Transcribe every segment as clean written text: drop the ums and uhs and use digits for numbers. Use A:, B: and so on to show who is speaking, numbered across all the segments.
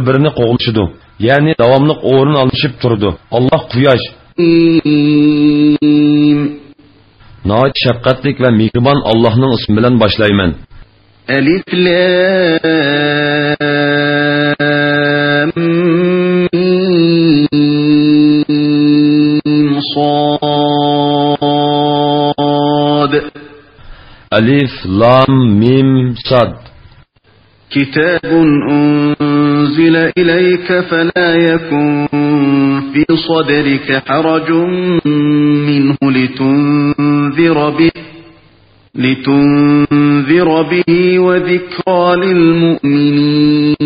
A: bir-birini qo'g'lashidi, ya'ni davomli o'rin olishib turdi. Alloh quyosh Nəhayət şəfqətlik və mehriban Allah'ın ismi bilan başlayman.
B: Alif Lam Mim Sad
A: Alif Lam Mim Sad
B: Kitabun unzila ilayka fala yakun fi sadrika harajun minhu لتنذر به وذكرى للمؤمنين.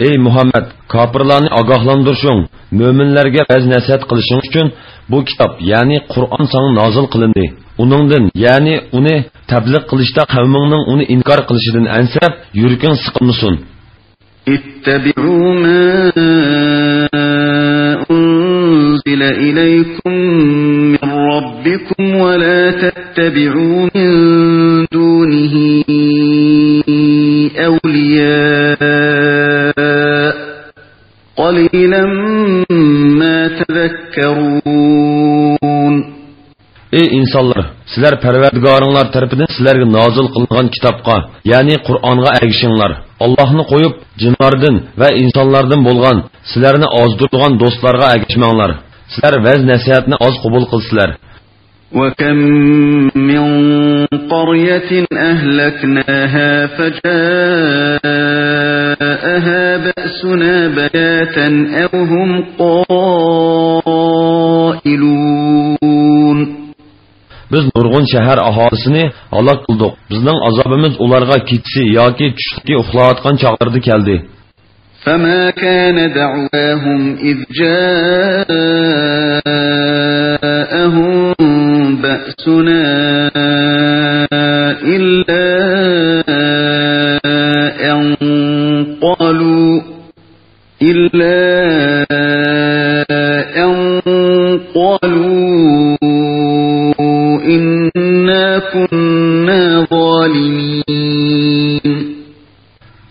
A: Ey Muhammed, kafirlarni ogohlantirishing, mo'minlarga vaz-nasihat qilishing uchun bu kitob, ya'ni Qur'on sana nozil qilindi. Uningdan, ya'ni uni tabliq qilishda qavmingning uni inkor qilishidan ansab, yuraging siqilmasin.
B: Ittabi'u ma unzila ilaykum min rabbikum wa la tattabi'u min dunihi awliya qalilan ma tadhakkarun.
A: Ey insanlar, sizlar Parvardigoringlar tarafidan sizlarga nozil qilingan kitobga, ya'ni Qur'onga ergishinglar. Allohni qo'yib, jinlardan va insonlardan bo'lgan sizlarni ozdirgan do'stlarga ergishmanglar. Sizlar vaz nasihatni oz qabul qilsizlar.
B: Wa kam min qaryatin ahlaknaha fajaaha ba'suna bayatan aw hum qailun.
A: Biz nurg'un shahar aholisini halok qildik. Bizning azobimiz ularga ketsi yoki tushlikka uxlayotgan chog'larda keldi.
B: فما كان دعواهم إذ جاءهم بأسنا إلا أن قالوا إنا كنا ظالمين.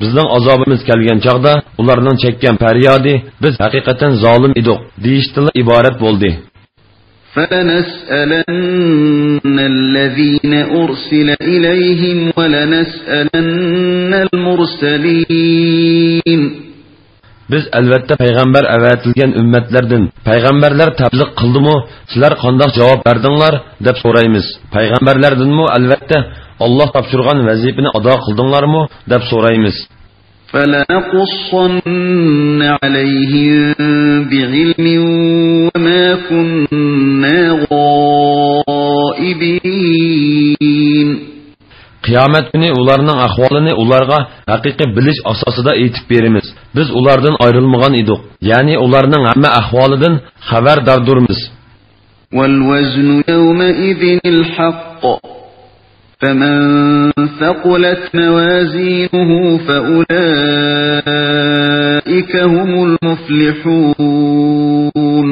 A: Bizning azobimiz kelgan chaqda ularning chekkan faryodi biz haqiqatan zolim edik deyishdan iborat bo'ldi.
B: فَلَنَسْأَلَنَّ الَّذِينَ أُرْسِلَ إِلَيْهِمْ وَلَنَسْأَلَنَّ الْمُرْسَلِينَ. Biz albatta payg'ambar avatilgan ummatlardan payg'ambarlar tabliq qildimi, sizlar qanday javob berdinglar deb so'raymiz. Payg'ambarlardanmi albatta Allah topshirgan vazifani ado qildinglarmi deb so'raymiz. فَلَنَقُصَّنَّ عَلَيْهِمْ بِعِلْمٍ وَمَا كُنَّا غَائِبِينَ.
A: Qiyomat kuni ularning ahvolini ularga haqiqiy bilish asosida aytib beramiz. Biz ulardan ayrilmagan edik. Ya'ni ularning hamma ahvolidan xabardordurmiz.
B: وَالْوَزْنُ يَوْمَئِذٍ الْحَقُّ فَمَنْ ثَقُلَتْ مَوَازِينُهُ فَأُولَئِكَ هُمُ الْمُفْلِحُونَ.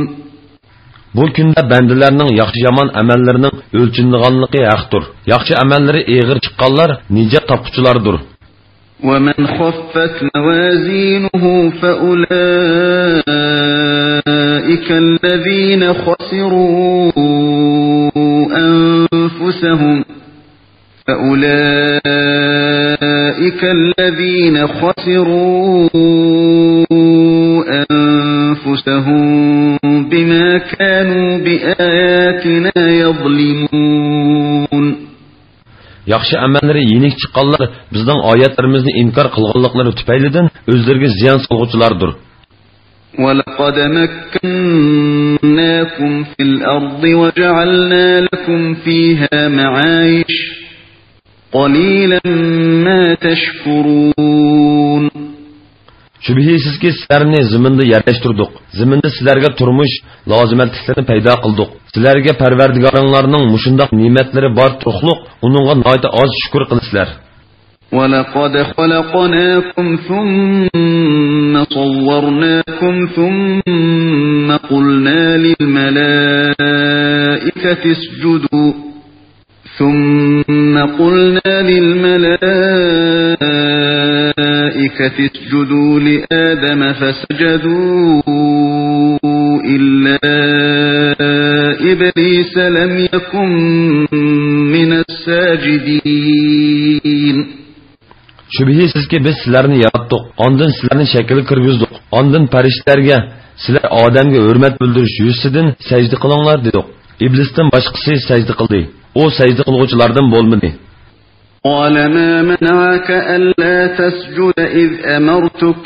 A: Bu kunda bandalarning yaxshi yomon amallarining o'lchinganligi haqdir. Yaxshi amallari eg'ir chiqqanlar nijot topquchilardir.
B: وَمَنْ خَفَّتْ مَوَازِينُهُ فَأُولَئِكَ الَّذِينَ خَسِرُوا أنفسهم بما كانوا بآياتنا يظلمون.
A: Yaxshi amallari yenik chiqqanlar bizning oyatlarimizni inkor qilganliklari tufaylidan o'zlariga ziyon solg'uvchilardir.
B: وَلَقَدْ مَكَّنَّاكُمْ فِي الْأَرْضِ وَجَعَلْنَا لَكُمْ فِيهَا مَعَايِشَ قَلِيلًا مَا تَشْكُرُونَ.
A: Şübhəsizki sizlarni ziminda yerleştirdik. Ziminda sizlarga turmuş lozimatliklarni paydo qildik. Sizlarga Parvardigoringlarning mushundaq ne'matlari bor turqliq, uningga nihoyat oz shukr qilasizlar.
B: وَلَقَدْ خَلَقْنَاكُمْ ثُمَّ صَوَّرْنَاكُمْ ثُمَّ قُلْنَا لِلْمَلَائِكَةِ اسْجُدُوا ثُمَّ
C: قلنا للملائكة اسجدوا لآدم فسجدوا إلا إبليس لم يكن من الساجدين.
B: Şübihisiz ki biz sizlarni yarattık, ondan sizlarni şekil kirgizdik, ondan perişlerge, sizlar Adem'ge hürmet bildiriş yüzüsidin secde kılınlar dedik. İblis'ten başkası secde kıldı. O secde kılgıçlardan bolmadı.
C: قال ما منعك ألا تسجد إذ أمرتك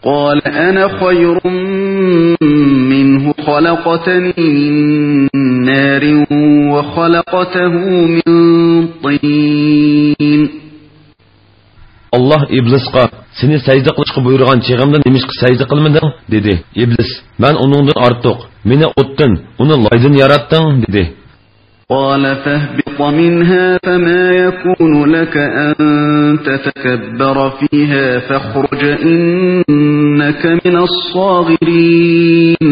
C: قال أنا خير منه خلقتني من نار وخلقته من طين.
B: Allah İblis'e seni secde kılışkı buyurgan çığımdan demişki secde kılmadın dedi. İblis ben onundan artık beni ottun onu laydın yarattın dedi.
C: قال فاهبط منها فما يكون لك أن تتكبر فيها فاخرج إنك من الصاغرين.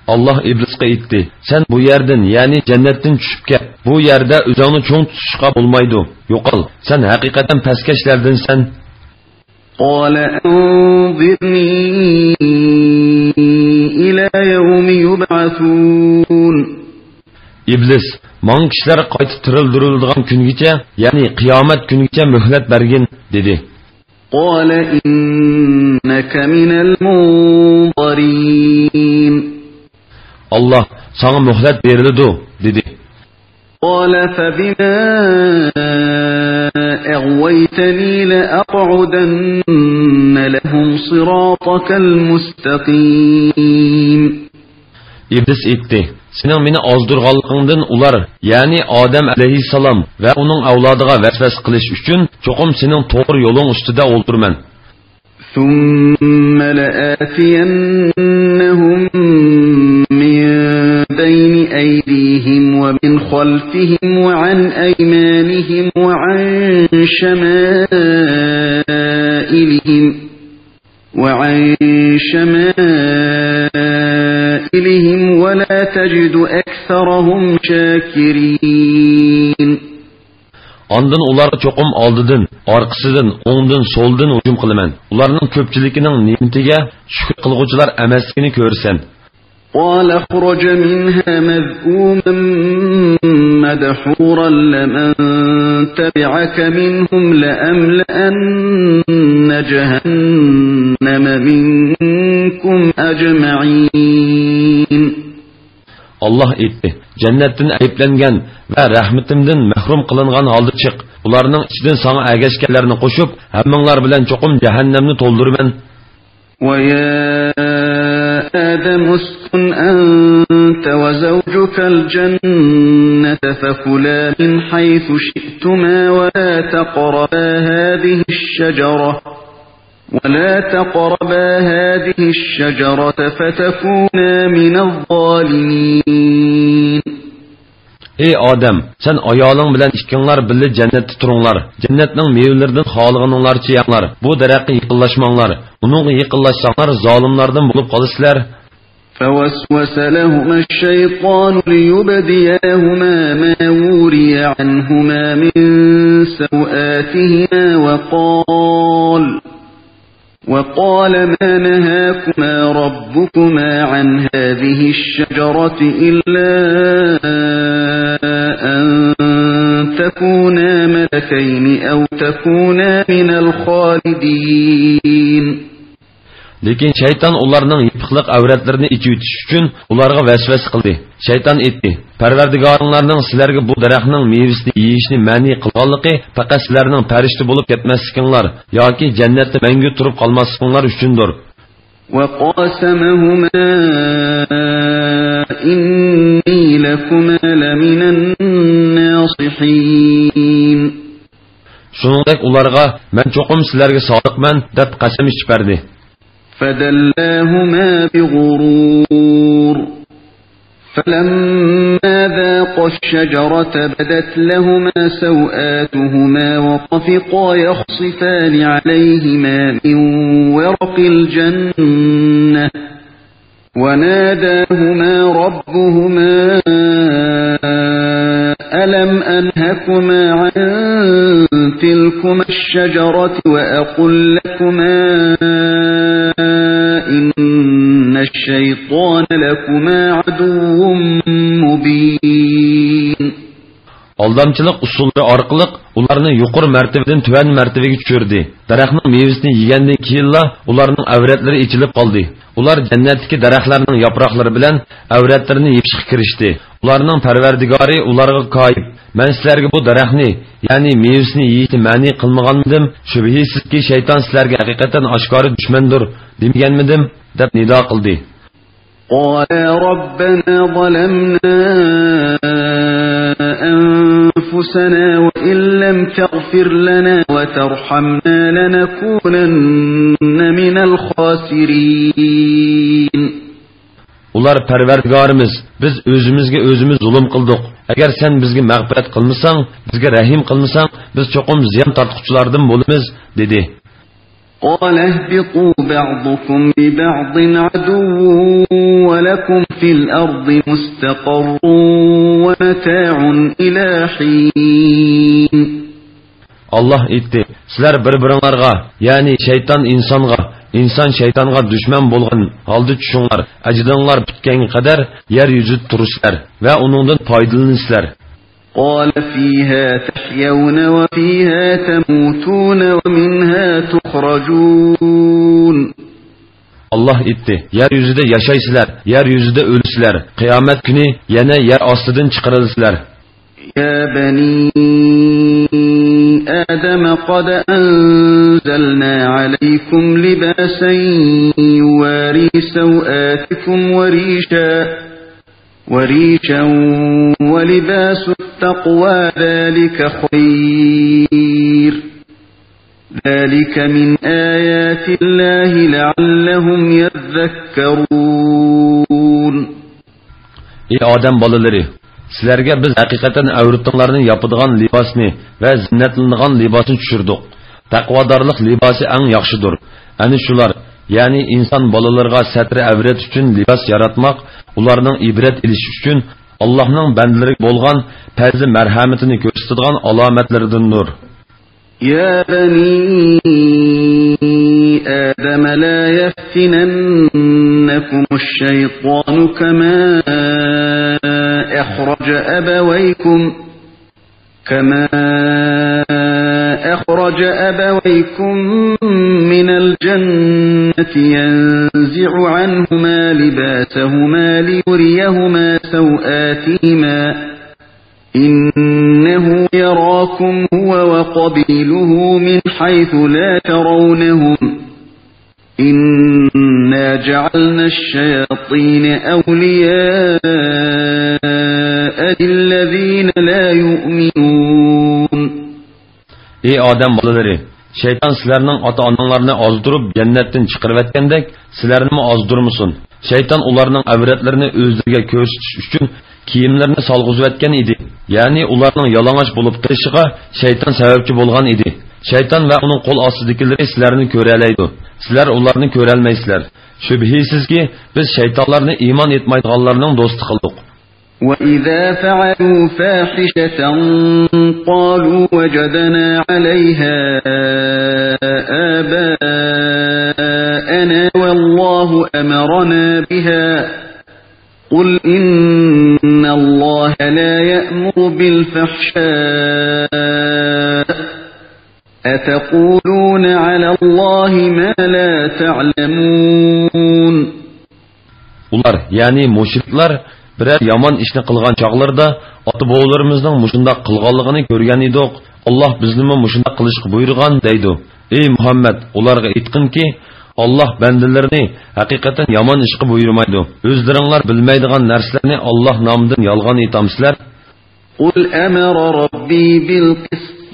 C: Allah
B: İblis'e itti. Sen bu yerden yani cennetten düşüp gel. Bu yerde özünü çoğun tutuşka bulmaydı. Yokal. Sen hakikaten peskeşlerden sen.
C: قال أنظرني إلى يوم يبعثون.
B: İblis, man kişiler qaytib tirildirildiğin güngiçe, yani kıyamet güngiçe mühlet bergin dedi.
C: قال إنك من المنظرين.
B: Allah sana mühlet verildi dedi.
C: قال فبما أغويتني لأقعدن لهم صراطك المستقيم.
B: İblis etti. Senin beni azdırganlığından ular, yani Adem aleyhisselam ve onun avladığa vesves kılış üçün çokum senin doğru yolun üstüde oldurman.
C: ثُمَّ لَآتِيَنَّهُمْ مِنْ بَيْنِ أَيْدِيهِمْ وَمِنْ خَلْفِهِمْ وَعَنْ أَيْمَانِهِمْ وَعَنْ شَمَائِلِهِمْ وَلَا تَجِدُ أَكْثَرَهُمْ شَاكِرِينَ.
B: Ondan ular çokum aldıdın, arkasıdın, oğundun, soldun hücum kılıman. Ularının köpçülikinin nimetiga şükür kılgıcılar emesligini görsen.
C: قال اخرج منها مذءوما مدحورا لمن تبعك منهم لأملأن جهنم منكم أجمعين.
B: Allah etti. Cennetten ayıplangan ve rahmetimden mahrum kılıngan halda çık. Ularının içinden sana ergeçkenlerini koşup hemminglar bilen çokum cehennemni toldurman.
C: وَيَا آدَمُ اسْكُنْ أَنْتَ وَزَوْجُكَ الْجَنَّةَ فَكُلَا مِنْ حَيْثُ شِئْتُمَا وَلَا تَقْرَبَا هَذِهِ الشَّجَرَةَ فَتَكُونَا مِنَ الظَّالِمِينَ.
B: Ey Adem, sen ayolun bilen ikkinlar birli cennette turunglar. Cennetning meyvelerinden xolganinglarcha yanglar. Bu daraxtga yaqinlashmanglar. Uningga yaqinlashsanglar zolimlardan bo'lib qolasizlar.
C: فَوَسْوَسَ لَهُمَا الشَّيْطَانُ لِيُبْدِيَهُمَا مَا وُورِيَ عَنْهُمَا مِنْ سَوْآتِهِمَا وقال ما نهاكما ربكما عن هذه الشجرة إلا أن تكونا ملكين أو تكونا من الخالدين.
B: Lekin shayton ularning yipiqliq avratlarini ichib o'tish uchun ularga vasvas qildi. Shayton aytdi: "Parvardigoringlarning sizlarga bu daraxtning mevasini yeyishni ma'ni qilganligi faqat sizlarning farishta bo'lib ketmasliginglar yoki jannatda mangu turib qolmasliginglar uchundir."
C: وَقَاسَمَهُمَا إِنِّي لَكُمَا لَمِنَ النَّاصِحِينَ.
B: Shuningdek ularga men cho'qim sizlarga sodiqman deb qasam ichib berdi.
C: فَدَلَّاهُمَا بِغُرُورٍ فَلَمَّا ذَاقَا الشَّجَرَةَ بَدَتْ لَهُمَا سَوْآتُهُمَا وَطَفِقَا يَخْصِفَانِ عَلَيْهِمَا مِنْ وَرَقِ الْجَنَّةِ وَنَادَاهُمَا رَبُّهُمَا ألم أنهكما عن تلكما الشجرة وأقل لكما إن الشيطان لكما عدو مبين.
B: Aldamchilik usullari orqali ularni yuqori martabadan tuvan martabaga tushirdi. Daraxtning mevasini yegandan keyinla ularning avratlari ichilib qoldi. Ular jannatdagi daraxtlarning yaproqlari bilan avratlarini yeyishga kirishdi. Ularning Parvardigori ularga qoyib, "Men sizlarga bu daraxtni, ya'ni mevasini yeyishni ma'ni qilmaganmidim? Shubhisizki shayton sizlarga haqiqatan oshkora dushmandir, demaganmidim?" deb nido qildi.
C: قَالَا رَبَّنَا ظَلَمْنَا أنفسنا وإن لم تغفر لنا وترحمنا لنكونن من الخاسرين.
B: Ular Parvardigorimiz, biz o'zimizga o'zimiz zulm qildik. Agar sen bizga mag'firat qilmasang, bizga rahim qilmasang, biz cho'qim ziyon tortquchilardan bo'lamiz, dedi.
C: قال اهبطوا بعضكم لبعض عدو ولكم في الأرض مستقر ومتاع إلى حين. Allah aytdi, sizlar bir-biringlarga, ya'ni shayton insonga, inson shaytonga dushman bo'lgan holda tushinglar, ajdinglar bitganga qadar yer yuzida turishlar va uningdan foydalansizlar. قال فيها تحيون وفيها تموتون ومنها تخرجون.
B: Allah aytdi, yer yuzida yashaysizlar, yer yuzida o'lisizlar, qiyomat kuni yana yer ostidan chiqarilsizlar.
C: يا بني آدم قد أنزلنا عليكم لباسا يواري سوآتكم وريشا ولباس التقوى ذلك خير. ذلك من آيات الله لعلهم يذكرون.
B: Ey odam bolalari, sizlarga biz haqiqatan avratinglarni yopadigan libosni va zinnatlanadigan libosni tushirdik. Taqvodorlik libosi eng yaxshidir. Ana shular, ya'ni inson bolalarga satri avrat uchun libos yaratmoq, ularning ibrat ilishi uchun Allohning bandalariga bo'lgan fazli marhamatini ko'rsatadigan alomatlardandir.
C: يا بني آدم لا يفتننكم الشيطان كما أخرج أبويكم من الجنة ينزع عنهما لباسهما ليريهما سوآتهما إنه يراكم هو وقبيله من حيث لا ترونهم إنا جعلنا الشياطين أولياء للذين لا يؤمنون.
B: Ey odam bolalari, shayton sizlarning ota-onalarini ozdirib jannatdan chiqarib etgandek, sizlarni ozdirmasin. Shayton ularning avratlarini o'zlariga ko'rsatish uchun kiyimlarini solg'izib etgan edi. Ya'ni ularning yalang'och bo'lib turishiga shayton sababchi bo'lgan edi. Shayton va uning qo'l ostidagilari sizlarni ko'ra oladi. Sizlar ularni ko'ra olmaysizlar. Shubhisizki, biz shaytonlarni iymon etmaydiganlarning do'sti qildik.
C: وَإِذَا فَعَلُوا فَاحِشَةً قَالُوا وَجَدْنَا عَلَيْهَا آبَاءَنَا وَاللَّهُ أَمَرَنَا بِهَا قُلْ إِنَّ اللَّهَ لَا يَأْمُرُ بِالْفَحْشَاءِ أَتَقُولُونَ عَلَى اللَّهِ مَا لَا تَعْلَمُونَ. Ular,
B: yani müşrikler, birer yaman işni qilgan chaqlarda ota-bovlarimizning mushunda qilganligini ko'rgan edik. Alloh bizni mushunda qilishga buyurgan deydi. Ey Muhammad, ularga aytqinki, Alloh bandalarini haqiqatan yomon ishga buyurmaydi. O'zlaringlar bilmaydigan narsalarni Alloh nomidan yolg'on aytamsizlar.
C: Qul amara robbi bil qist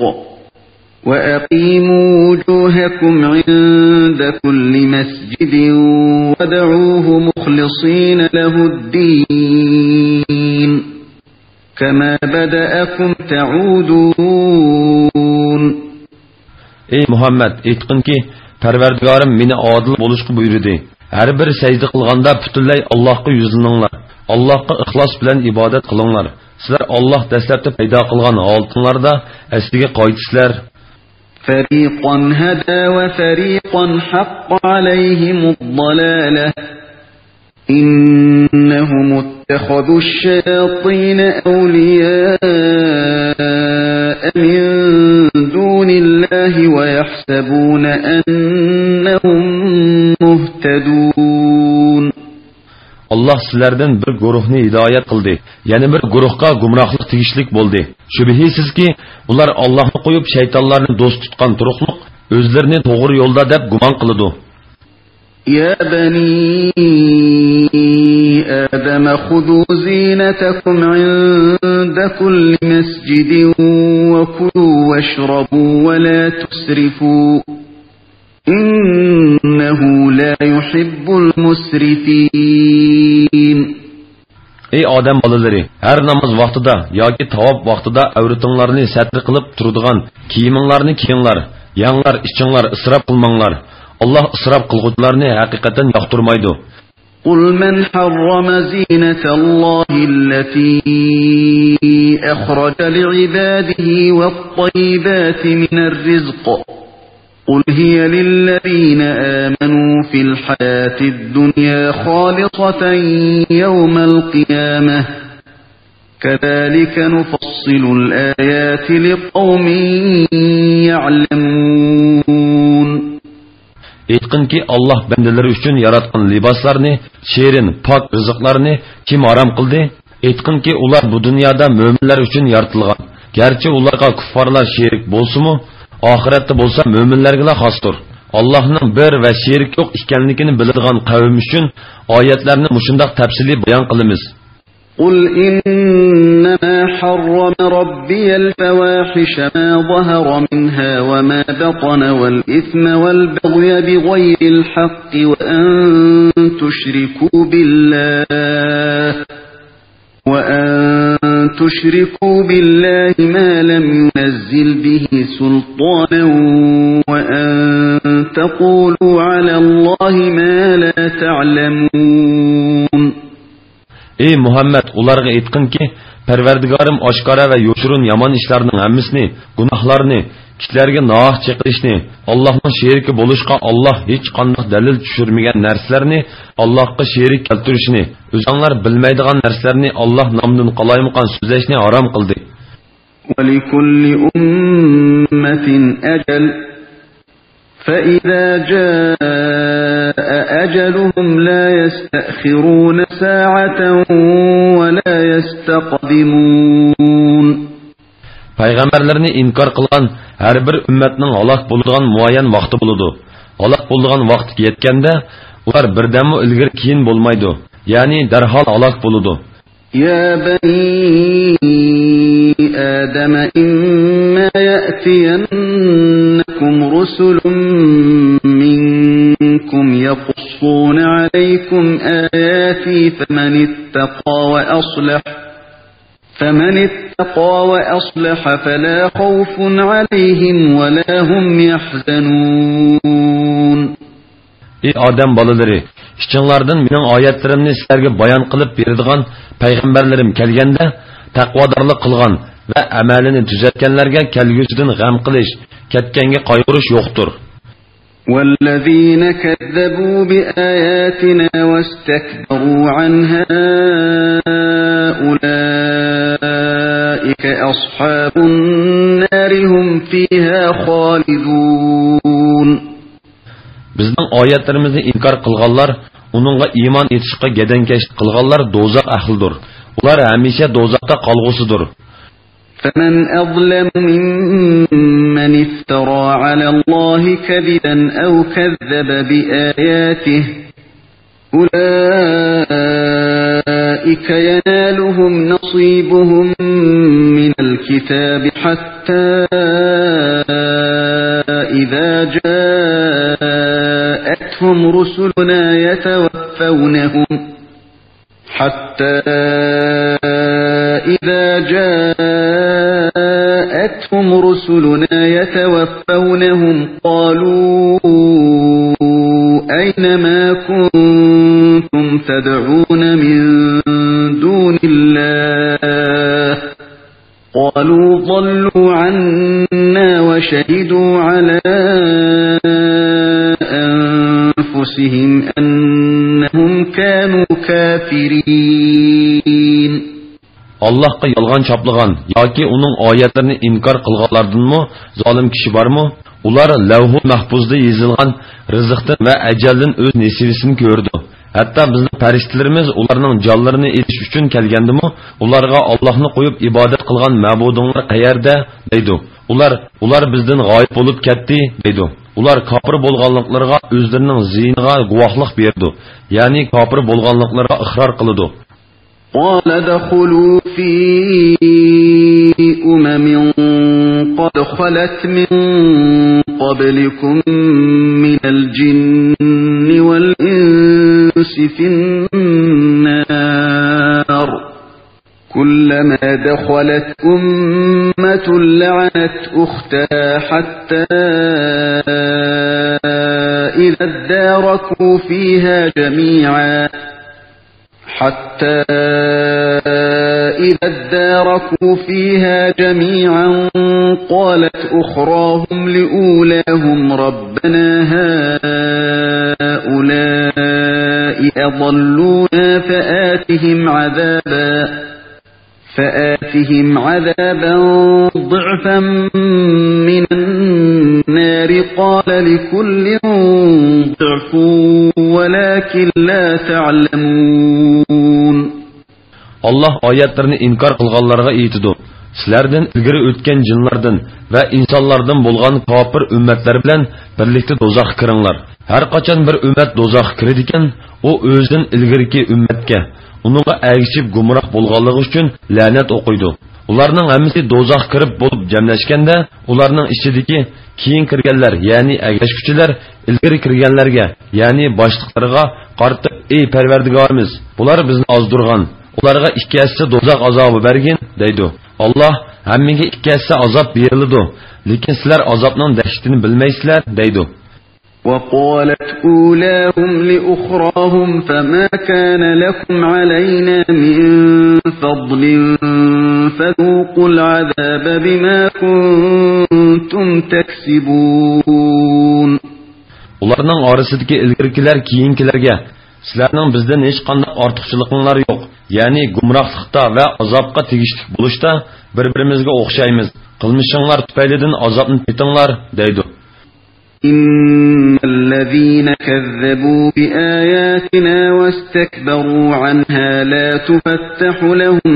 C: wa aqimu wujuhakum 'inda kulli masjidin wad'uuhu mukhlisina lahu-d-din kama bada'akum ta'udun.
B: Ey Muhammad, aytqinki, Parvardigorim meni adil bo'lishga buyurdi. Har bir sajda qilganda butunlay Allohga yuzlaninglar. Allohga ixlos bilan ibodat qilinglar. Sizlar Alloh dastlabda paydo qilgan holtinglarda asliga qaytisizlar.
C: فريقا هدى وفريقا حق عليهم الضلالة إنهم اتخذوا الشياطين أولياء من دون الله ويحسبون أنهم مهتدون.
B: Allah sizlardan bir guruhni hidoyat qildi, yana bir guruhga gumrohlik tegishlik bo'ldi. Shubhisizki, ular Allohni qo'yib shaytonlarni do'st tutgan turuqliq o'zlarini to'g'ri yo'lda deb gumon qiladi.
C: Ya bani Adam khudhu zinatakum 'inda kulli masjidin wa kulu washrabu wa la tusrifu. İnnehu la yuhibbul musrifin.
B: Ey odam bolalari, har namoz vaqtida yoki tavob vaqtida avratinglarni satr qilib turadigan kiyiminglarni kiyinglar, yanglar, ichinglar isrof qilmanglar. Alloh isrof qilguvchilarni haqiqatan yoqtirmaydi.
C: Qul man harrama zinatallahi allati akhraja li'ibadihi wat-tayyibati minar rizq. قل هي للذين آمنوا في الحياة الدنيا خالصة يوم القيامة كذلك نفصل الآيات لقوم يعلمون.
B: Aytqinki Allah bendeleri üçün yaratqan libaslarni, şerin, pak rızıqlarni kim haram qildi? Aytqinki ular bu dünyada müminler üçün yaratılgan. Gerçi ularga kuffarlar şerik bolsumu? Ahiretde bolsa müminlergile xasdır. Allah'ın bir ve şerik yok ikenlikini bildiğin kavim üçün ayetlerini muşundak tepsili bayan kılımız.
C: قُلْ إِنَّمَا حَرَّمَ رَبِّيَ الْفَوَاحِشَ مَا ظَهَرَ مِنْهَا وَمَا بَطَنَ وَالْإِثْمَ وَالْبَغْيَ بِغَيْرِ الْحَقِّ وَأَن تُشْرِكُوا بِاللَّهِ مَا لَمْ يُنَزِّلْ بِهِ سُلْطَانًا وَأَن تَقُولُوا عَلَى اللَّهِ مَا لَا تَعْلَمُونَ.
B: Ey Muhammed, ularga aytqin ki, Parvardigorim oshkora va yo'shirun yomon ishlarning hammasini, gunohlarni, kishilarga nohaq chiqarishni, Allohning sheriki bo'lishga Alloh hech qanday dalil tushirmagan narsalarni, Allohga sherik keltirishni, o'zinglar bilmaydigan narsalarni Alloh nomidan qalaymaqan so'zlashni harom qildi.
C: وَلِكُلِّ أُمَّةٍ أَجَلٌ فَإِذَا جَاءَ أَجَلُهُمْ لَا يَسْتَأْخِرُونَ سَاعَةً وَلَا يَسْتَقْدِمُونَ.
B: Peygamberlerini inkar kılan her bir ümmetinin halak bulduğun muayyen vakti buludu. Halak bulduğun vakti yetkende ular birdemmi ilgir kiyin bulmaydı. Yani derhal halak buludu.
C: Ya bani Adam imma ya'tiyannakum rusulun minkum yaqussuna aleykum ayati فمن اتقى وأصلح فلا خوف عليهم ولا هم يحزنون. Ey
B: Adem balaları, işçilerden mening oyatlarimni sizlarga bayon qilib beradigan payg'ambarlarim kelganda taqvodorlik qilgan va amalini tuzatganlarga kelgusidan g'am qilish, ketganga qayg'urish yo'qdir.
C: والذين كذبوا بآياتنا واستكبروا عنها أولئك أصحاب النار هم فيها خالدون.
B: Bizning oyatlarimizni inkar qilganlar, uningga iymon etishga gedenkeşlik qilganlar dozaq ahlidir. Ular hamisha dozaqda qolg'usidir.
C: فمن أظلم ممن افترى على الله كذبا أو كذب بآياته أولئك ينالهم نصيبهم من الكتاب حتى إذا جاءتهم رسلنا يتوفونهم قالوا أين ما كنتم تدعون من ضلوا عنا وشهدوا على أنفسهم أنهم كانوا كافرين.
B: Allahqa yolg'on chaplagan yoki uning oyatlarini inkor qilganlardanmi zolim kishi bormi? Ular lavhul mahfuzda yozilgan rizqdan va ajaldan o'z nasibasini ko'rdi. Hatto bizning farishtalarimiz ularning jonlarini etish uchun kelgandimi, ularga Allohni qo'yib ibodat qilgan ma'budinglar qayerda deydi. Ular bizdan g'oyib bo'lib ketdi deydi. Ular kofir bo'lganliklariga o'zlarining ziyniga guvohlik berdi. Ya'ni kofir bo'lganliklariga iqror qildi.
C: قال دخلوا في قد خلت من قبلكم من الجن والإنس في النار كلما دخلت أمة لعنت أختها حتى إذا اداركوا فيها جميعا قالت أخراهم لأولاهم ربنا هؤلاء أضلونا فآتهم عذابا ضعفا من النار قال لكل ضعف ولكن لا تعلمون.
B: Allah oyatlarini inkor qilganlarga aytidi. Sizlardan ilgari o'tgan jinlardan va insonlardan bo'lgan kofir ummatlar bilan birlikda do'zaxga kiringlar. Har qachon bir ummat do'zaxga kiradi ekan, u o'zidan ilgariki ummatga, uningga agishib gumroh bo'lganligi uchun la'nat o'qiydi. Ularning hammasi do'zaxga kirib bo'lib jamlashganda, ularning ichidagi keyin kirganlar, ya'ni agashuvchilar ilgari kirganlarga, ya'ni boshliqlarga qartib, "Ey Parvardigorimiz, bular bizni ozdirgan. Ularga ikki hassa do'zax azobi bergin" deydi. Allah hammaga ikki hassa azob beriladi, lekin sizlar azobning dahshatini bilmaysizlar deydi.
C: وقالت أولاهم لأخراهم فما كان لكم علينا من فضل فذوقوا العذاب بما كنتم تكسبون.
B: Ularning orasidagi ilgirkilar keyinkilarga sizlarning bizdan hech qanday ortiqchiliklar yo'q. Ya'ni gumrohlikda va azobga tegishli bo'lishda bir-birimizga o'xshaymiz. Qilmishinglar tufaylidan azobni tetinglar deydi.
C: إن الذين كذبوا بآياتنا واستكبروا عنها لا تفتح لهم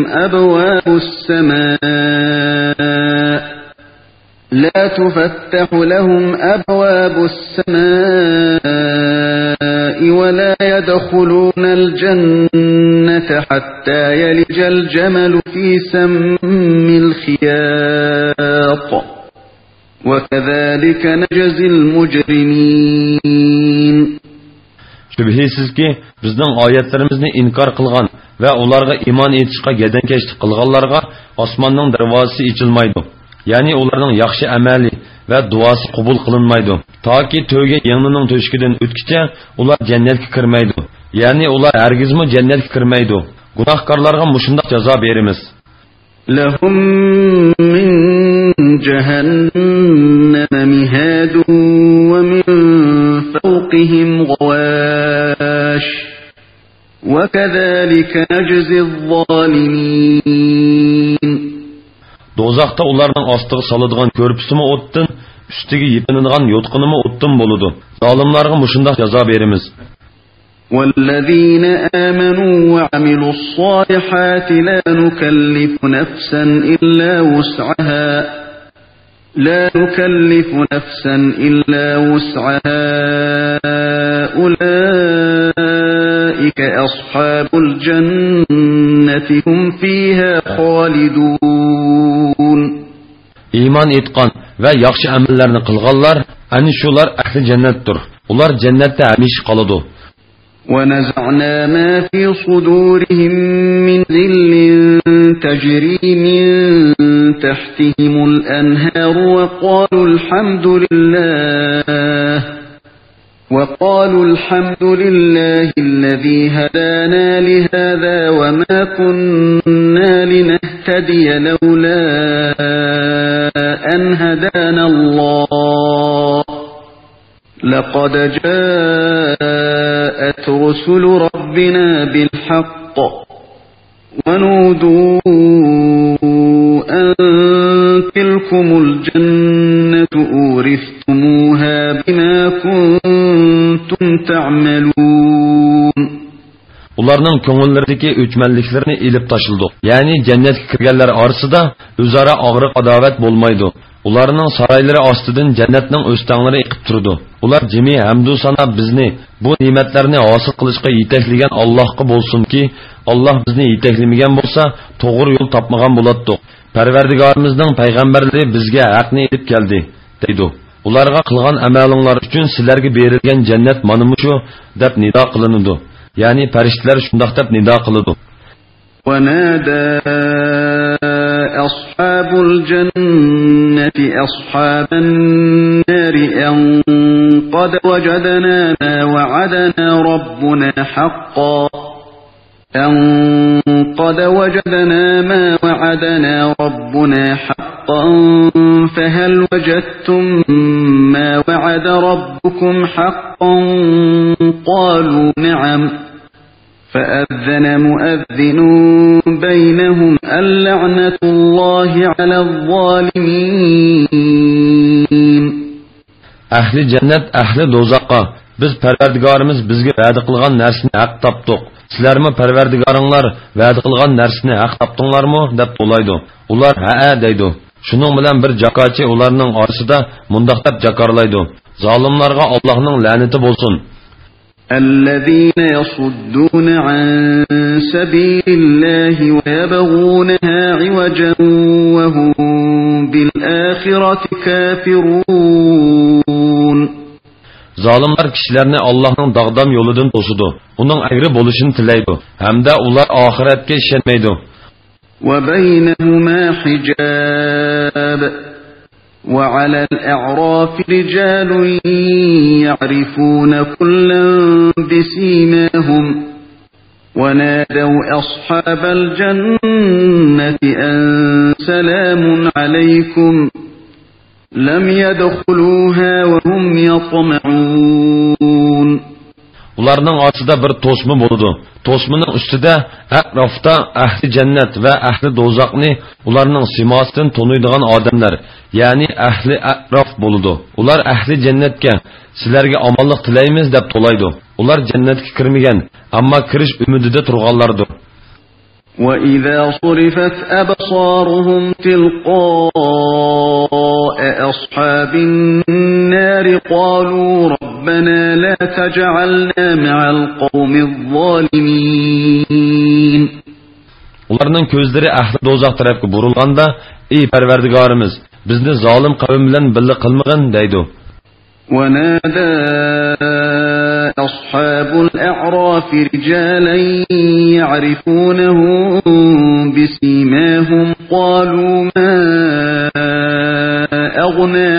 C: أبواب السماء ولا يدخلون الجنة حتى يلج الجمل في سم الخياط وكذلك نجزي المجرمين.
B: Şübhəsizki, bizning oyatlarimizni inkor qilgan va ularga iymon etishga gadankeşlik qilganlarga osmonning darvozasi ochilmaydi. Ya'ni ularning yaxshi amali va duosi qabul qilinmaydi. Toki to'yga yangining to'shkidan o'tkicha ular jannatga kirmaydi. Ya'ni ular hargizmi jannatga kirmaydi. Gunohkorlarga mushundaq jazo beramiz.
C: Lahum min jahannam mihadun wa min fawqihim ghawash wa kadhalika najzi az-zalimin.
B: Do'zaxda ularning ostiga soladigan ko'rpusimi o'tdan, ustiga yepinadigan yo'tqinimi o'tdan bo'ladi. Zolimlarga mushundaq jazo beramiz.
C: والذين آمنوا وعملوا الصالحات لا نكلف نفسا إلا وسعها أولئك أصحاب الجنة هم فيها خالدون.
B: İman etqan və yaxşı əməllərini qılğanlar, ani şular əhli cənnətdir. Ular cənnətdə həmişə qalıdı.
C: ونزعنا ما في صدورهم من ذل تجري من تحتهم الأنهار وقالوا الحمد لله الذي هدانا لهذا وما كنا لنهتدي لولا أن هدانا الله لقد جاءت رسل ربنا بالحق ونودوا أن تلكم الجنة أورثتموها بما كنتم تعملون.
B: Ularning ko'ngillardagi o'chmanliklarni ilib tashildi. Ya'ni jannatga kirganlar orasida o'zaro og'riq adovat bo'lmaydi. Ularning saroylari ostidan jannatning o'stanglari eqib turdi. Ular jimi hamdu sana bizni bu ne'matlarni hosil qilishga yetaklagan Allohga bo'lsinki, Alloh bizni yetaklamagan bo'lsa, to'g'ri yo'l topmagan bo'lardik. Parvardigorimizning payg'ambarlari bizga haqni elib keldi, deydi. Ularga qilgan amalinglar uchun sizlarga berilgan jannat mana shu deb nido qilinadi. Ya'ni farishtalar shundoq deb nido qiladi.
C: ونادى أصحاب الجنة أصحاب النار أن قد وجدنا ما وعدنا ربنا حقا فهل وجدتم ما وعد ربكم حقا قالوا نعم فأذن مؤذن بينهم اللعنة الله على الظالمين.
B: أهل cennet, أهل dozaqqa biz Parvardigarimiz bizga va'da qilgan narsani haq topdik. Sizlarmi Parvardigoringlar va'da qilgan narsani haq topdinglarmi deb to'laydi. Ular ha deydi. Shuning bilan bir jakochi ularning orasida mundoq deb jakorlaydi. Zolimlarga Allohning la'nati bo'lsin.
C: الذين يصدون عن سبيل الله ويبغونها عوجا وهم بالآخرة كافرون.
B: Zalimlar kişilerini Allah'ın dağdam yoludan tosudu. Onun ayrı boluşunu tilaydı. Hem de ular ahiretke işenmeydi.
C: وَبَيْنَهُمَا حِجَابٌ وَعَلَى الْأَعْرَافِ رِجَالٌ يَعْرِفُونَ كُلًّا بِسِيمَاهُمْ وَنَادَوْا أَصْحَابَ الْجَنَّةِ أَنْ سَلَامٌ عَلَيْكُمْ لَمْ يَدْخُلُوهَا وَهُمْ يَطْمَعُونَ.
B: Ularning orasida bir to'sma bo'ldi. To'smaning ustida atrofda ahli jannat va ahli do'zaxni ularning simosidan taniydigan odamlar, ya'ni ahli atrof bo'ldi. Ular ahli jannatga sizlarga omonlik tilaymiz deb to'laydi. Ular jannatga kirmagan, ammo kirish umidida turganlardir.
C: وَإِذَا صُرِفَتْ أَبْصَارُهُمْ تِلْقَاءَ أَصْحَابِ النَّارِ قَالُوا رَبَّنَا لَا تَجْعَلْنَا مَعَ الْقَوْمِ الظَّالِمِينَ.
B: Ularning ko'zlari ahli do'zax tarafga burilganda, ey Parvardigorimiz, bizni zolim qavm bilan birga qilmag'in deydi.
C: وَنَادَى أَصْحَابُ الْأَعْرَافِ رِجَالًا يَعْرِفُونَهُم بِسِيمَاهُمْ قَالُوا مَا أَغْنَى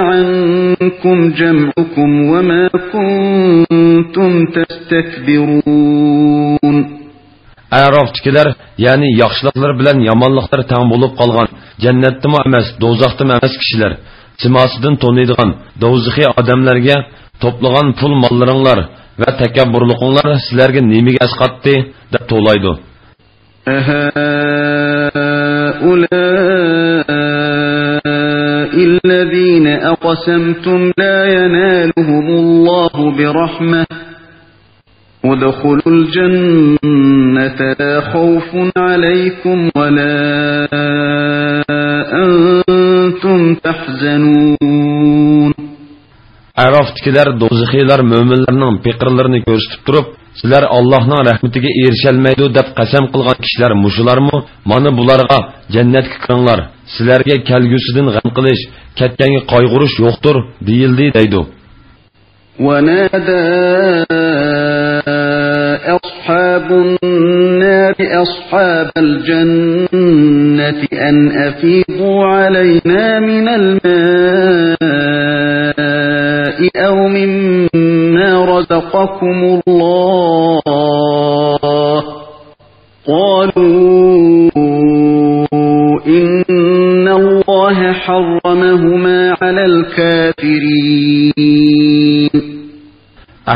C: عَنكُمْ جَمْعُكُمْ وَمَا كُنتُمْ تَسْتَكْبِرُونَ.
B: Arafchilar, ya'ni yaxshiliklar bilan yomonliklar tang bo'lib qolgan, jannatdimi emas, do'zaxdimi emas kishilar, simosidan to'naydigan do'zaxiy odamlarga to'plagan pul mollaringlar va takabburliqinglar sizlarga nimaga asqatdi deb to'laydi.
C: الذين أقسمتم لا ينالهم الله برحمة ادخلوا الجنة لا خوف عليكم ولا أنتم تحزنون.
B: Arafchilar do'zaxiylar mo'minlarning piqirlarini ko'rsatib turib, sizlar Allohning rahmatiga erishalmaydi deb qasam qilgan kishilar mushularmi? Mana bularga jannatga kiringlar. Sizlarga kelgusidan g'am qilish, ketganga qayg'urish yo'qdir, deyildi deydi.
C: ونادى أصحاب النار أصحاب الجنة أن أفيضوا علينا من الماء أو مما رزقكم الله قالوا إن الله حرمهما على الكافرين.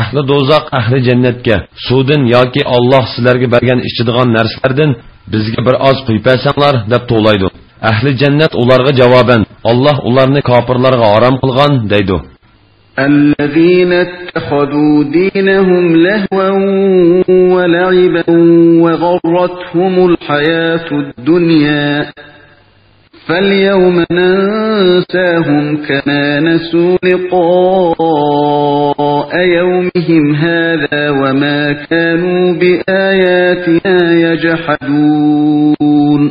B: Ahli dozaq, ahli jannatga suvdan yoki Alloh sizlarga bergan ichadigan narsalardan bizga bir oz quyib bersanglar deb to'laydi. Ahli jannat ularga javoban Alloh ularni kofirlarga harom qilgan deydi.
C: الذين اتخذوا دينهم لهوا ولعبا وغرتهم الحياة الدنيا فاليوم ننساهم كما نسوا لقاء يومهم هذا وما كانوا بآياتنا يجحدون.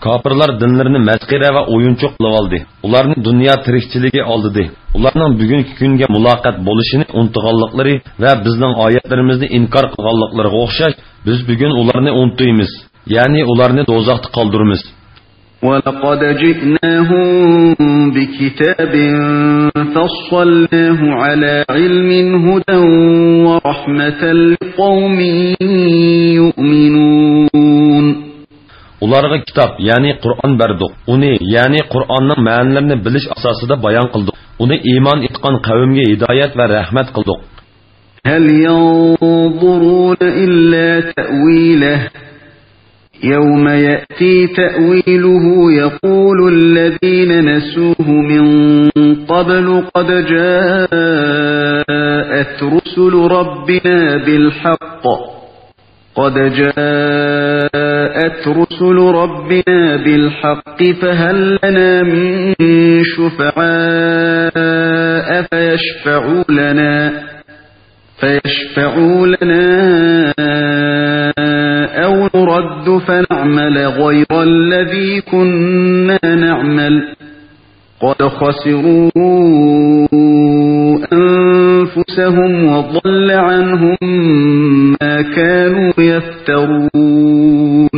B: Kafirlar dinlerini mezgire ve oyuncuk kılıp aldı. Ularning dünya tirikçiligi oldi. Ularning bugungi kunga muloqot bo'lishini unutganliklari ve bizning oyatlarimizni inkor qilganliklariga o'xshash biz bugun ularni unutmaymiz. Ya'ni ularni do'zaxda qoldiramiz.
C: وَلَقَدْ جِئْنَاهُمْ بِكِتَابٍ فَصَّلْنَاهُ عَلَى عِلْمٍ هُدًى وَرَحْمَةً لِقَوْمٍ يُؤْمِنُونَ.
B: Ularga kitap yani Kur'an berdik. Uni yani Kur'an'ның ma'nilarini bilish asosida bayon qildik. Uni iymon etgan qavmga hidoyat va rahmat qildik.
C: هَلْ يَنظُرُونَ إِلَّا تَأْوِيلَهُ يَوْمَ يَأْتِي تَأْوِيلُهُ يَقُولُ الَّذِينَ نَسُوهُ مِنْ قَبْلُ قَدْ جَاءَتْ رُسُلُ رَبِّنَا بِالْحَقِّ فهل لنا من شفعاء فيشفعوا لنا أو نرد فنعمل غير الذي كنا نعمل قد خسروا أنفسهم وضل عنهم ما كانوا يفترون.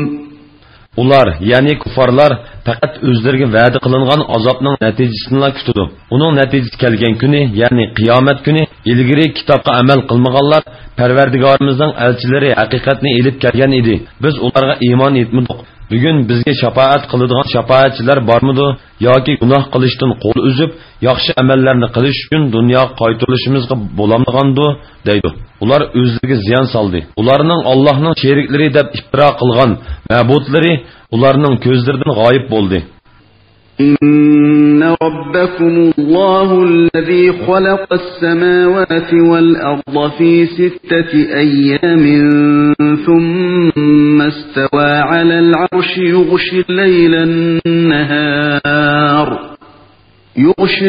B: Ular yani kufarlar faqat o'zlariga va'da qilingan azobning natijasini kutadi. Uning natijasi kelgan kuni, ya'ni qiyomat kuni, ilgari kitobga amal qilmaganlar Parvardigorimizning elchilari haqiqatni elib kelgan edi. Biz ularga iymon etmadik. Bugun bizga shafaat qiladigan shafaatchilar bormidi yoki gunoh qilishdan qo'l uzib, yaxshi amallarni qilish uchun dunyo qaytarilishimizga bo'lamagandi deydi. Ular o'zlariga ziyon soldi. Ularning Allohning sheriklari deb iftiro qilgan ma'budlari ularning ko'zlaridan g'oyib bo'ldi.
C: إن ربكم الله الذي خلق السماوات والأرض في 6 أيام ثم استوى على العرش يغشي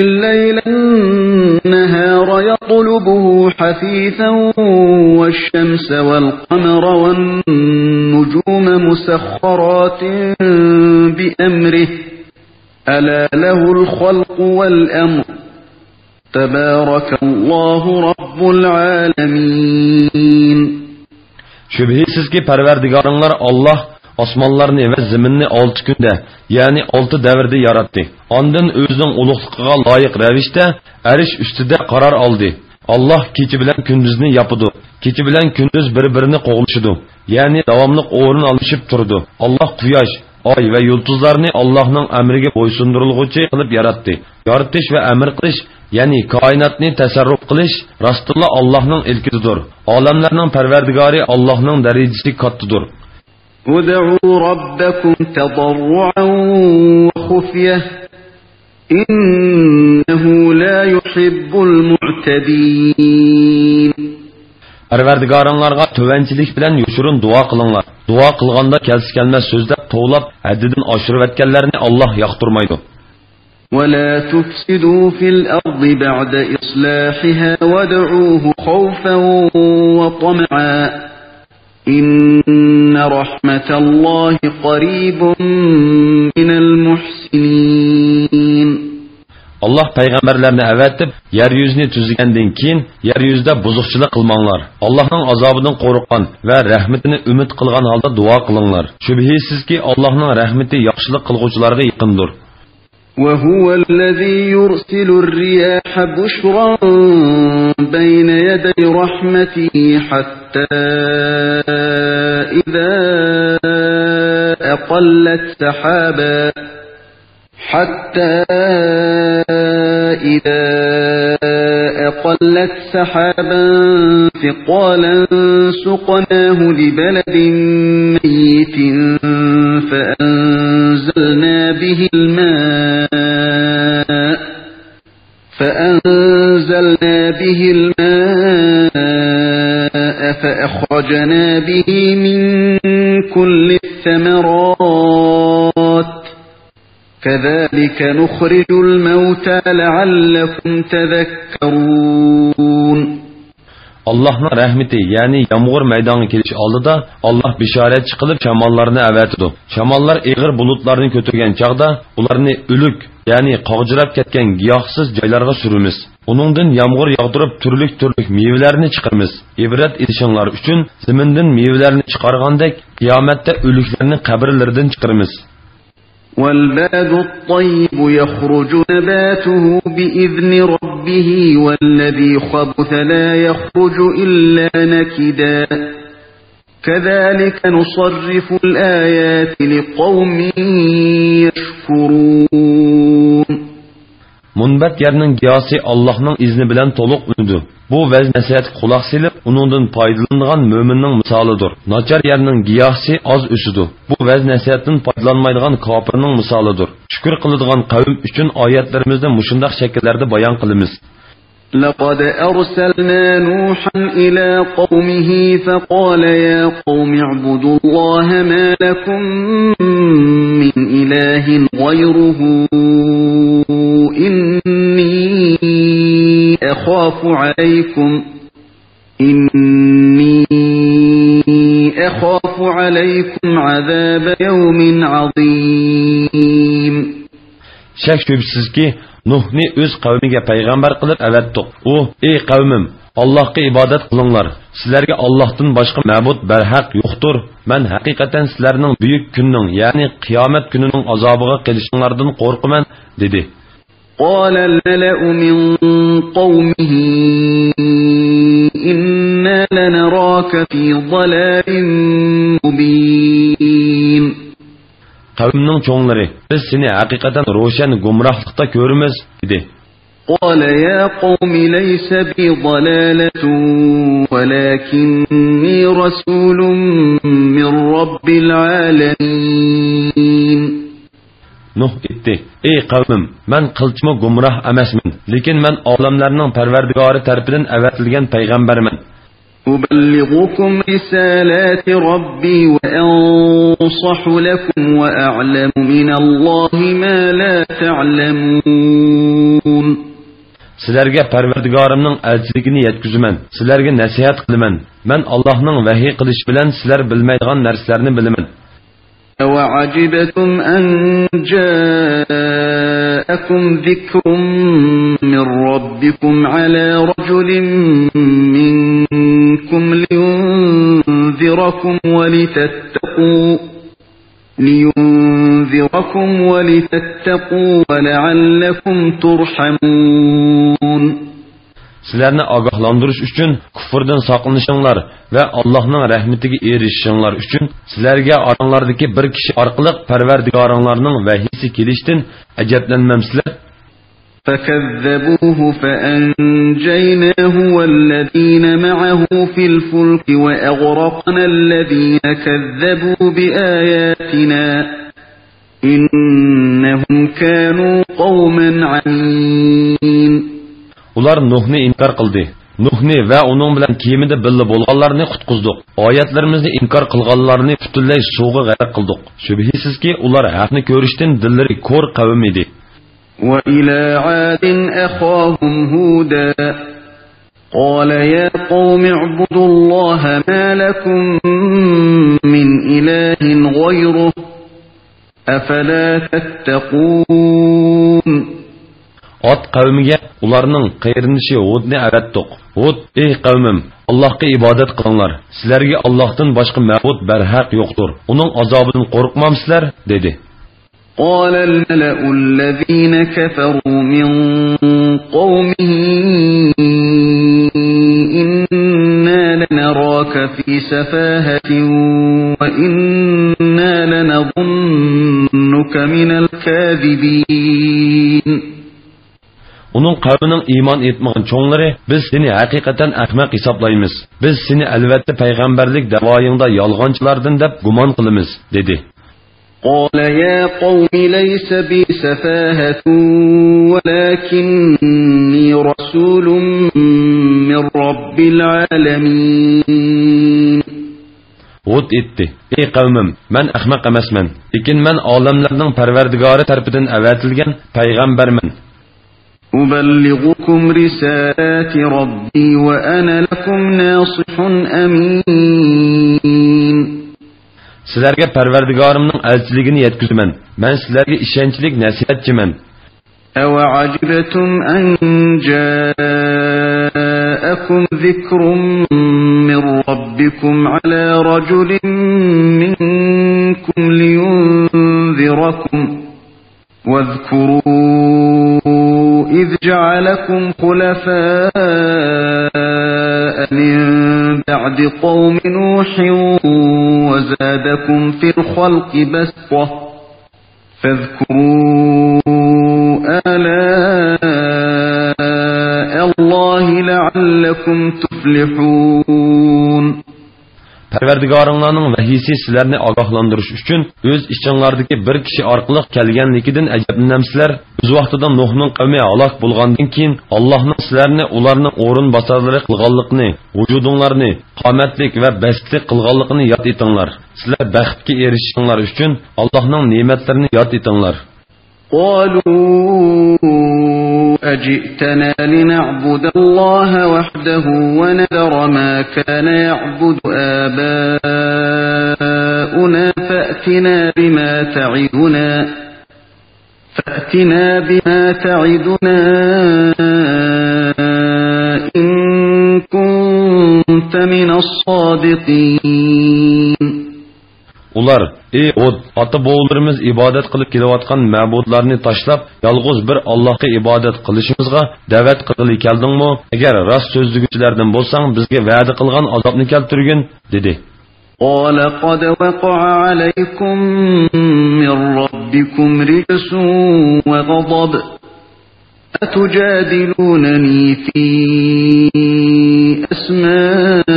C: الليل النهار يطلبه حثيثا والشمس والقمر والنجوم مسخرات بأمره ألا له الخلق والأمر تبارك الله رب العالمين.
B: Şübhisiz ki Parvardigarınlar Allah osmonlarni ve zaminni 6 kunda, yani 6 davrda yarattı. Ondan o'zining ulug'ligiga loyiq ravishda arish ustida qaror oldi. Allah kecha bilan kunduzni yapidi. Kecha bilan kunduz bir-birini qo'g'lishidi. Ya'ni davomli o'rin olishib turdi. Allah quyosh, oy ve yulduzlarni Allah'ның emriga bo'ysundirilguchi qilib yaratdi. Yaratish ve emir qilish, ya'ni koinotni tasarruf qilish rostilla Allah'ның ilkidir. Olamlarning Parvardigori Allah'ның darajasi kattadir.
C: Ud'u rabbakum tadarruan wa khufyah innahu la yuhibbul mu'tadin. Parvardigoringlarga tovanchilik bilan yo'shurun duo qilinglar. Duo qilganda kelsi kelmas so'zlab to'lab haddidan oshirib etganlarni Alloh yoqtirmaydi. ولا تفسدوا في الأرض بعد إصلاحها وادعوه خوفا وطمعا إن رحمة الله قريب من المحسنين. Allah peygamberlerini evetip, yeryüzünü tüzgenden keyin yeryüzde buzuqçılık kılmanlar. Allah'ın azabından korkan ve rahmetini ümit kılgan halda dua kılınlar. Şübhisiz ki Allah'ın rahmeti yaxşılık kılgıçılarga yakındır. وَهُوَ الَّذِي يُرْسِلُ الرِّيَاحَ بُشْرًا بين يدي رحمته حتى إذا أقلت سحابا ثقالا سقناه لبلد ميت فأنزلنا به الماء فأخرجنا به من كل الثمرات كذلك نخرج الموتى لعلكم تذكرون.
B: Allah'ın rahmeti yani yağmur meydana keliş aldıda Allah bişaretçi kılıp şamallarını əvətidu. Şamallar eğir bulutlarını kötürgen çağda ularını ülük yani qağcırap ketken giyaksız caylarga sürümüz. Onundan yağmur yağdırıp türlük meyvelerini çıkarmız. İbret edişinler üçün ziminden meyvelerini çıkargandek kıyamette ülüklerini kabirlerden çıkarmız.
C: والبلد الطيب يخرج نباته بإذن ربه والذي خبث لا يخرج إلا نكدا كذلك نصرف الآيات لقوم يشكرون.
B: Munbat yerinin giyasi Allah'ın izni bilen toluq ündü. Bu vəz nəsihət qulaq silib, onundan faydalanğan möminin misalıdır. Naçar yerinin giyasi az üsüdü. Bu vəz nəsihətin faydalanmaydigan kafirinin misalıdır. Şükür qılıdığan qavm üçün ayətlərimizdə muşundaq şəkillerde bayan qılımız.
C: لقد أرسلنا نوحا إلى قومه فقال يا قوم اعبدوا الله ما لكم من إله غيره إني أخاف عليكم عذاب يوم عظيم.
B: Şək şübhəsiz ki Nuhni öz qavmiga payg'ambar qilib avatdiq. U: "Ey qavmim, Allohga ibodat qilinglar. Sizlarga Allohdan boshqa ma'bud barhaq yo'qdir. Men haqiqatan sizlarning buyuk kunning, ya'ni qiyomat kunining azobiga kelishinglardan qo'rqaman" dedi.
C: قال الملأ من قومه إنا لنراك في ضلال مبين.
B: Qavmning cho'nglari: "Biz seni haqiqatan ro'shan gumrohlikda ko'ramiz" dedi.
C: قال يا قوم ليس بي ضلالة ولكني رسول من رب العالمين.
B: Nuh etdi: "Ey qavmim, men qilchmi gumroh emasman, lekin men olamlarning Parvardigori tarafidan avatilgan payg'ambarman.
C: أبلغكم رسالات ربي وأنصح لكم وأعلم من الله ما لا تعلمون."
B: Sizlarga Parvardigorimning elchiligini yetkazaman, sizlarga nasihat qilaman. Men Allohning vahiy qilish bilan sizlar bilmaydigan narsalarni bilaman.
C: وعجبتم أن جاءكم ذكر من ربكم على رجل منكم لينذركم ولتتقوا ولعلكم ترحمون.
B: Sizlarni ogohlantirish uchun kufrdan saqlanishinglar va Allohning rahmatiga erishishinglar uchun sizlarga oranglardagi bir kishi orqali Parvardigoringlarning vahiysi kelishdan ajablanmamsizlar?
C: فكذبوه فأنجيناه والذين معه في الفلك وأغرقنا الذين كذبوا بآياتنا إنهم كانوا قوما عمين.
B: Ular Nuhni inkar qildi. Nuhni va uning bilan kemida birga bo'lganlarni qutqizdik. Oyatlarimizni inkor qilganlarni butunlay suvga g'arq qildik. Shubhisizki ular haqni ko'rishdan dillari ko'r qavm edi.
C: وإلى عاد أخاهم هودا قال يا قوم اعبدوا الله ما لكم من إله غيره أفلا تتقون.
B: Ot qavmiga ularning qayrinishi Hudni avatdiq. Hud: "Ey qavmim, Allohga ibodat qilinglar. Sizlarga Allohdan boshqa ma'bud barhaq yo'qdir. Uning azobidan qo'rqmamsizlar?" dedi.
C: قال الملأ الذين كفروا من قومه في سفاهة وإنا لنظنك من الكاذبين.
B: Onun qavmining iymon etmagan cho'nglari biz seni haqiqatan ahmoq hisoblaymiz. Biz seni albatta payg'ambarlik da'voyingda yolg'onchilardan deb gumon qilamiz dedi.
C: قال يا قوم ليس بي سفاهة ولكني رسول من رب العالمين.
B: Hud etdi. Ey qavmim, men ahmoq emasman, lekin men olamlarning parvardigori tarafidan avatilgan payg'ambarman.
C: أبلغكم رسالات ربي وأنا لكم ناصح أمين.
B: Sizlarga parvardigorimning elchiligini yetkazman. Men sizlarga ishonchlik nasihatchiman.
C: أوعجبتم أن جاءكم ذكر من ربكم على رجل منكم لينذركم واذكروا إذ جعلكم خلفاء من بعد قوم نوح وزادكم في الخلق بسطة فاذكروا آلاء الله لعلكم تفلحون.
B: Parvardigoringlarning vahiysi sizlarni ogohlantirish uchun o'z ichinglardagi bir kishi orqali kelganligidan ajablanamsizlar. O'z vaqtida Nuhning qavmi halok bo'lgandan keyin Allohning sizlarni ularning o'rin bosarlari qilganligini, vujudinglarni qomatlik va bastlik qilganligini yod etinglar. Sizlar baxtga erishishinglar uchun Allohning ne'matlarini yod etinglar.
C: قالوا أجئتنا لنعبد الله وحده ونذر ما كان يعبد آباؤنا فأتنا بما تعدنا إن كنت من الصادقين.
B: Ular, ey Hud, ota-bobolarimiz ibodat qilib kelayotgan ma'budlarni tashlab, yolg'iz bir Allohga ibodat qilishimizga da'vat qilib keldingmi? Agar rost so'zluguvchilardan bo'lsang, bizga va'da qilgan azobni keltirgin, dedi.
C: قال قد وقع عليكم من ربكم رجس وغضب أتجادلونني في أسماء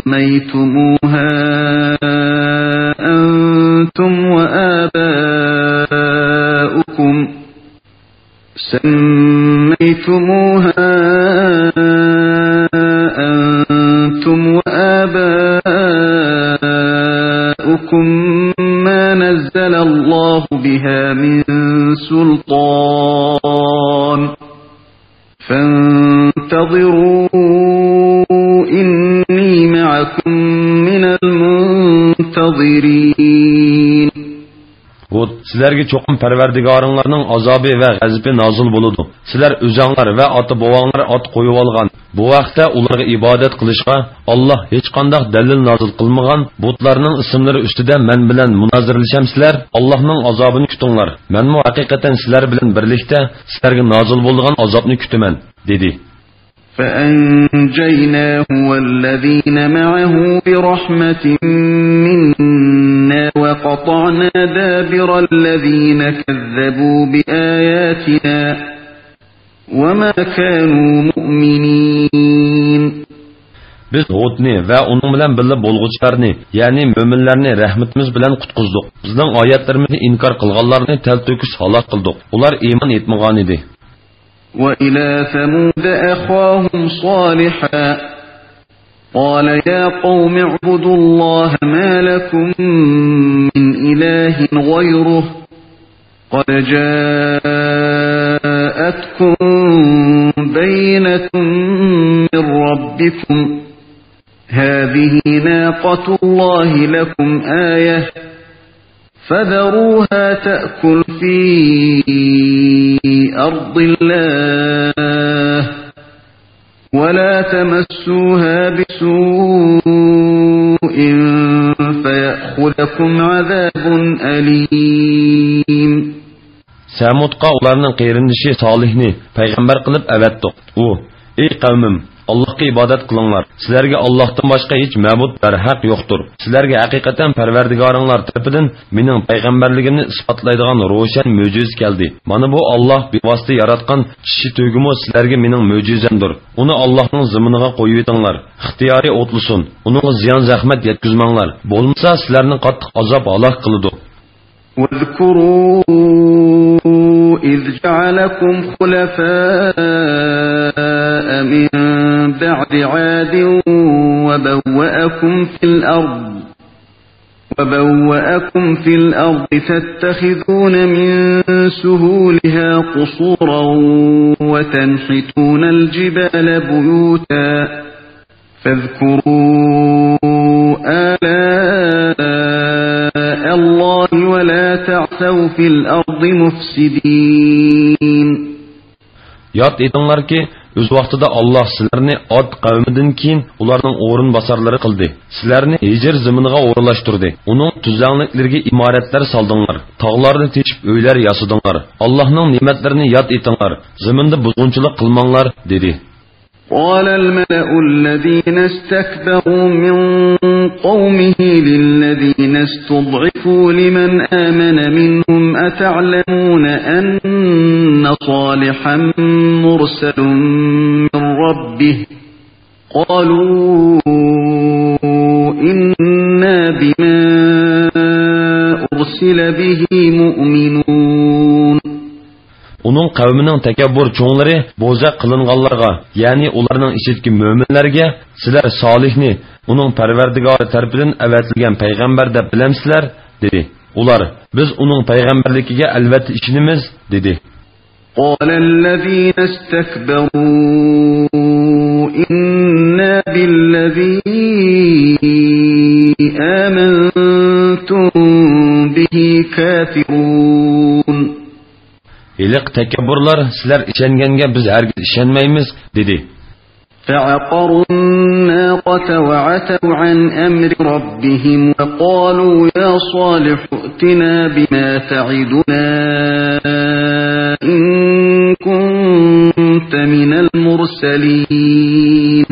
C: سميتموها أنتم وآباؤكم ما نزل الله بها من سلطان فانتظروا إني معكم من المنتظرين.
B: Hud, sizlarga cho'qim parvardigoringlarning azobi va g'azabi nozil bo'ladi. Sizlar o'zinglar va ota-bobonglar ot qo'yib olgan. Bu vaqtda ularga ibodat qilishga Alloh hech qanday dalil nozil qilmagan butlarning ismlari ustida men bilan munozirlashamsizlar. Allohning azobini kutinglar. Men mu haqiqatan sizlar bilan birlikda sizlarga nozil bo'lgan azobni kutaman, dedi.
C: فأنجيناه والذين معه برحمة منا وقطعنا دابر الذين كذبوا بآياتنا وما كانوا مؤمنين.
B: Biz Hudni va uning bilan birga bo'lg'uchilarni, ya'ni mu'minlarni rahmatimiz bilan qutqizdik. Bizning oyatlarimizni inkor qilganlarni talto'kis halok qildik. Ular iymon etmagan edi.
C: وإلى ثمود أخاهم صالحا قال يا قوم اعبدوا الله ما لكم من إله غيره قد جاءتكم بينة من ربكم هذه ناقة الله لكم آية فذروها تأكل في أرض الله ولا تمسوها بسوء فيأخذكم عذاب أليم.
B: Samudqa ularning qeyrindishi Solihni payg'ambar qilib avatdiq. U: "Ey qavmim, Allohga ibodat qilinglar. Sizlarga Allohdan boshqa hech ma'bud barhaq yo'qdir. Sizlarga haqiqatan Parvardigoringlar tarafidan mening payg'ambarligimni isbotlaydigan ro'shan mo'jiz keldi. Mana bu Alloh bevosita yaratgan kishi to'gimi sizlarga mening mo'jizamdir. Uni Allohning ziminiga qo'yib etinglar. Ixtiyoriy o'tlusin. Uning ziyon zahmat yetkazmanglar. Bo'lmasa sizlarni qattiq azob halok qiladi.
C: واذكروا إذ جعلكم خلفاء من بعد عاد وبوأكم في الأرض تتخذون من سهولها قصورا وتنحتون الجبال بيوتا فاذكروا آلاء الله ولا تعثوا في الأرض مفسدين.
B: Yad etinglar ki, öz vaqtida Allah sizlarni Ad qavmidan keyin ularning o'rin basarlari qildi. Sizlarni Hijr zaminiga o'rlashtirdi. Uning tuzanliklarga imoratlar soldinglar. Tog'larni teshib uylar yasadinglar. Allohning ne'matlarini yad etinglar. Zaminda buzg'unchilik qilmanglar dedi.
C: قال الملأ الذين استكبروا من قومه للذين استضعفوا لمن آمن منهم أتعلمون أن صالحا مرسل من ربه قالوا إنا بما أرسل به مؤمنون.
B: Onun qavmining takabbur cho'nglari bo'za qilinganlarga, ya'ni ularning ichidagi mo'minlarga, sizlar Solihni uning Parvardigori tarafidan avatilgan payg'ambar deb bilamsizlar dedi. Ular biz uning payg'ambarligiga albatta ishonamiz dedi.
C: قال الذين استكبروا إنا بالذي آمنتم به كافرون.
B: İliq tekabburlar sizler işengenge biz hergiz işenmeyimiz dedi.
C: فعقروا الناقة وعتوا عن أمر ربهم وقالوا يا صالح ائتنا بما تعدنا إن كنت من المرسلين.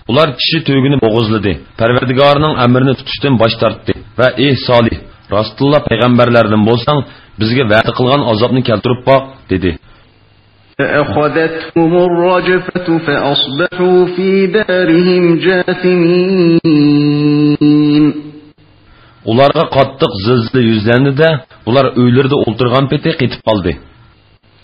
B: Ular kişi tüygünü boğuzladı. Perverdigarının emrini tutuştan baş tarttı. Ve ey Salih, rastullah peygamberlerden bolsan, bizge va'da qilgan azobni keltirib boq dedi.
C: فأخذتهم الرجفة فأصبحوا في دارهم جاثمين.
B: Ularga qattiq zilzila yuzlandi de, ular uylarida o'ltirgan peti qetib qoldi.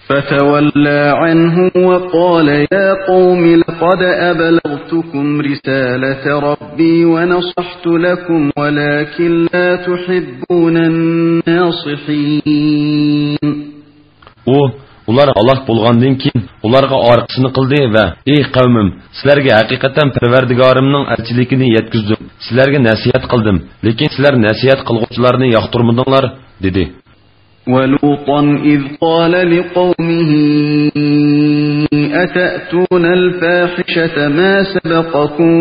C: فتولى عنهم وقال يا قوم لقد أبلغتكم رسالة ربي ونصحت لكم ولكن لا تحبون الناصحين.
B: Ular halak bo'lgandan keyin ularga orqasini qildi va ey qavmim, sizlarga haqiqatan Parvardigorimning elchiligini yetkazdim. Sizlarga nasihat qildim, lekin sizlar nasihat qilguvchilarni yoqtirmadinglar dedi.
C: ولوطا إذ قال لقومه أتأتون الفاحشة ما سبقكم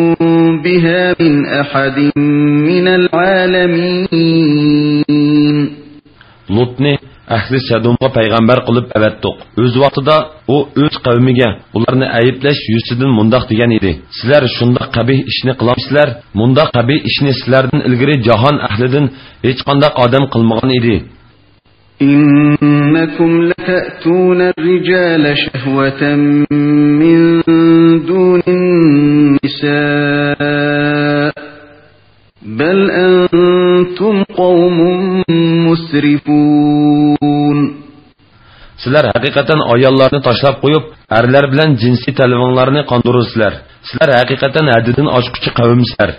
C: بها من أحد من العالمين.
B: Lutni ahli Sadumga payg'ambar qilib avatdiq. O'z vaqtida u o'z qavmiga ularni ayiblash yuzidan mundaq degan edi. Sizlar shunda qabih ishni qilamsizlar. Mundaq qabih ishni sizlardan ilgari jahon ahlidan hech qanday odam qilmagan edi.
C: إنكم لتأتون الرجال شهوة من دون النساء بل أنتم قوم مسرفون.
B: Sizlar haqiqatan ayollarni tashlab qo'yib, erlar bilan jinsiy talvonlarni qondirursizlar. Sizlar haqiqatan haddidan oshquchi qavmsizlar.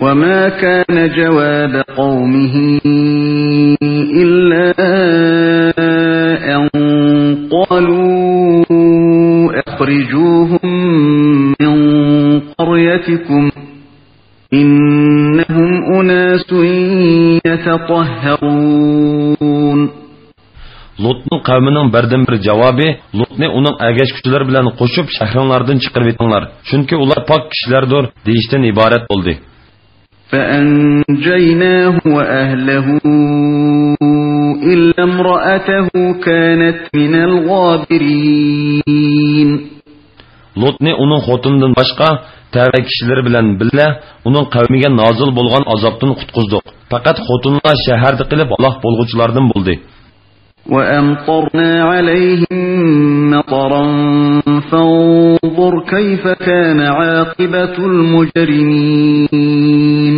C: وما كان جواب قومه إلا أن قالوا أخرجوهم من قريتكم إنهم أناس يتطهرون.
B: Lutning qavmining birdan bir javobi, Lutni uning agashkuchilar bilan qo'shib shahronlardan chiqarib etinglar. Chunki ular pok kishilardir deyishdan iborat bo'ldi.
C: فأنجيناه وأهله إلا امرأته كانت من الغابرين.
B: Lotni uning xotindan boshqa tavba kishilar bilan birga uning qavmiga nozil bo'lgan azobdan qutqizdik. Faqat xotinlar shaharda qilib halok bo'lguvchilardan bo'ldi.
C: وأمطرنا عليهم مطرا فانظر كيف كان عاقبة المجرمين.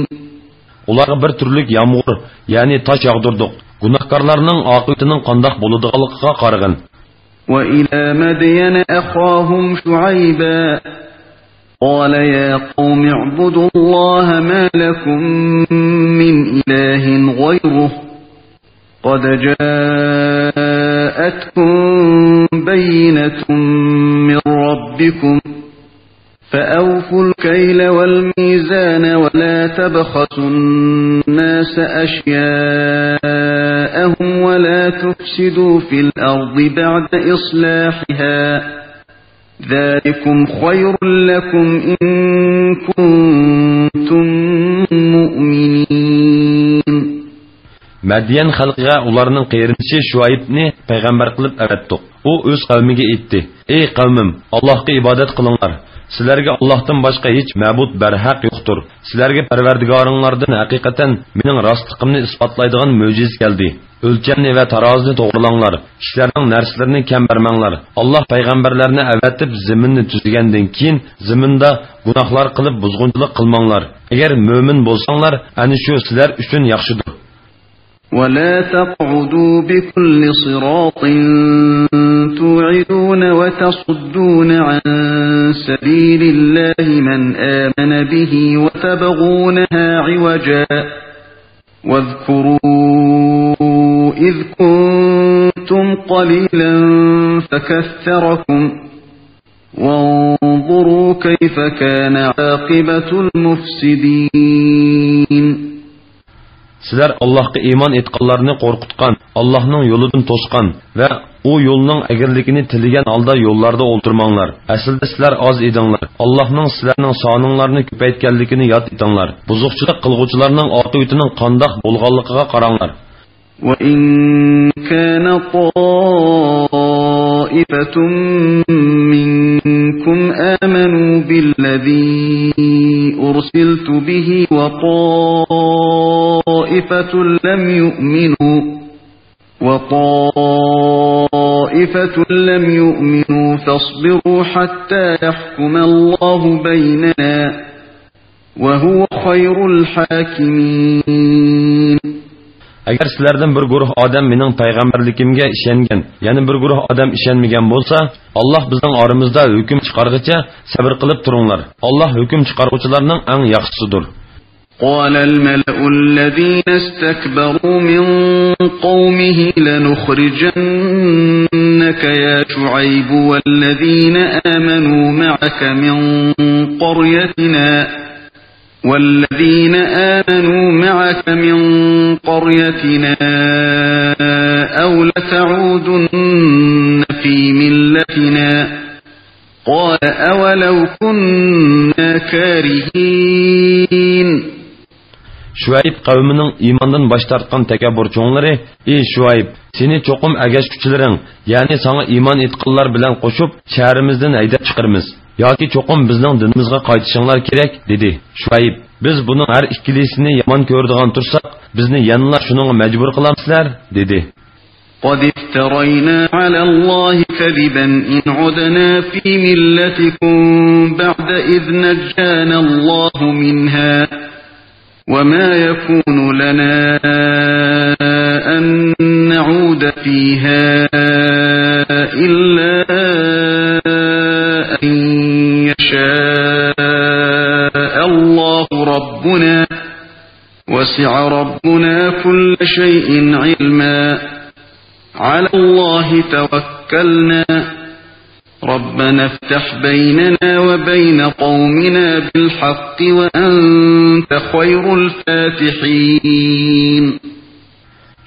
B: Ularga bir turlik yağmur, yani taş yağdırdık. Günahkarlarning aqibatining qandoq bo'ladiganligiga qaragin.
C: وإلى مدين أخاهم شعيبا قال يا قوم اعبدوا الله ما لكم من إله غيره قد جاءتكم بينة من ربكم فأوفوا الكيل والميزان ولا تبخسوا الناس أشياءهم ولا تفسدوا في الأرض بعد إصلاحها ذلكم خير لكم إن كنتم مؤمنين.
B: Madiyan xalqiga ularning qeyrinchi Shuaybni payg'ambar qilib avatdiq. U o'z qavmiga aytdi: "Ey qavmim, Allohga ibodat qilinglar. Sizlarga Allohdan boshqa hech ma'bud barhaq yo'qdir. Sizlarga Parvardigoringlardan haqiqatan mening rostligimni isbotlaydigan mo'jiz keldi. O'lchamni va tarozini to'g'rilanglar. Kishilarning narslarini kam bermanglar. Alloh payg'ambarlarni avatib zaminni tuzgandan keyin zaminda gunohlar qilib buzg'unchilik qilmanglar. Agar mo'min bo'lsanglar, ana shu sizlar uchun yaxshidir."
C: ولا تقعدوا بكل صراط توعدون وتصدون عن سبيل الله من آمن به وتبغونها عوجا واذكروا إذ كنتم قليلا فكثركم وانظروا كيف كان عاقبة المفسدين.
B: Sizlar Allohga iymon etganlarni qo'rqitgan, Allohning yo'lidan to'sgan va u yo'lning agarligini tilagan holda yo'llarda o'ltirmanglar. Aslida sizlar oz edinglar. Allohning sizlarning soninglarni ko'paytganligini yod etinglar. Buzuqchilik qilguvchilarning oqibatining qandoq bo'lganligiga qaranglar.
C: وَإِن كَانَ طَائِفَةٌ مِّنكُمْ آمَنُوا بِالَّذِي أُرْسِلْتُ بِهِ وَطَائِفَةٌ لَّمْ يُؤْمِنُوا فاصبروا حَتَّى يَحْكُمَ اللَّهُ بَيْنَنَا وَهُوَ خَيْرُ الْحَاكِمِينَ.
B: Agar sizlardan bir guruh odam mening payg'ambarligimga ishongan, yana bir guruh odam ishonmagan bo'lsa, Alloh bizning oramizda hukm chiqarguncha sabr qilib turinglar. Alloh hukm chiqaruvchilarning eng yaxshisidir.
C: قال الملأ الذين استكبروا من قومه لنخرجنك يا شعيب والذين آمنوا معك من قريتنا أو لتعودن في ملتنا قال أولو كنا كارهين.
B: Shuayb qavmining iymondan bosh tortgan takabburchonlari: "Ey Shuayb, seni cho'qim agashuvchilaring, ya'ni sana iymon etganlar bilan qo'shib shahrimizdan haydab chiqarmiz. Yoki cho'qim bizning dinimizga qaytishinglar kerak", dedi. Shuayb: "Biz buning har ikkilisini yomon ko'radigan tursak, bizni yanlar shuningga majbur qilamsizlar", dedi.
C: قد افترينا على الله كذبا إن عدنا في ملتكم بعد إذ نجانا الله منها وما يكون لنا أن نعود فيها إلا أن يشاء الله ربنا وسع ربنا كل شيء علما على الله توكلنا ربنا افتح بيننا وبين قومنا بالحق وأنت خير الفاتحين.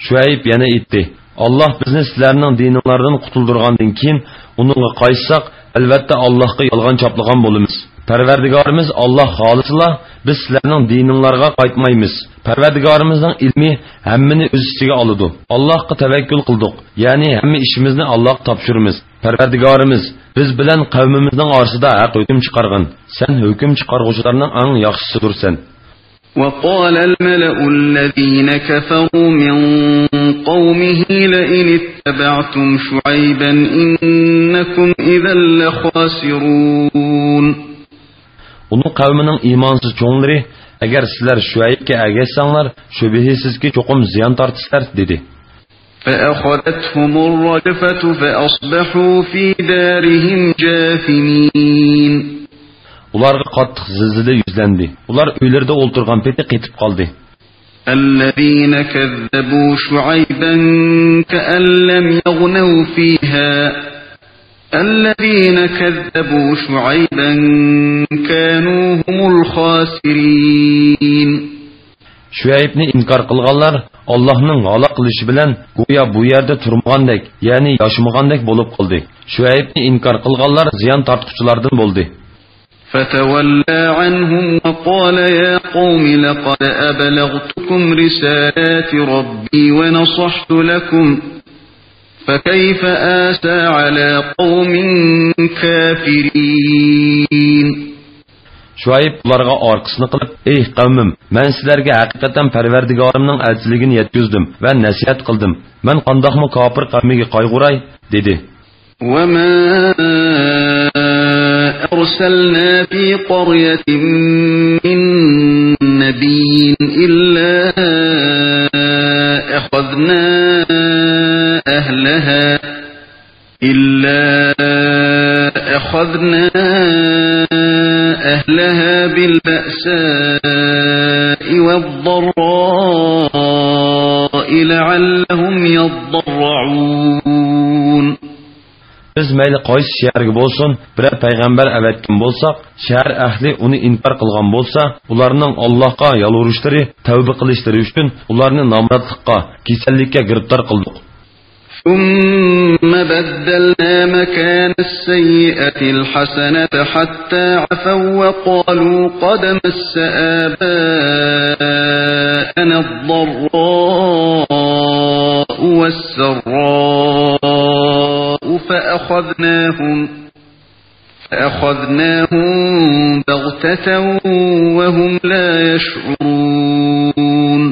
B: Shuayb yana aytdi: "Alloh bizni sizlarning dininglardan qutuldurgandan keyin uningga qaytsak, albatta Allohga yolg'on choplagan bo'lamiz. Parvardigorimiz Alloh xolisla biz sizlarning dininglarga qaytmaymiz. Parvardigorimizning ilmi hammani o'z ichiga oladi. Allohga tavakkul qildik, ya'ni hamma ishimizni Allohga topshiramiz. Parvardigorimiz, biz bilan qavmimizning orasida haq hukm chiqargan. Sen hukm chiqarguvchilarning eng yaxshisidirsan.
C: وقال الملأ الذين كفروا من قومه لئن اتبعتم شعيبا إنكم إذا لخاسرون.
B: Onun qavmining iymonsiz cho'nglari, agar sizlar Shuaybga ergashsanglar, shubhisizki cho'qim ziyon tortisizlar dedi.
C: فأخذتهم الرجفة فأصبحوا في دارهم جاثمين.
B: Ularga qattiq zilzila yuzlandi. Ular uylarida o'ltirgan peti qetib qoldi.
C: الذين كذبوا شعيبا كأن لم يغنوا فيها. الذين كذبوا شعيبا كانوا هم الخاسرين.
B: Shuaybni inkor qilganlar Allohning halok qilishi bilan go'yo bu yerda turmagandek, ya'ni yashmagandek bo'lib qoldi. Shuaybni inkor qilganlar ziyon tortquchilardan bo'ldi.
C: فتولى عنهم وقال يا قوم لقد أبلغتكم رسالات ربي ونصحت لكم فكيف آسى على قوم كافرين.
B: Shuayb ularga orqasini qilib, ey qavmim, men sizlarga haqiqatan Parvardigorimning elchiligini yetkazdim va nasihat qildim. Men qandoqmi kofir qavmiga qayg'uray dedi.
C: وما أرسلنا في قرية من نبي إلا أخذنا أهلها بالبأساء والضراء لعلهم يضرعون.
B: Biz mayli qaysi shaharga bo'lsin, bir payg'ambar avatgan bo'lsak, shahar ahli uni inkor qilgan bo'lsa, ularning Allohga yolvurishlari, tavba qilishlari uchun ularni nomrodlikqa, kasallikka giribtor qildik.
C: ثم بدلنا مكان السيئة الحسنة حتى عفوا وقالوا قد مس آباءنا الضراء والسراء فأخذناهم بغتة وهم لا يشعرون.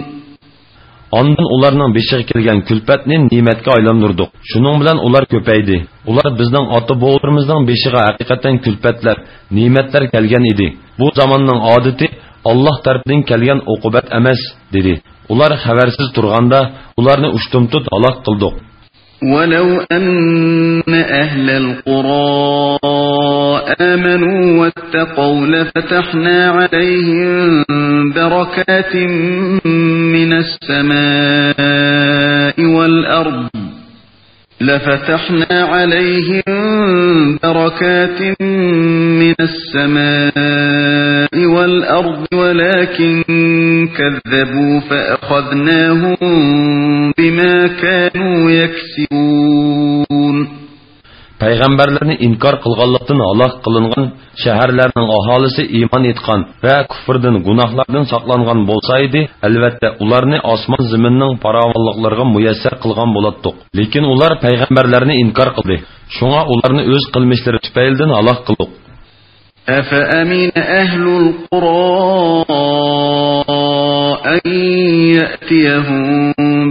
B: Ondan ularning beshiga kelgan kulfatni ne'matga aylantirdik. Shuning bilan ular ko'paydi. Ular bizning ota-bobolarimizning beshiga haqiqatan kulfatlar, ne'matlar kelgan edi. Bu zamonning odati Alloh tarafidan kelgan uqubat emas, dedi. Ular xabarsiz turganda ularni ushtumtut halok qildik.
C: ولو أن أهل القرى آمنوا واتقوا لفتحنا عليهم بركات من السماء والأرض ولكن كذبوا فأخذناهم بما كانوا يكسبون.
B: Payg'ambarlarni inkor qilganlikdan halok qilingan shaharlarning aholisi iymon etgan va kufrdan, gunohlardan saqlangan bo'lsa edi, albatta ularni osmon zaminning farovonliklariga muyassar qilgan bo'lardik. Lekin ular payg'ambarlarni inkor qildi. Shunga ularni o'z qilmishlari tufaylidan halok qildik.
C: أفأمن أهل القرى أن يأتيهم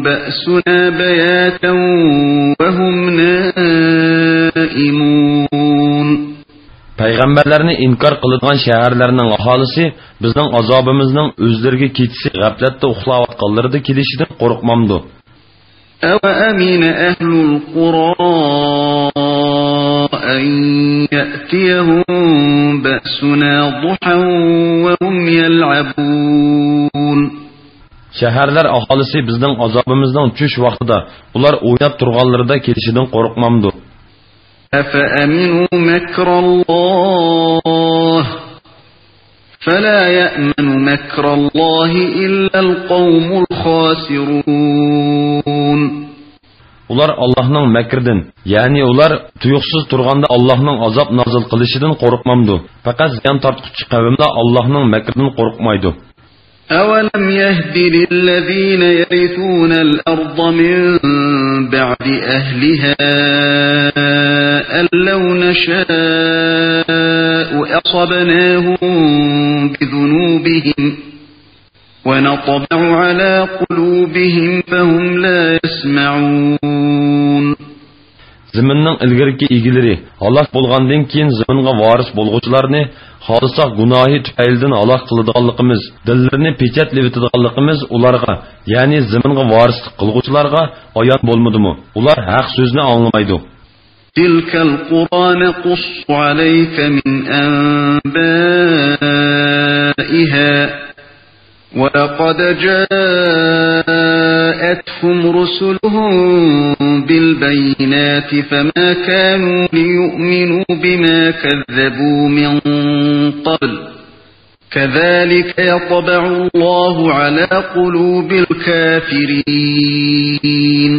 C: بأسنا بياتا وهم نائمون.
B: Payg'ambarlarni inkor qilgan shaharlarning aholisi bizning azobimizning o'zlariga ketisi g'aflatda uxlayotganlarida kelishidan qo'rqmamdi.
C: أَوَأَمِنَ أَهْلُ الْقُرَى أَن يَأْتِيَهُم بَأْسُنَا ضُحًى وَهُمْ يَلْعَبُونَ.
B: Shaharlar aholisi bizning azobimizning tush vaqtida ular o'ynab turganlarida kelishidan qo'rqmamdi.
C: أَفَأَمِنُوا مَكْرَ اللَّهِ فَلَا يَأْمَنُ مَكْرَ اللَّهِ إِلَّا الْقَوْمُ الْخَاسِرُونَ.
B: Ular Allohning makridan, ya'ni ular tuyuqsiz turganda Allohning azob nozil qilishidan qo'rqmamdi. Faqat ziyon tortquchi qavmlar Allohning makridan qo'rqmaydi.
C: أَوَلَمْ يَهْدِ لِلَّذِينَ يَرِثُونَ الْأَرْضَ مِنْ بَعْدِ أَهْلِهَا أن لو نشاء أصبناهم بذنوبهم ونطبع على قلوبهم فهم لا يسمعون.
B: Ziminning ilgirki egileri halok bo'lgandan keyin ziminga varis bo'lg'uvchilarni xohlasak gunohi tufaylidan halok qiladiganligimiz, dillarini pechatlayotganligimiz ularga, ya'ni ziminga varislik qilg'uvchilarga ayon bo'lmadimi? Ular haq so'zni anglamaydi.
C: Tilkal Qur'on qussu alayka min anba'iha وَلَقَدْ جَاءَتْهُمْ رُسُلُهُم بِالْبَيِّنَاتِ فَمَا كَانُوا لِيُؤْمِنُوا بِمَا كَذَّبُوا مِن قَبْلُ كَذَلِكَ يَطْبَعُ اللَّهُ عَلَى قُلُوبِ الْكَافِرِينَ.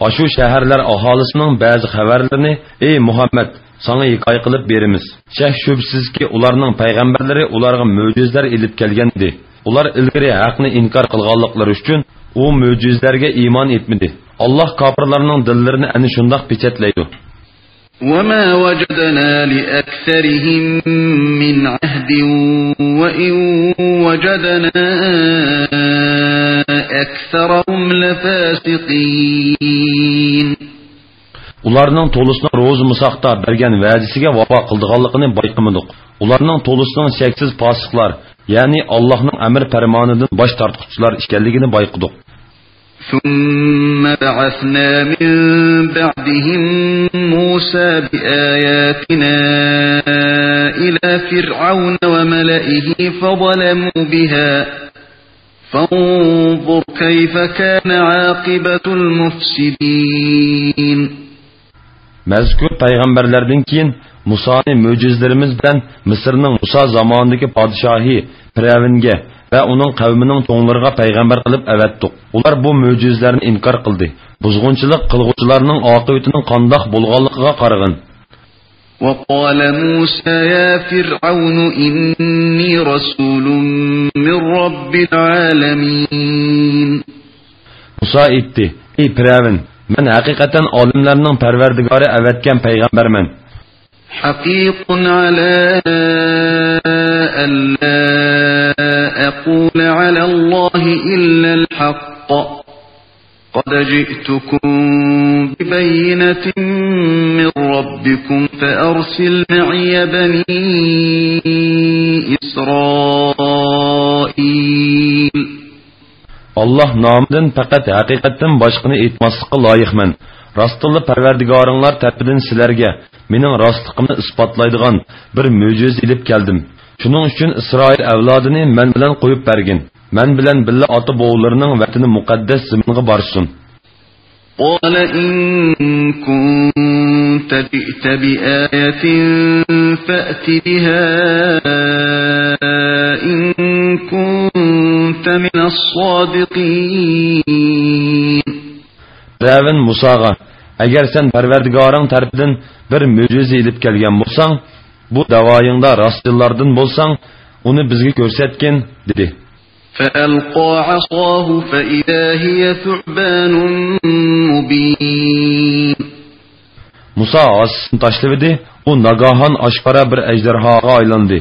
B: Aşu şəhərlər ahalisinin bəzi xəbərlərini ey Muhammed sana hikoya qilib berimiz. Şək şübhəsiz ki ularning payg'ambarlari ularga mo'jizlar ilib kelgandi. Ular ilgari haqni inkor qilganliklari uchun u mo'jizlarga iymon etmadi. Alloh kofirlarning dillarini ana shundoq pechatlaydi.
C: وَمَا وَجَدْنَا لِأَكْثَرِهِم مِّنْ عَهْدٍ وَإِن وَجَدْنَا أَكْثَرَهُمْ لَفَاسِقِينَ.
B: Ularning to'lisini ro'z musaqda bergan va'dasiga vafo qildiganligini bayqamadik. Ularning to'lisining cheksiz fosiqlar, ya'ni Allohning amr farmonidan bosh tortquchilar ekanligini bayqadik.
C: ثُمَّ بَعَثْنَا مِن بَعْدِهِم مُوسَى بِآيَاتِنَا إِلَى فِرْعَوْنَ وَمَلَئِهِ فَظَلَمُوا بِهَا فَانظُرْ كَيْفَ كَانَ عَاقِبَةُ الْمُفْسِدِينَ.
B: Mazkur payg'ambarlardan keyin Musoni mo'jizlarimiz bilan Misrning Musa zamonidagi podshohi Firavunga va uning qavmining to'nglariga payg'ambar qilib avatdik. Ular bu mo'jizlarni inkor qildi. Buzg'unchilik qilguvchilarning oqibatining qandoq bo'lganligiga qaragan.
C: وَقَالَ مُوسَى يَا فِرْعَوْنُ إِنِّي رَسُولٌ مِّن رَّبِّ الْعَالَمِينَ. Musa
B: aytdi: "Ey Firavun, men haqiqatan olimlarning parvardigori avatgan payg'ambarman.
C: حقيق على ألا أقول على الله إلا الحق قد جئتكم ببينة من ربكم فأرسل معي بني إسرائيل.
B: Allah namıdan faqat haqiqatdan boshqani aytmaslikqa loyiqman. Rostli parvardigoringlar tarafidan sizlarga mening rostligimni isbotlaydigan bir mo'jiz ilib keldim. Shuning uchun Isroil avlodini men bilan qo'yib bergin. Men bilan billa ota bo'g'larining vatani muqaddas zaminga borsin.
C: قال إن كنت جئت بآية فأت بها إن كنت من الصادقين.
B: Firavun Musaga, agar sen Parvardigoring tarafidan bir mo'jiza ilib kelgan bo'lsang, bu davoyingda rostlardan bo'lsang, uni bizga ko'rsatgin, dedi.
C: فألقى عصاه فإذا هي ثعبان مبين.
B: Musa asını tashladi, u nagahan oshkora bir ejderhoga aylandi.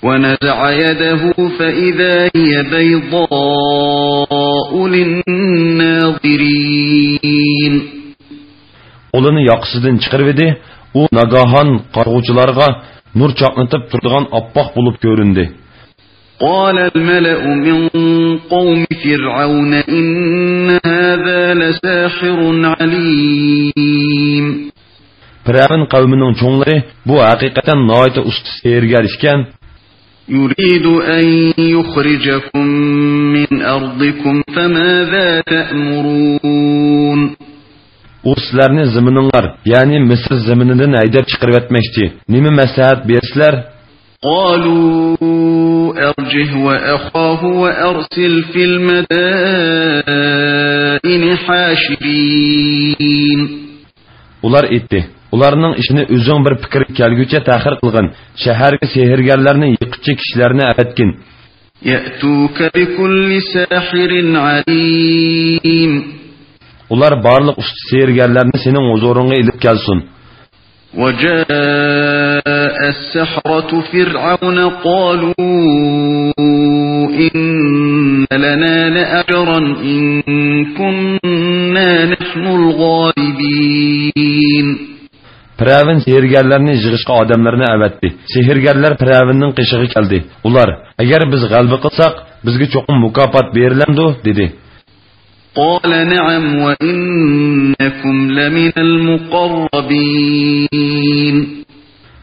C: ونزع يده فإذا هي بيضاء للناظرين.
B: Qo'lini yoqsidan chiqardi, u nagahan qarg'uvchilarga nur chaqnatib turadigan oppoq bo'lib ko'rindi.
C: قال الملأ من قوم فرعون إن هذا لساحر عليم.
B: Firavun qavmining cho'nglari bu haqiqatan noita usta sehrgar ekan.
C: يريد أن يخرجكم من أرضكم فماذا تأمرون.
B: U sizlarni zamininglar, ya'ni Misr zaminidan haydab chiqarib etmoqchi. Nima maslahat bersizlar?
C: قالوا أرجه وأخاه وأرسل في المدائن حاشرين.
B: Ular aytdi: ularning ishini o'zing bir fikr kelguncha ta'xir qilgin. Shaharga sehrgarlarni yiqitchi kishilarni avatgin.
C: يأتوك بكل ساحر عليم.
B: Ular barliq usta sehrgarlarni sening huzuringga ilib kelsin.
C: وجاء السحرة فرعون قالوا إن لنا لأجرا إن كنا نحن الغالبين.
B: Firavun sehrgarlarni yig'ishga odamlarni avatdi. Sehrgarlar Firavunning qishig'i keldi. Ular, agar biz g'alaba qilsak, bizga cho'qim mukofot beriladi, dedi.
C: قال نعم وإنكم لمن المقربين.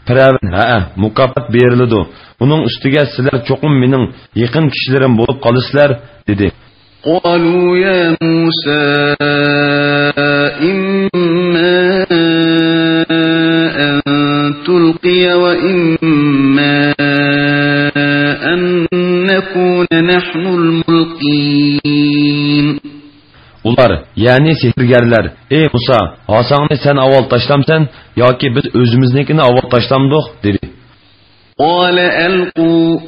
B: Firavun, ha, mukofot beriladi. Uning ustiga sizlar cho'qim mening yaqin kishilarim bo'lib qolasizlar, dedi.
C: قالوا يا موسى إما أن تلقي وإما أن نكون نحن الملقين.
B: Ular, yani sehrgarlar, ey Musa, asangni sen avval tashlamsan yoki biz o'zimiznikini avval tashlamdik, dedi.
C: قال ألقوا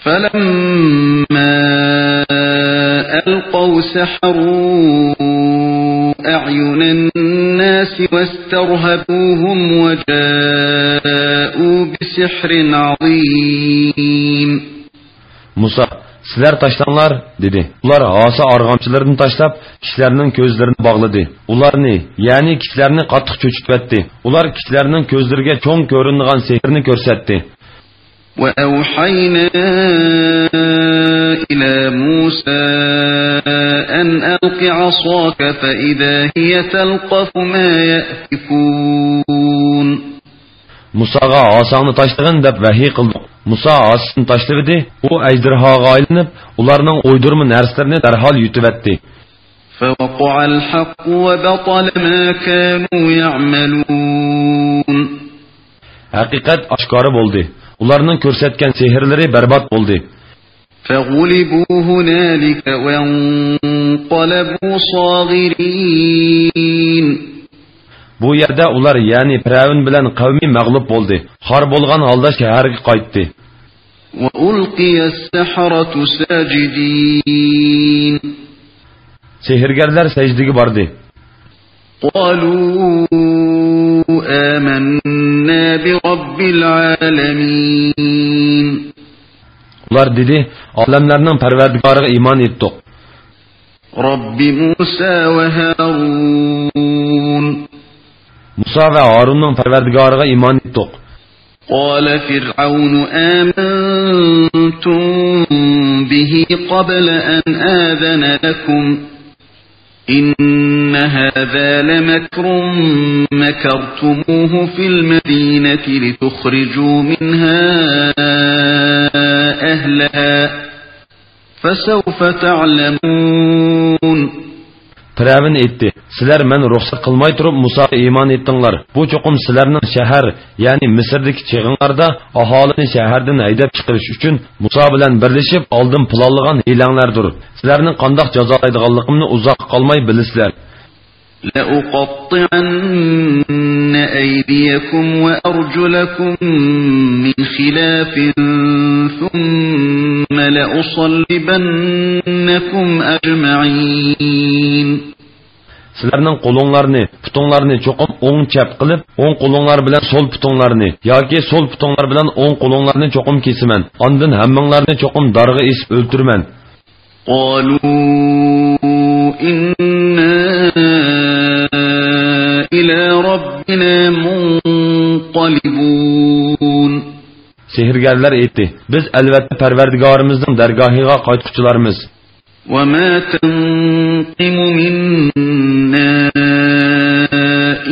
C: فلما ألقوا سحروا أعين الناس واسترهبوهم وجاءوا بسحر عظيم.
B: Musa, sizler taşlanlar, dedi. Ular asa argamçılarını taşlap, kişilerinin gözlerini bağladı. Ular ne? Yani kişilerini qattiq çöçütvetti. Ular kişilerinin gözlerine çoğun görünüğün sehrini görsetti.
C: وأوحينا إلى موسى أن ألق عصاك فإذا هي تلقف ما يأفكون.
B: Musaga asağını taşlığın dep vahiy qildik. Musa asını taşladı, o ejderhaga aylanıp, ularning uydurma narsalarini darhol yutivetdi.
C: فوقع الحق وبطل ما كانوا يعملون.
B: Haqiqat oshkora bo'ldi. Ularning ko'rsatgan sehrlari barbod bo'ldi.
C: فغلبوا هنالك وانقلبوا صاغرين.
B: Bu yerda ular yani Firavun bilan qavmi mag'lub bo'ldi. Xor bo'lgan holda shaharga qaytdi.
C: وألقي السحرة ساجدين.
B: Sehrgarlar sajdaga bordi.
C: قالوا آمنا برب العالمين.
B: Ular dedi, olamlarning Parvardigoriga iymon etdik.
C: رب موسى وهارون.
B: Musa va Harunning Parvardigoriga iymon etdik.
C: قال فرعون آمنتم به قبل أن آذن لكم إن هذا لمكر مكرتموه في المدينة لتخرجوا منها أهلها فسوف تعلمون.
B: Firavun aytdi, sizlar men ruxsat qilmay turib Musaga iymon etdinglar. Bu cho'qim sizlarning shahar, ya'ni Misrdagi chig'inlarda aholini shahardan haydab chiqarish uchun Musa bilan birlashib oldin planlagan hilanglardir. Sizlarning qandoq jazolaydiganligimni uzoq qolmay bilasizlar.
C: لأقطعن أيديكم وأرجلكم من خلاف ثم لأصلبنكم أجمعين.
B: Sizlarning qo'linglarni, putinglarni cho'qim o'ng chap qilib, o'ng qo'linglar bilan so'l putinglarni yoki so'l putinglar bilan o'ng qo'linglarni cho'qim kesiman. Ondan hammanglarni cho'qim darg'a esib o'ltirman.
C: قالوا إنا إلى ربنا منقلبون.
B: Sehrgarlar aytdi, biz albatta Parvardigorimizning dargohiga qaytquchilarmiz.
C: وما تنقم منا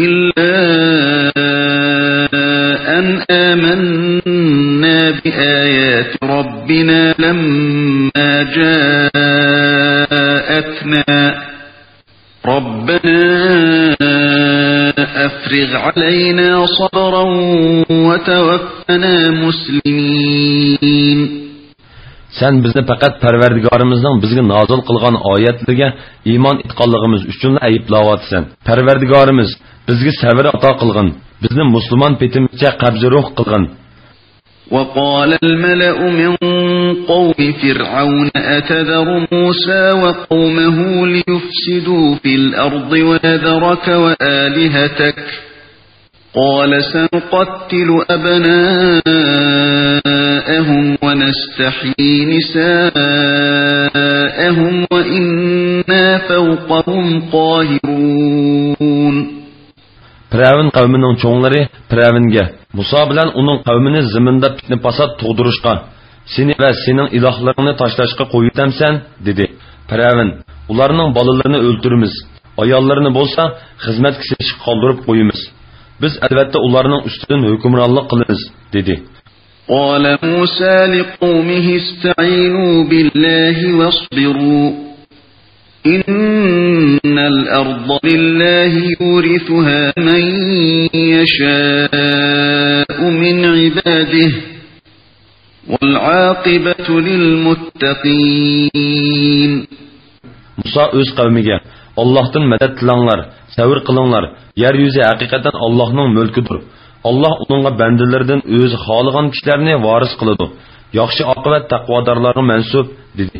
C: إلا أن آمنا بآيات ربنا لما جاءتنا ربنا أفرغ علينا صبرا وتوفنا مسلمين.
B: Sen bizni faqat Parvardigorimizning bizga nozil qilgan oyatlarga iymon etganligimiz uchun ayblayapsan. Parvardigorimiz bizga sabr ato qilgin, bizni musulmon petimizcha qabzi ruh qilgin.
C: وقال الملأ من قوم فرعون أتذر موسى وقومه ليفسدوا في الأرض ويذرك وآلهتك قال سنقتل أبناءهم ونستحيي نساءهم وإنا فوقهم قاهرون.
B: Firavun qavmining cho'nglari Firavunga Musa bilan uning qavmini zaminda fitna fasod tug'dirishga, seni va sening ilohlaringni tashlashga qo'yitamsan dedi. Firavun, ularning bolalarini o'ldiramiz, ayollarini bo'lsa xizmatga seshib qoldirib qo'yamiz. Biz albatta ularning ustidan hukmronlik qilamiz dedi.
C: قال موسى لقومه استعينوا بالله واصبروا إن الأرض لله يورثها من يشاء من عباده والعاقبة للمتقين.
B: Musa öz qavmiga Allah'tan medet tilanglar, sabır qılinglar. Yer yüzü hakikaten Allah'ның mülküdür. Allah onunğa bendelerden öz xalıgan kişilerini varis qılıdı. Yaxşı aqıbat taqvadarlarına mensub dedi.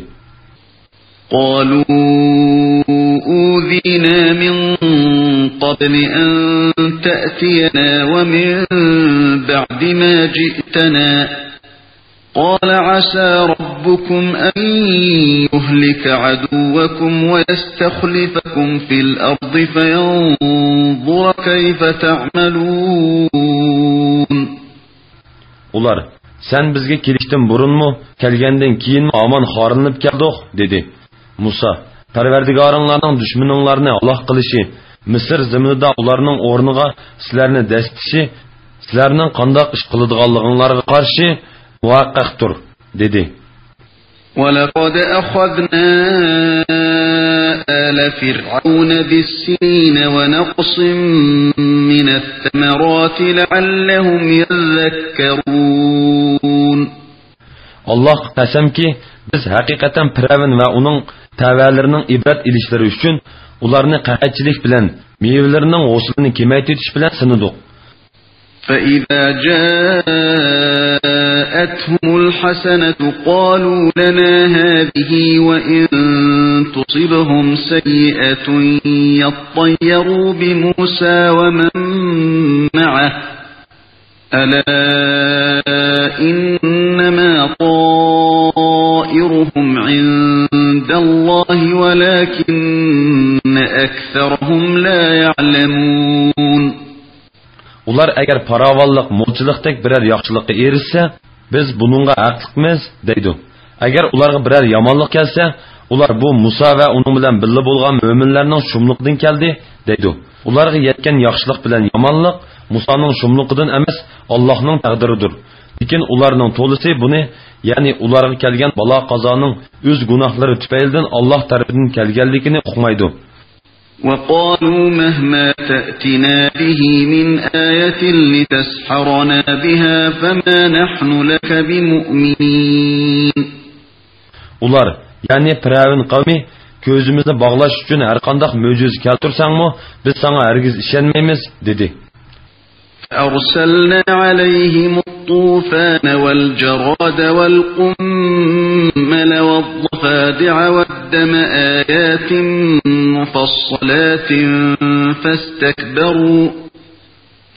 C: قالوا أوذينا من قبل أن تأتينا ومن بعد ما جئتنا قال عسى ربكم أن يهلك عدوكم ويستخلفكم في الأرض فينظر كيف تعملون.
B: Ular, sen bizge kelişten burun mu, kelgenden keyin mi aman xarınlıp geldik dedi. Musa, Parvardigarınlarning düşmanlarını Allah qilishi, Misr zaminida ularning o'rniga sizlarni dastitishi, sizlarning qandoq ish qiladiganliginglarga qarshi muvaqqaqdir dedi.
C: وَلَقَدْ أَخَذْنَا آلَ فِرْعَوْنَ بِالسِّنِينَ وَنَقْصٍ مِّنَ الثَّمَرَاتِ لَعَلَّهُمْ يَذَّكَّرُونَ.
B: Allah qasamki biz haqiqatan Firavun va uning tavalarining ibrat ilishlari uchun ularni qaqatchilik bilan, mevalarining g'uslini kemaytirish bilan sinadik.
C: فَإِذَا جَاءَتْهُمُ الْحَسَنَةُ قَالُوا لَنَا هَذِهِ وَإِن تُصِبْهُمْ سَيِّئَةٌ يَطَّيَّرُوا بِمُوسَى وَمَن مَّعَهُ أَلَا إِنَّمَا طَائِرُهُمْ عِندَ اللَّهِ وَلَكِنَّ أَكْثَرَهُمْ لَا يَعْلَمُونَ.
B: Ular agar paravallik, mo'lchilikdek biror yaxshilikka erishsa, biz buningga haqliqmiz deydi. Agar ularga biror yomonlik kelsa, ular bu Musa va uning bilan birga bo'lgan mo'minlarning shumligidan keldi deydi. Ularga yetgan yaxshilik bilan yomonlik Musaning shumligidan emas, Allohning taqdiridir. Lekin ularning to'lisi buni, ya'ni ularga kelgan balo qazoning o'z gunohlari tufaylidan Alloh tarafidan kelganligini uqmaydi.
C: وَقَالُوا مَهْمَا تَأْتِنَا بِهِ مِنْ آيَةٍ لِتَسْحَرَنَا بِهَا فَمَا نَحْنُ لَكَ بِمُؤْمِنِينَ.
B: Ular, yani Firavun qavmi, ko'zimizni bog'lash uchun har qanday mo'jiza keltirsangmi, biz sana hargiz ishonmaymiz dedi.
C: أَرْسَلْنَا عَلَيْهِمُ الطُّوفَانَ وَالْجَرَادَ وَالْقُمَّلَ وَالضَّفَادِعَ وَالدَّمَ آيَاتٍ مُفَصَّلَاتٍ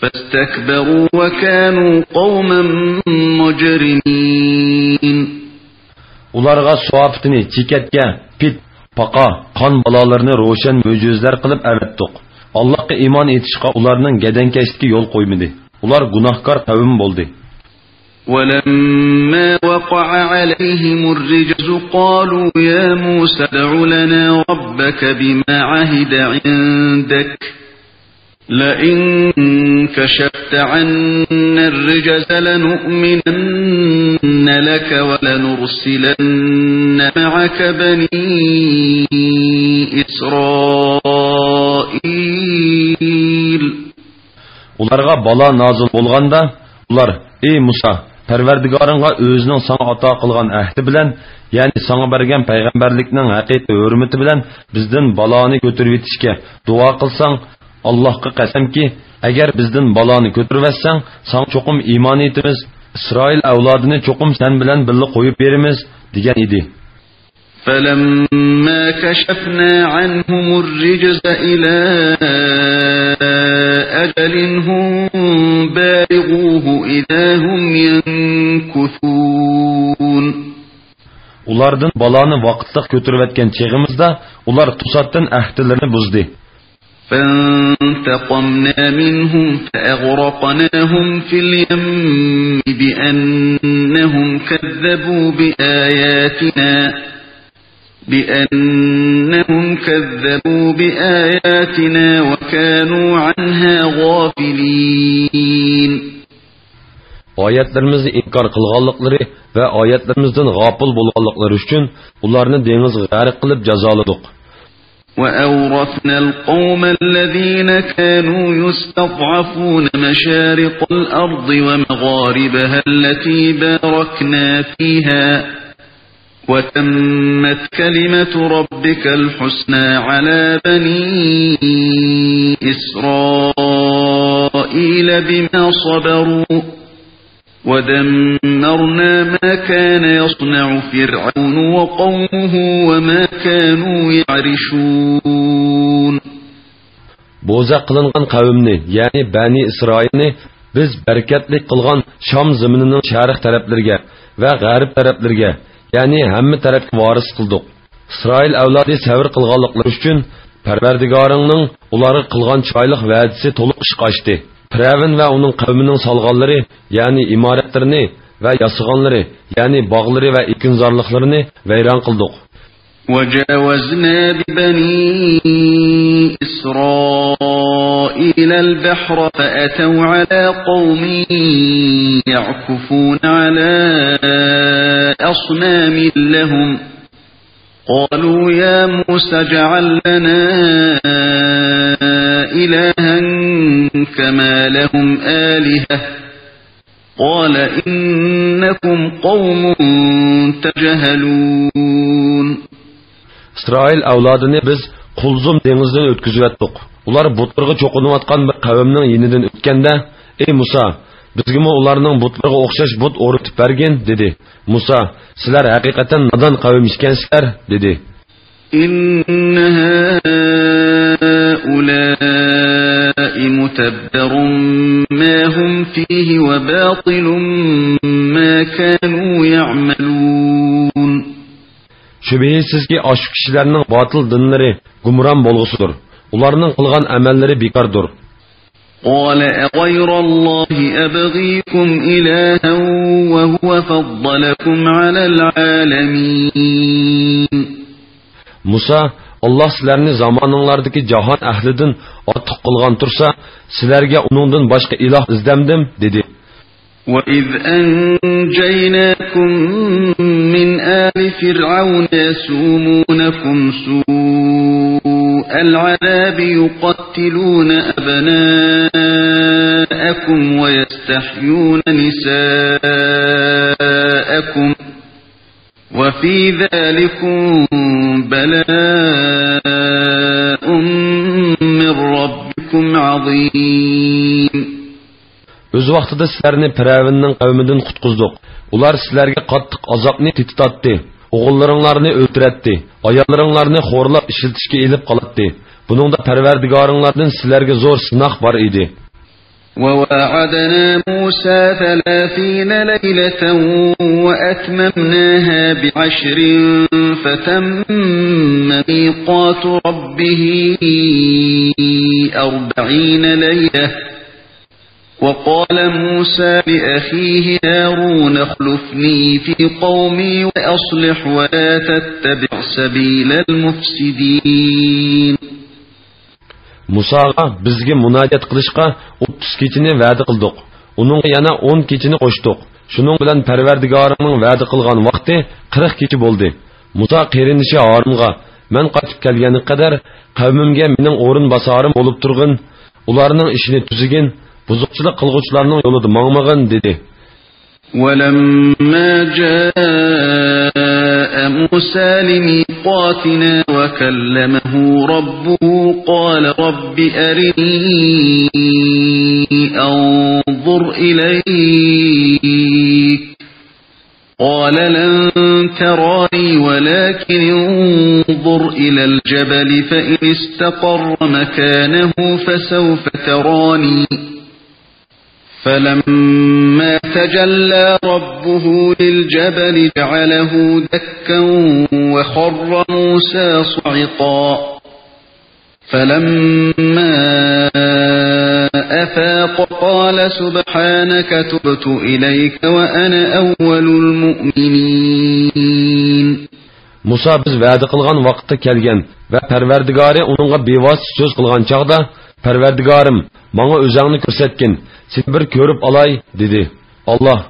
C: فَاسْتَكْبَرُوا وَكَانُوا قَوْمًا مُجْرِمِينَ.
B: Ularga suaftini, çiketge, pit, paqa, qon balalarını roşan möcüzler qilib avatdiq. Allah'a iman etishqa ularning gadankeşlikka yo'l qo'ymadi. Ular gunohkor qavm bo'ldi.
C: وَلَمَّا وَقَعَ عَلَيْهِمُ الرِّجْزُ قَالُوا يَا مُوسَى ادْعُ لَنَا رَبَّكَ بِمَا عَهِدَ عِندَكَ لَئِن كَشَفْتَ عَنَّا الرِّجْزَ لَنُؤْمِنَنَّ لَكَ وَلَنُرْسِلَنَّ مَعَكَ بَنِي إِسْرَائِيلَ.
B: Ularga bala nazil bo'lganda, ular: "Ey Musa, Parvardigoringga o'zining sana ato qilgan ahdi bilan, ya'ni sana bergan payg'ambarlikning haqiqiy hurmati bilan bizdan baloni ko'tarib yetishga duo qilsang, Allohga qasamki, agar bizdan baloni ko'tarvassang, sen cho'qim iymon etamiz, Isroil avlodini cho'qim sen bilan birga qo'yib beramiz" degan edi.
C: فَلَمَّا كَشَفْنَا عَنْهُمُ الرِّجْزَ إِلَى أَجَلٍ هُمْ
A: ulardan balani vaqtliq ko'tarib o'tgan chig'imizda ular to'satdan ahdlarini buzdi.
C: فانتقمنا منهم فأغرقناهم في اليم بأنهم كذبوا بآياتنا وكانوا عنها غافلين.
A: Oyatlarimizni inkor qilganliklari va oyatlarimizdan g'ofil bo'lganliklari uchun ularni dengizga g'arq qilib jazoladik.
C: وأورثنا القوم الذين كانوا يستضعفون مشارق الأرض ومغاربها التي باركنا فيها وتمت كلمة ربك الحسنى على بني إسرائيل بما صبروا ودمرنا ما كان يصنع فرعون وقومه وما كانوا يعرشون.
A: Bo'za qilingan qavmni, ya'ni Bani Isroilni biz barakatli qilgan Sham zaminining sharq taraflariga va g'arb taraflariga, ya'ni hamma tarafga voris qildik. Isroil avlodi sabr qilganliklari uchun Parvardigoringning ularga qilgan chiroyli va'dasi to'liq ishga oshdi. Firavun va uning qavmining solg'onlari, ya'ni imoratlarini va yasig'onlari, ya'ni bog'lari va ekinzorliklarini vayron qildik.
C: وجاوزنا ببني إسرائيل البحر فأتوا على قوم يعكفون على أصنام لهم قالوا يا موسى اجعل لنا إلها كما لهم آلهة قال إنكم قوم تجهلون.
A: İsrail avlodini biz Qulzum dengizdan o'tkazib o'tdik. Ular butlarga cho'qinayotgan bir qavmning yenidan o'tganda, "Ey Musa, bizga ularning butlarga o'xshash but o'rtib bergin" dedi. Musa, "Sizlar haqiqatan nodon qavm ekansizlar" dedi.
C: "Innaha ulai mutabbarun ma hum fihi wa batilun ma kanu ya'malun."
A: Şübihsizki aşk kişilerinin batıl dinleri gumran bolğusudur. Ularının qilgan amellari bekardır.
C: قال أغير الله أبغيكم إلها وهو فضلكم على العالمين.
A: Musa, Allah sizlarni zamanlarındaki cahan ahlidan ortiq qilgan tursa, sizlarga uningdan boshqa iloh izdamdim dedi.
C: وَإِذْ أَنْجَيْنَاكُمْ مِنْ آلِ فِرْعَوْنَ يَسُومُونَكُمْ سُوءَ الْعَذَابِ يُقَتِّلُونَ أَبْنَاءَكُمْ وَيَسْتَحْيُونَ نِسَاءَكُمْ وَفِي ذَلِكُمْ بَلَاءٌ مِّنْ رَبِّكُمْ عَظِيمٌ.
A: Öz vaqtida sizlarni Firavunning qavmidan qutqizdik. Ular sizlarga qattiq azobni tetitatdi. O'g'illaringlarni o'ldiratdi. Ayollaringlarni xo'rlab ishlatishga elib qolatdi. Buningda Parvardigoringlardan sizlarga zo'r sinoq bor edi.
C: وَوَعَدْنَا مُوسَى 30 لَيْلَةً وَأَتْمَمْنَاهَا ب10 فَتَمَّ مِيقَاتُ رَبِّهِ 40 لَيْلَةً. وقال موسى لأخيه هارون اخلفني في قومي وأصلح ولا تتبع سبيل المفسدين.
A: Musaga bizga munojat qilishga 30 kechini va'da qildik. Uning yana 10 kechini qo'shdik. Shuning bilan Parvardigorimning va'da qilgan vaqti 40 kecha bo'ldi. Musa qerinishi Harunga, "Men qaytib kelgani qadar qavmimga mening o'rin bosarim bo'lib turg'in, ularning ishini tuzigin, buzuqchilik qilguvchilarning yo'lida mangmag'in" dedi.
C: وَلَمَّا جَاءَ مُوسَى لِمِيقَاتِنَا وَكَلَّمَهُ رَبُّهُ قَالَ رَبِّ أَرِنِي أَنظُرْ إِلَيْكَ قَالَ لَن تَرَانِي وَلَكِنْ انظُرْ إِلَى الْجَبَلِ فَإِنِ اسْتَقَرَّ مَكَانَهُ فَسَوْفَ تَرَانِي فلما تجلى ربه للجبل جعله دكا وخر موسى صعقا فلما أفاق قال سبحانك تبت إليك وأنا أول المؤمنين.
B: Musa biz va'da qilgan vaqtda kelgan va Parvardigori uningga bevosita so'z qilgan chaqda Parvardigorim, menga o'zingni ko'rsatgin, seni bir ko'rib olay dedi. Alloh,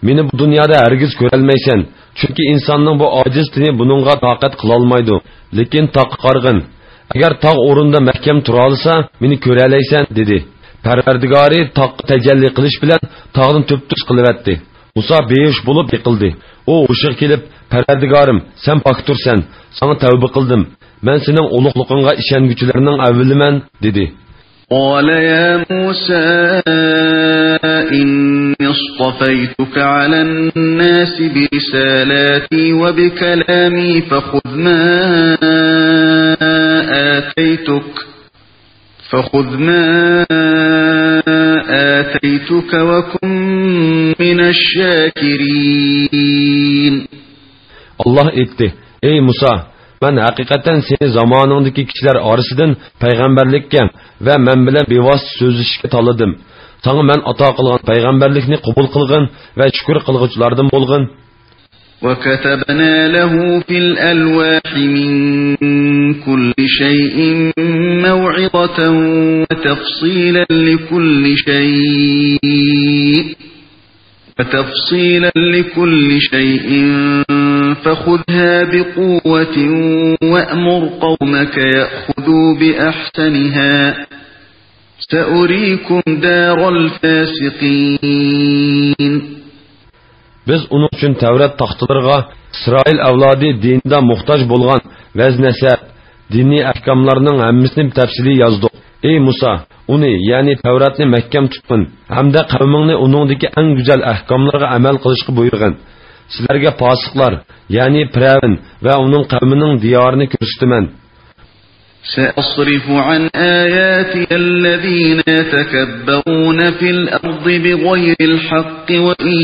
B: meni bu dunyoda hargiz ko'rolmaysan, chunki insonning bu ojiz tini buningga toqat qila olmaydi. Lekin tog' qarg'in. Agar tog' o'rinda mahkam tura olsa, meni ko'ra olaysan dedi. Parvardigori tog'ga tajalli qilish bilan tog'ni to'p-to'z qilibdi. Musa behush bo'lib yiqildi. O o'shiq kelib, Parvardigorim, sen poktursan, sana tavba qildim. Men sening ulug'lig'ingga ishonguchilarning avvaliman dedi.
C: قال يا موسى إني اصطفيتك على الناس برسالاتي وبكلامي فخذ ما آتيتك وكن من الشاكرين.
B: Allah etti. Ey Musa, ben hakikaten seni zamanındaki kişiler arasından peygamberlikке ve men bilen bevosita sözleşishga taladım. Sana men ato qilgan peygamberlikni qabul qilgin ve shukr qilguvchilardan bo'lgin.
C: وكتبنا له في الألواح من كل شيء موعظة وتفصيلا لكل شيء فخذها بقوة وأمر قومك يأخذوا بأحسنها سأريكم دار الفاسقين.
B: Biz onun için Tevrat taxtalarına İsrail avladi dinida muhtoj bo'lgan vaznasab, diniy ahkamlarning hammasini tafsili yazdık. Ey Musa, uni yani Tevratni mahkam tutqin hamda qavmingni uningdagi eng go'zal ahkamlarga amal qilishga buyurgin. Sizlarga fosiqlar, yani Firavun va uning qavmining diyorini ko'rsataman.
C: سأصرف عن آياتي الذين يتكبرون في الأرض بغير الحق وإن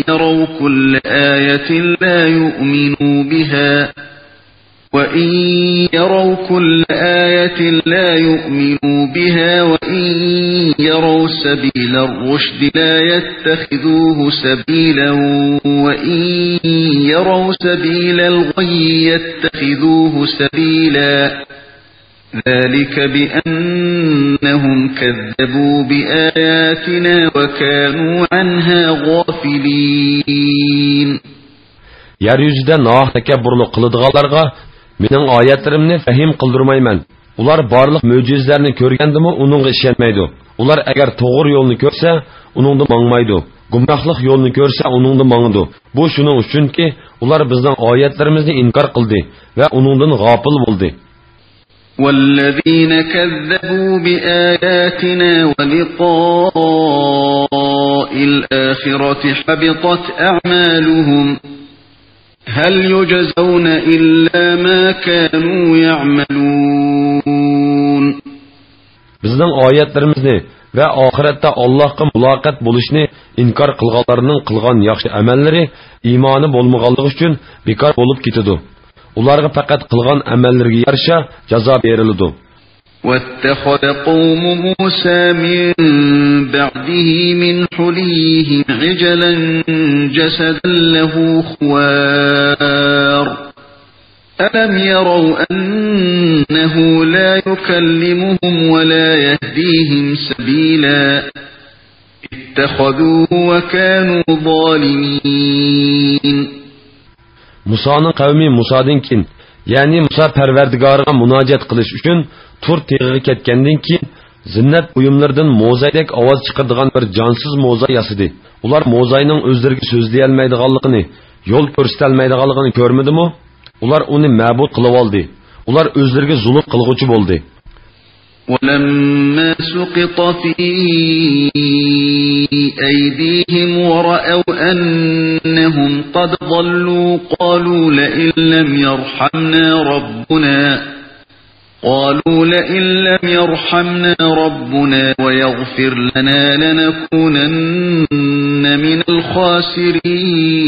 C: يروا كل آية لا يؤمنوا بها وإن يروا سبيل الرشد لا يتخذوه سبيلا وإن يروا سبيل الغي يتخذوه سبيلا ذلك بأنهم كذبوا بآياتنا وكانوا عنها غافلين.
B: Yeryüzüde naah tekebburluk kılıdığalarga mening oyatlarimni fahim qildirmayman. Ular barliq mo'jizlarni ko'rgandimi uningga ishonmaydi. Ular agar to'g'ri yo'lni ko'rsa, uningda mangmaydi. Gumrohlik yo'lni ko'rsa, uningda mangdi. Bu shuning uchunki, ular bizning oyatlarimizni inkor qildi va uningdan g'ofil bo'ldi.
C: والذين كذبوا بآياتنا ولقاء الآخرة حبطت أعمالهم هل يجزون إلا ما كانوا يعملون.
B: Bizning oyatlarimizni va oxiratda Allohga muloqot bo'lishni inkor qilganlarning qilgan yaxshi amallari iymoni bo'lmaganligi uchun bekor bo'lib ketadi. Ularga faqat qilgan amallariga yarasha jazo beriladi.
C: واتخذ قوم موسى من بعده من حليهم عجلا جسدا له خوار ألم يروا أنه لا يكلمهم ولا يهديهم سبيلا اتخذوه وكانوا ظالمين.
B: Musa'nın qavmi Musa'dan keyin, yani Musa Parvardigoriga munojat qilish uchun Tur teg'iga ketgandan keyin zinnat buyumlaridan mo'zaydek ovoz chiqaradigan bir jonsiz mo'za yasadi. Ular mo'zayning o'zlariga so'zlay olmaydiganligini, yo'l ko'rsata olmaydiganligini ko'rmadimi? Ular uni ma'bud qilib oldi. Ular o'zlariga zulm qilguvchi bo'ldi.
C: ولما سقط في أيديهم ورأوا أنهم قد ضلوا قالوا لئن لم يرحمنا ربنا قالوا لئن لم يرحمنا ربنا ويغفر لنا لنكونن من الخاسرين.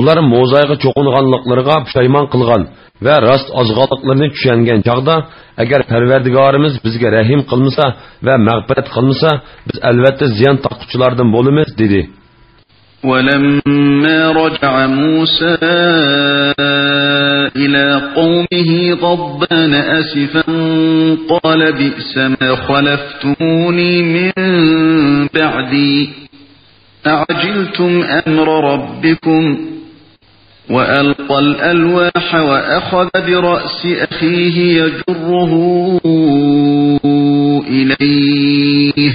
B: Ular mo'zayga cho'qinganliklariga pushaymon qilgan va rost ozg'onliklarini tushungan chaqda agar Parvardigorimiz bizga rahim qilmasa va mag'firat qilmasa biz albatta ziyon taquvchilardan bo'lamiz dedi.
C: ولما رجع موسى إلى قومه غضبان أسفا قال بئس ما خلفتموني من بعدي أعجلتم أمر ربكم وألقى الألواح وأخذ برأس أخيه يجره إليه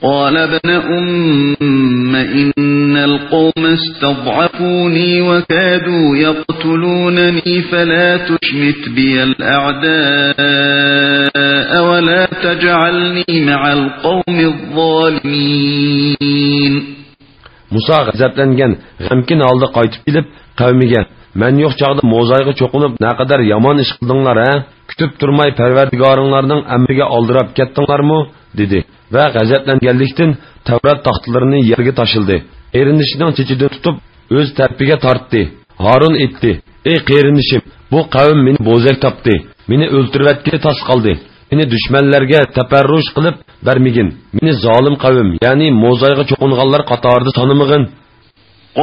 C: قال ابن أم إن القوم استضعفوني وكادوا يقتلونني فلا تشمت بي الأعداء ولا تجعلني مع القوم الظالمين.
B: Musa g'azablangan, g'amkin holda qaytib kelib, qavmiga: "Men yo'q chaqda mo'zayga cho'qinib, naqadar yomon ish qildinglar a? Kutib turmay Parvardigoringlarning amriga oldirab ketdinglarmi?" dedi. Va g'azablanganlikdan Tavrat taxtlarini yerga tashildi. Erinishning chechidan tutib, o'z tarpiga tortdi. Harun aytdi: "Ey qerinishim, bu qavm meni bo'zak topdi. Meni o'ltirvatga tas qildi. Meni dushmanlarga taparrush qilib bermagin. Meni zolim qavm, ya'ni mo'zayga cho'qinganlar qatorida sanamagin."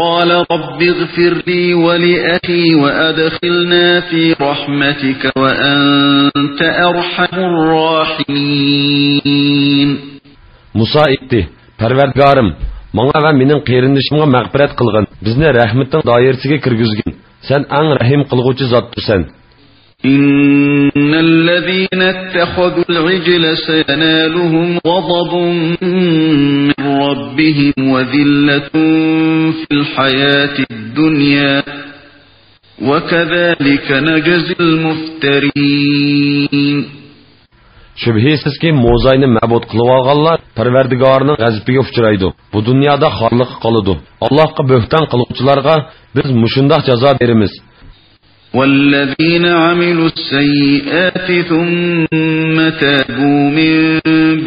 C: قال رب اغفر لي ولأخي وأدخلنا في رحمتك وأنت أرحم الراحمين.
B: Musa aytdi: "Parvardigorim, menga va mening qerinishimga mag'firat qilgin. Bizni rahmating doirasiga kirgizgin. Sen eng rahim qilguvchi zotdirsan."
C: إن الذين اتخذوا العجل سينالهم غضب من ربهم وذلة في الحياة الدنيا وكذلك نجزي المفترين.
B: Şübhesiz ki mo'zayni ma'bud qilib olganlar Parvardigorning g'azabiga uchraydi. Bu dunyoda xorliq qoladi. Allohga bo'hton qiluvchilarga biz mushundoq jazo beramiz.
C: والذين عملوا السيئات ثم تابوا من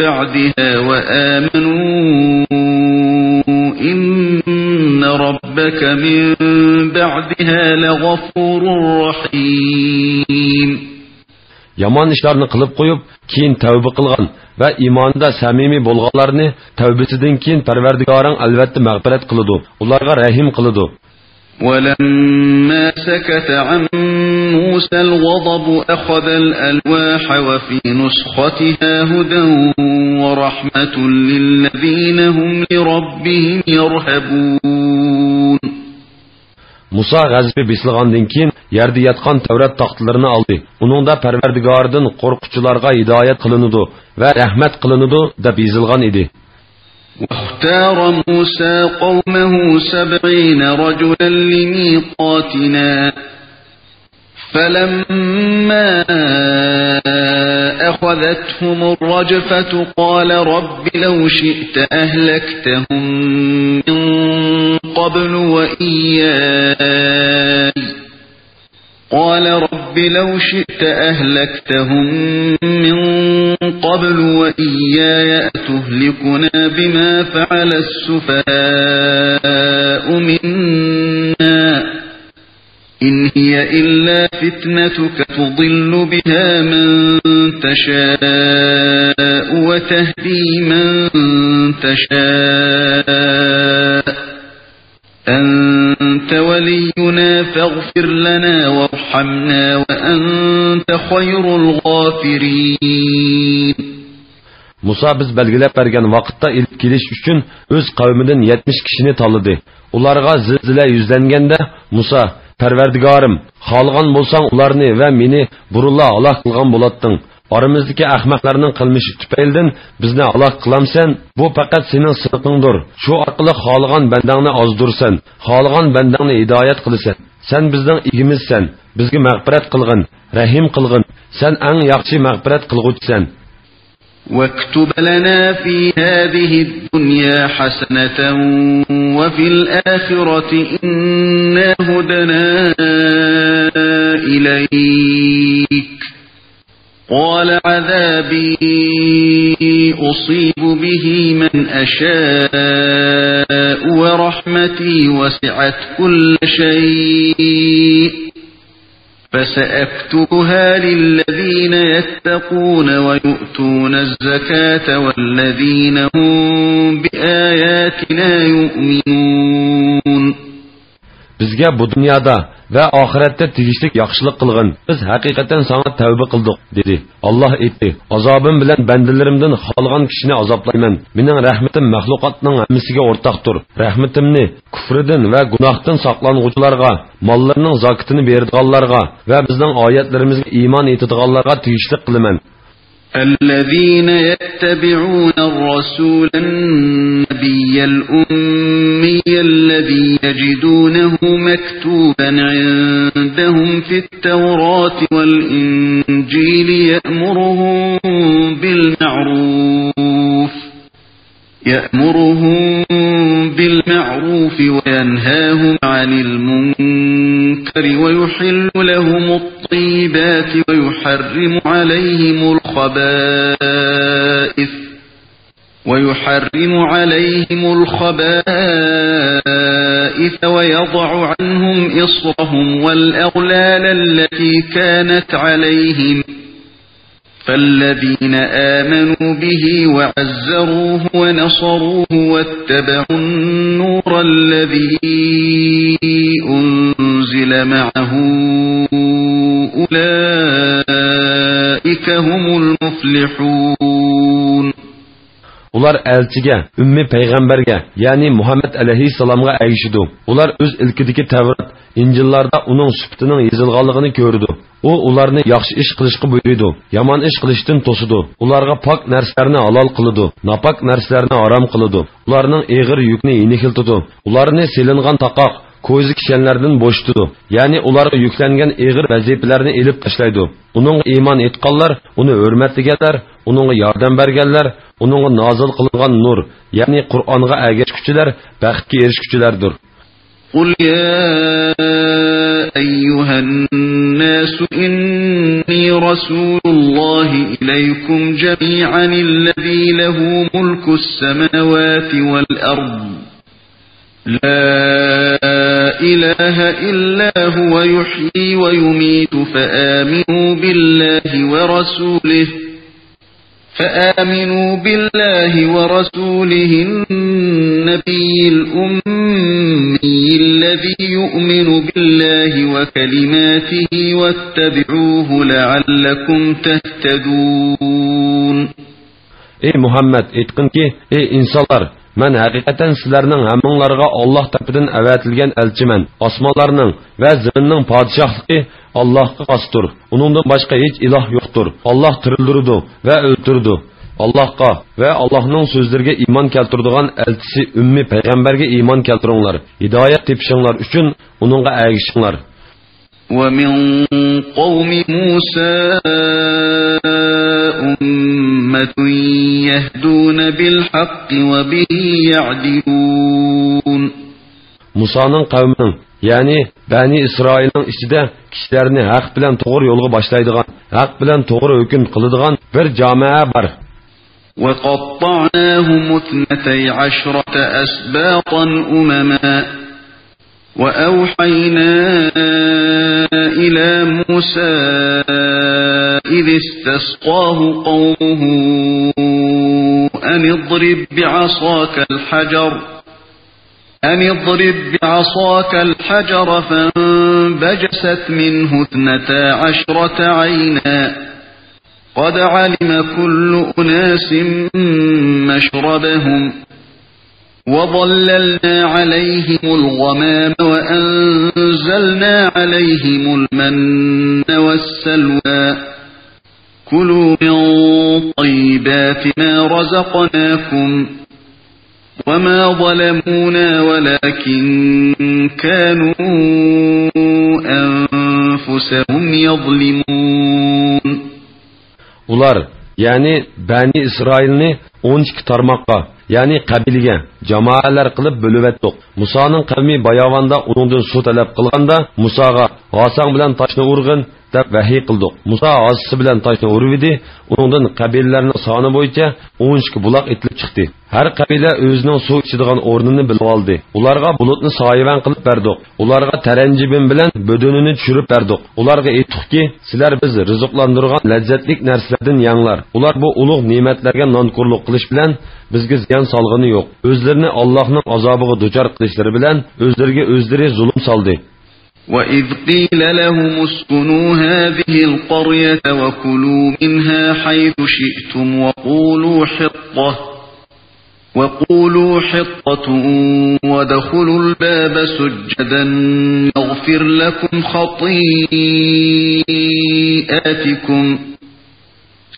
C: بعدها وآمنوا إن ربك من بعدها لغفور رحيم.
B: Yaman ishlarni qilib qo'yib, keyin tavba qilgan va iymonda samimiy bo'lganlarni tavbasidan keyin Parvardigoring albatta mag'firat qiladi. Ularga rahim qiladi.
C: ولما سكت عن موسى الغضب أخذ الألواح وفي نسختها هدى ورحمة للذين هم لربهم يرهبون.
B: Musa g'azabi besilgandan keyin yerda yotgan Tavrat taxtlarini oldi. Uningda Parvardigordan qo'rquvchilarga hidoyat qilinadi va rahmat qilinadi deb yozilgan edi.
C: واختار موسى قومه 70 رجلا لميقاتنا فلما أخذتهم الرجفة قال رب لو شئت أهلكتهم من قبل وإياي قال رب لو شئت أهلكتهم من قبل وإياي أتهلكنا بما فعل السفهاء منا إن هي إلا فتنتك تضل بها من تشاء وتهدي من تشاء أنت ولينا فاغفر لنا وارحمنا وأنت خير الغافرين.
B: Musa biz belgilab bergan vaqtda ilib kelish uchun o'z qavmidan 70 kishini tanladi. Ularga zilzila yuzlanganda Musa: "Parvardigorim, xolgan bo'lsang ularni va meni burulla halok qilgan bo'latding. Oramizdagi ahmoqlarning qilmishi tufaylidan bizni halok qilamsan. Bu faqat sening sidqingdir. Shu orqali xolgan bandangni ozdursan, xolgan bandangni hidoyat qilasan. Sen bizning igimizsan. Bizga mag'firat qilgin, rahim qilgin. Sen eng yaxshi mag'firat qilguvchisan."
C: واكتب لنا في هذه الدنيا حسنة وفي الآخرة إنا هدنا إليك قال عذابي أصيب به من أشاء ورحمتي وسعت كل شيء فسأكتبها للذين يتقون ويؤتون الزكاة والذين هم بآياتنا يؤمنون.
B: Bizga bu dunyoda va oxiratda tegishli yaxshilik qilgin. Biz haqiqatan sana tavba qildik dedi. Alloh aytdi: Azobim bilan bandalarimdan xolgan kishini azoblayman. Mening rahmatim maxluqotning hammasiga o'rtaqdir. Rahmatimni kufrdan va gunohdan saqlanguvchilarga, mollarining zakotini beradiganlarga va bizning oyatlarimizga iymon etadiganlarga tegishli qilaman.
C: الذين يتبعون الرسول النبي الأمي الذي يجدونه مكتوبا عندهم في التوراة والإنجيل يأمرهم بالمعروف وينهاهم عن المنكر ويحل لهم الطيبات ويحرم عليهم الخبائث ويضع عنهم إصرهم والأغلال التي كانت عليهم فالذين آمنوا به وعزروه ونصروه واتبعوا النور الذي أنزل معه أولئك هم المفلحون.
B: Ular elchiga, ümmi payg'ambarga, ya'ni Muhammad alayhissalomga ayishidu. Ular o'z ilkidagi Tavrat, Injillarda uning sifatining yozilganligini ko'rdi. U ularni yaxshi ish qilishga buyurdi, yomon ish qilishdan to'sidi. Ularga pok narsalarni halol qildi, nopok narsalarni harom qildi. Ularning eg'ir yukni yengiltdi. Ularni silingan taqoq, ko'zi kishanlardan bo'shtidi. Ya'ni ularga yuklangan eg'ir vazifalarni elib tashlaydi. Uning iymon etganlar, uni hurmatlaganlar, uningga yordam berganlar, uningga nozil qilingan nur, ya'ni Qur'onga ergashuvchilar baxtga erishuvchilardir.
C: قل يا أيها الناس إني رسول الله إليكم جميعا الذي له ملك السماوات والأرض لا إله إلا هو يحيي ويميت فآمنوا بالله ورسوله النبي الأمي الذي يؤمن بالله وكلماته واتبعوه لعلكم تهتدون.
B: Ey Muhammed, aytqin ki, ey insonlar, men haqiqatan sizlarning hammanglarga Alloh tarafidan avatilgan elchiman. Osmonlarning va zaminning podshohligi Allohga xosdir. Uningdan boshqa hech iloh yo'qdir. Alloh tirildirdi va o'ltirdi. Allohga va Allohning so'zlariga iymon keltiradigan elchisi ummi payg'ambarga iymon keltiringlar. Hidoyat tepishinglar uchun uningga ergishinglar.
C: ومن قوم موسى أمة يهدون بالحق وبه يعدلون.
B: Musa'nın qavminin, yani Bani İsrail'in içinde kişilerini haq bilen doğru yolga başlaydıgan, haq bilen doğru hüküm kılıdıgan bir camiye var.
C: وَقَطَّعْنَاهُمُ 12 أَسْبَاطًا أُمَمًا وَأَوْحَيْنَا إِلَى مُوسَى إِذِ اسْتَسْقَاهُ قَوْمُهُ أَنِ اضْرِبْ بعصاك الحجر فانبجست منه 12 عينا قد علم كل أناس مشربهم وظللنا عليهم الغمام وأنزلنا عليهم المن والسلوى كلوا من طيبات ما رزقناكم وما ظلمونا ولكن كانوا أنفسهم يظلمون.
B: Ular ya'ni Bani Isroilni 12 tarmoqqa, ya'ni qabilaga, jamoalar qilib bo'lib etdik. Musoning qavmi bayovanda uningdan suv talab qilganda Musoga "G'asang bilan toshni urg'in" deb vahiy qildik. Muso g'assi bilan toshni urvidi, uningdan qabilalarning soni bo'yicha 12 buloq etilib chiqdi. Har qabila o'zining suv ichadigan o'rnini bilib oldi. Ularga bulutni soyibon qilib berdik. Ularga taranjibin bilan bo'dunini tushirib berdik. Ularga aytdikki, sizlar biz rizqlantirgan lazzatlik narsalardan yanglar. Ular bu ulug' ne'matlarga nonko'rlik qilish bilan bizga ziyon solgani yo'q. O'zlarini Allohning azobiga duchor qilishlari bilan o'zlariga o'zlari zulm soldi.
C: وَإِذْ قِيلَ لَهُمُ اسْكُنُوا هَذِهِ الْقَرْيَةَ وَكُلُوا مِنْهَا حَيْثُ شِئْتُمْ وَقُولُوا حِطَّةٌ وَادْخُلُوا الْبَابَ سُجَّدًا نَغْفِرْ لَكُمْ خَطِيئَاتِكُمْ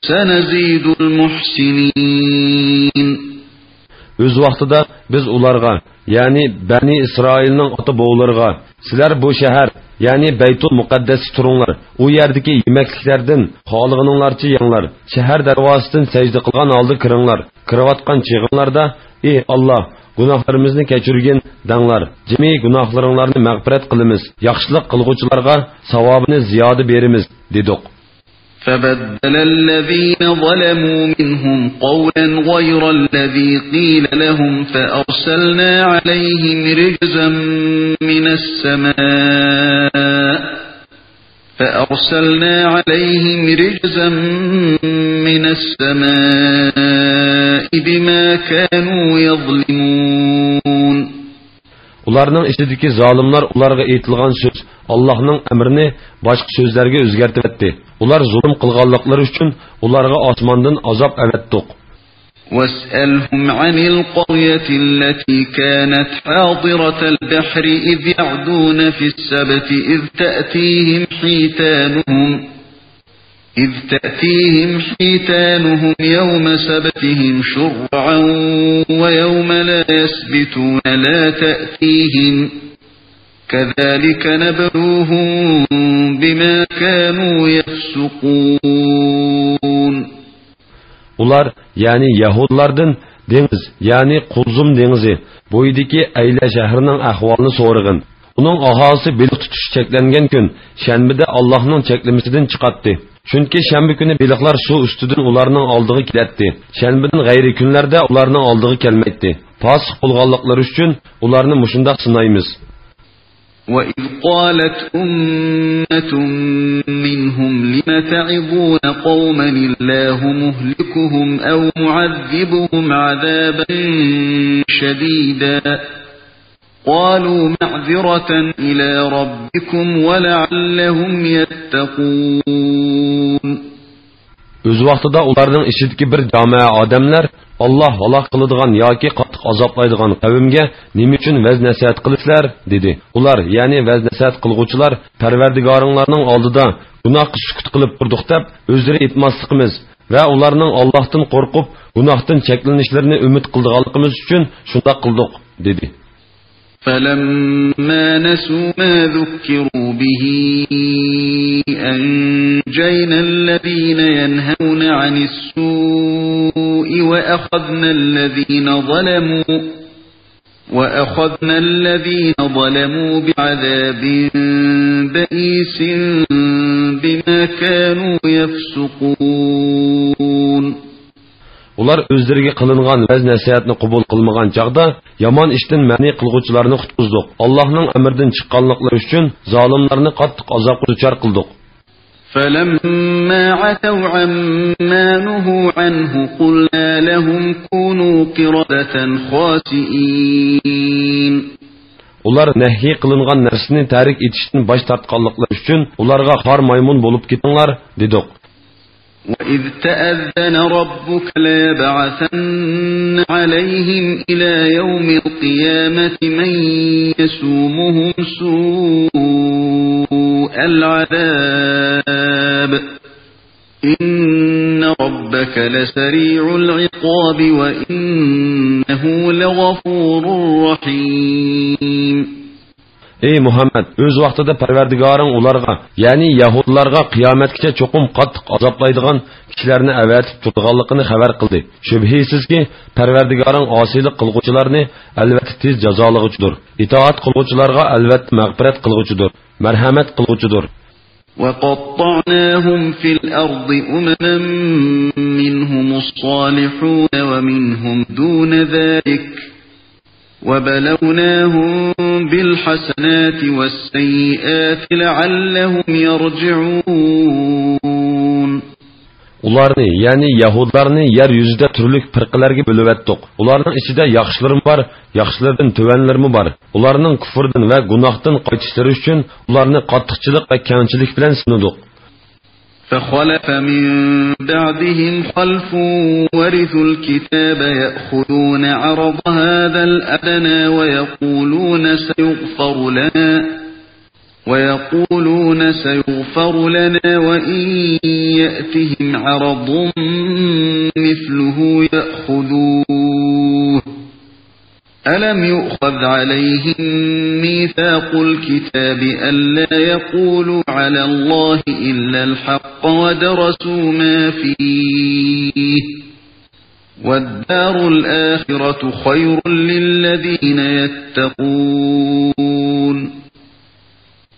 C: سَنَزِيدُ الْمُحْسِنِينَ.
B: Öz vaqtida biz ularga, ya'ni Bani Isroilning ota-bobolarga, sizlar bu shahar, ya'ni Baytul Muqaddasga turinglar. U yerdagi yemekliklardan xohlaganinglarcha yenglar. Shahar darvozasidan sajda qilgan holda kiringlar. Kirayotgan chig'inglarda, "Ey Alloh, gunohlarimizni kechirgin" danglar. Jami gunohlaringlarni mag'firat qilamiz. Yaxshilik qilguvchilarga savobini ziyoda beramiz, dedik.
C: فَبَدَّلَ الَّذِينَ ظَلَمُوا مِنْهُمْ قَوْلًا غَيْرَ الَّذِي قِيلَ لَهُمْ فَأَرْسَلْنَا عَلَيْهِمْ رِجْزًا مِنَ السَّمَاءِ بِمَا كَانُوا يَظْلِمُونَ.
B: Ularning ichidagi zolimlar ularga aytilgan so'z, Allohning amrini boshqa so'zlarga o'zgartib etdi. Ular zulm qilganliklari uchun ularga osmondan azob avatdik.
C: وَاسْأَلْهُمْ عَنِ الْقَرْيَةِ الَّتِي كَانَتْ حَاضِرَةَ الْبَحْرِ إِذْ يَعْدُونَ فِي السَّبْتِ إِذْ تَأْتِيهِمْ حِيتَانُهُمْ يَوْمَ سَبْتِهِمْ شُرَّعًا وَيَوْمَ لَا يَسْبِتُونَ لَا تَأْتِيهِمْ كَذَلِكَ نَبْلُوهُمْ بِمَا كَانُوا يَفْسُقُونَ.
B: Ular, yani Yahudlardan dengiz, yani Kulzum dengizi, boyidagi Ayla shahrining ahvolini so'rag'in. Uning aholisi beliq tutish cheklangan kun shanbada Allohning cheklamasidan chiqatdi. Chunki shanba kuni beliqlar suv ustidan ularning oldiga keladi. Shanbadan g'ayri kunlarda ularning oldiga kelmaydi. Fosiq bo'lganliklari uchun ularni mushundaq sinaymiz.
C: وَإِذْ قَالَتْ أُمَّةٌ مِّنْهُمْ لِمَ تَعِظُونَ قَوْمًا اللَّهُ مُهْلِكُهُمْ أَوْ مُعَذِّبُهُمْ عَذَابًا شَدِيدًا قَالُوا مَعْذِرَةً إِلَى رَبِّكُمْ وَلَعَلَّهُمْ يَتَّقُونَ.
B: Öz vaqtida ularning ishidagi bir jamoa odamlar Allah halok qiladigan yoki qattiq azoblaydigan qavmga nima uchun vaz-nasihat qilisizlar dedi. Ular, ya'ni vaz-nasihat qilguvchilar, Parvardigoringlarning oldida gunohga sukut qilib turdik deb o'zlari aytmasligimiz va ularning Allohdan qo'rqib, gunohdan cheklanishlarini umid qilganligimiz uchun shunday qildik dedi.
C: فَلَمَّا نَسُوا مَا ذُكِّرُوا بِهِ أَنْجَيْنَا الَّذِينَ يَنْهَوْنَ عَنِ السُّوءِ وَأَخَذْنَا الَّذِينَ ظَلَمُوا بِعَذَابٍ بَئِيسٍ بِمَا كَانُوا يَفْسُقُونَ.
B: Ular o'zlariga qilingan vaz-nasihatni qabul qilmagan chaqda yomon ishdan ma'ni qilguvchilarni qutqizdik. Allohning amridan chiqqanliklari uchun zolimlarni qattiq azobga duchor qildik.
C: فَلَمَّا عَتَوْا عَمَّا نُهُوا عَنْهُ قُلْنَا لَهُمْ كُونُوا قِرَدَةً خَاسِئِينَ.
B: Ular nahiy qilingan narsani tarik etishdan bosh tortganliklari uchun ularga xor maymun bo'lib ketinglar dedik.
C: وَإِذْ تَأَذَّنَ رَبُّكَ لَيَبْعَثَنَّ عَلَيْهِمْ إِلَى يَوْمِ الْقِيَامَةِ مَنْ يَسُومُهُمْ سُوءَ الْعَذَابِ إِنَّ رَبَّكَ لَسَرِيعُ الْعِقَابِ وَإِنَّهُ لَغَفُورٌ رَحِيمٌ.
B: Ey Muhammad, öz vaqtida Parvardigoring ularga, ya'ni Yahudlarga qiyomatgacha cho'qim qattiq azoblaydigan kishilarni avatib turganligini xabar qildi. Shubhisizki, Parvardigoring osiylik qilguvchilarni albatta tez jazolag'uchidir. Itoat qilguvchilarga albatta mag'firat qilguvchidir, marhamat qilguvchidir.
C: وقطعناهم في الأرض أمما منهم الصالحون ومنهم دون ذلك وبلوناهم بالحسنات والسيئات لعلهم يرجعون.
B: Ularni, yani Yahudlarni yer yüzüde türlük firqalarga bölüp etdik. Ularning ichida yaxshilarim bor, yaxshilardan tövenlerimi bor. Ularning kufrdan va gunohdan qaytishlari uchun ularni qattiqchilik va kamchilik bilan sinadik.
C: فخلف من بعدهم خلف ورثوا الكتاب يأخذون عرض هذا الأدنى ويقولون سيغفر لنا وإن يأتهم عرض مثله يأخذوه ألم يؤخذ عليهم ميثاق الكتاب ألا يقولوا على الله إلا الحق ودرسوا ما فيه والدار الآخرة خير للذين يتقون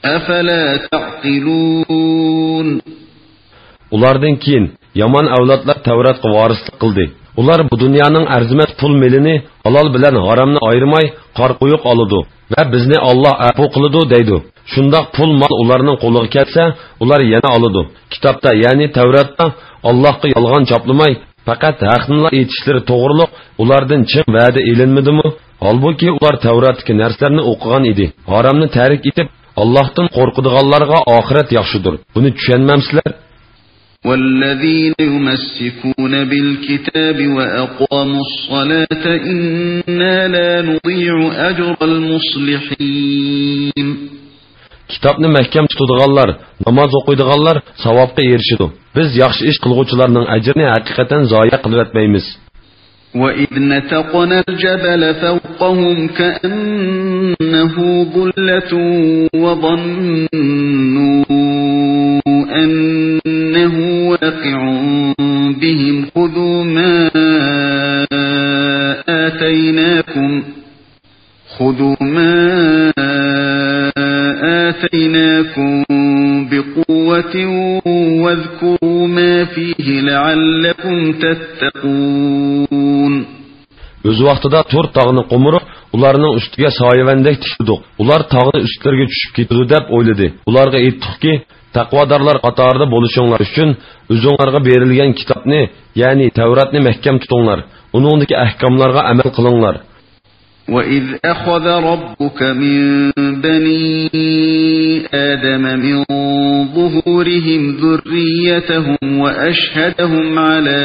C: أفلا تعقلون.
B: Ulardan keyin yomon avlodlar Tavratga varislik qildi. Ular bu dunyoning arzimat pul melini halol bilan haromni ayirmay qor qo'yib oladi va bizni Alloh afu qiladi deydi. Shundoq pul mol ularning qo'liga kelsa, ular yana oladi. Kitobda, ya'ni Tavratda Allohga yolg'on choplamay, faqat haqni aytishlari to'g'riliq ulardan chin va'da elinmadimi? Holbuki ular Tavratdagi narsalarni o'qigan edi. Haromni tarik etib Allohdan qo'rqadiganlarga oxirat yaxshidir. Buni tushunmamsizlar?
C: والذين يمسكون بالكتاب وأقاموا الصلاة إنا لا نضيع أجر المصلحين.
B: Kitobni mahkam tutadiganlar, namoz o'qiydiganlar savobga erishadi. Biz yaxshi ish qilguvchilarning ajrini haqiqatan zoya qilib etmaymiz.
C: وَإِذْ نَتَقْنَا الْجَبَلَ فَوْقَهُمْ كَأَنَّهُ ظُلَّةٌ وَظَنُّوا أَنَّهُ واقع بهم خذوا ما آتيناكم بقوة واذكروا ما فيه لعلكم تتقون.
B: Öz vaqtida Tur tağını qo'mirib, ularning ustiga soyavandek tikdik. Ular tağni ustlariga tushib ketadi deb o'yladi. Ularga aytdikki, taqvodorlar qatorida bo'lishinglar uchun o'zingizlarga berilgan kitobni, ya'ni Tavratni mahkam tutinglar. Uningdagi ahkomlarga amal qilinglar.
C: وَإِذْ أَخَذَ رَبُّكَ مِنْ بَنِي آدَمَ مِنْ ظُهُورِهِمْ ذُرِّيَّتَهُمْ وَأَشْهَدَهُمْ عَلَى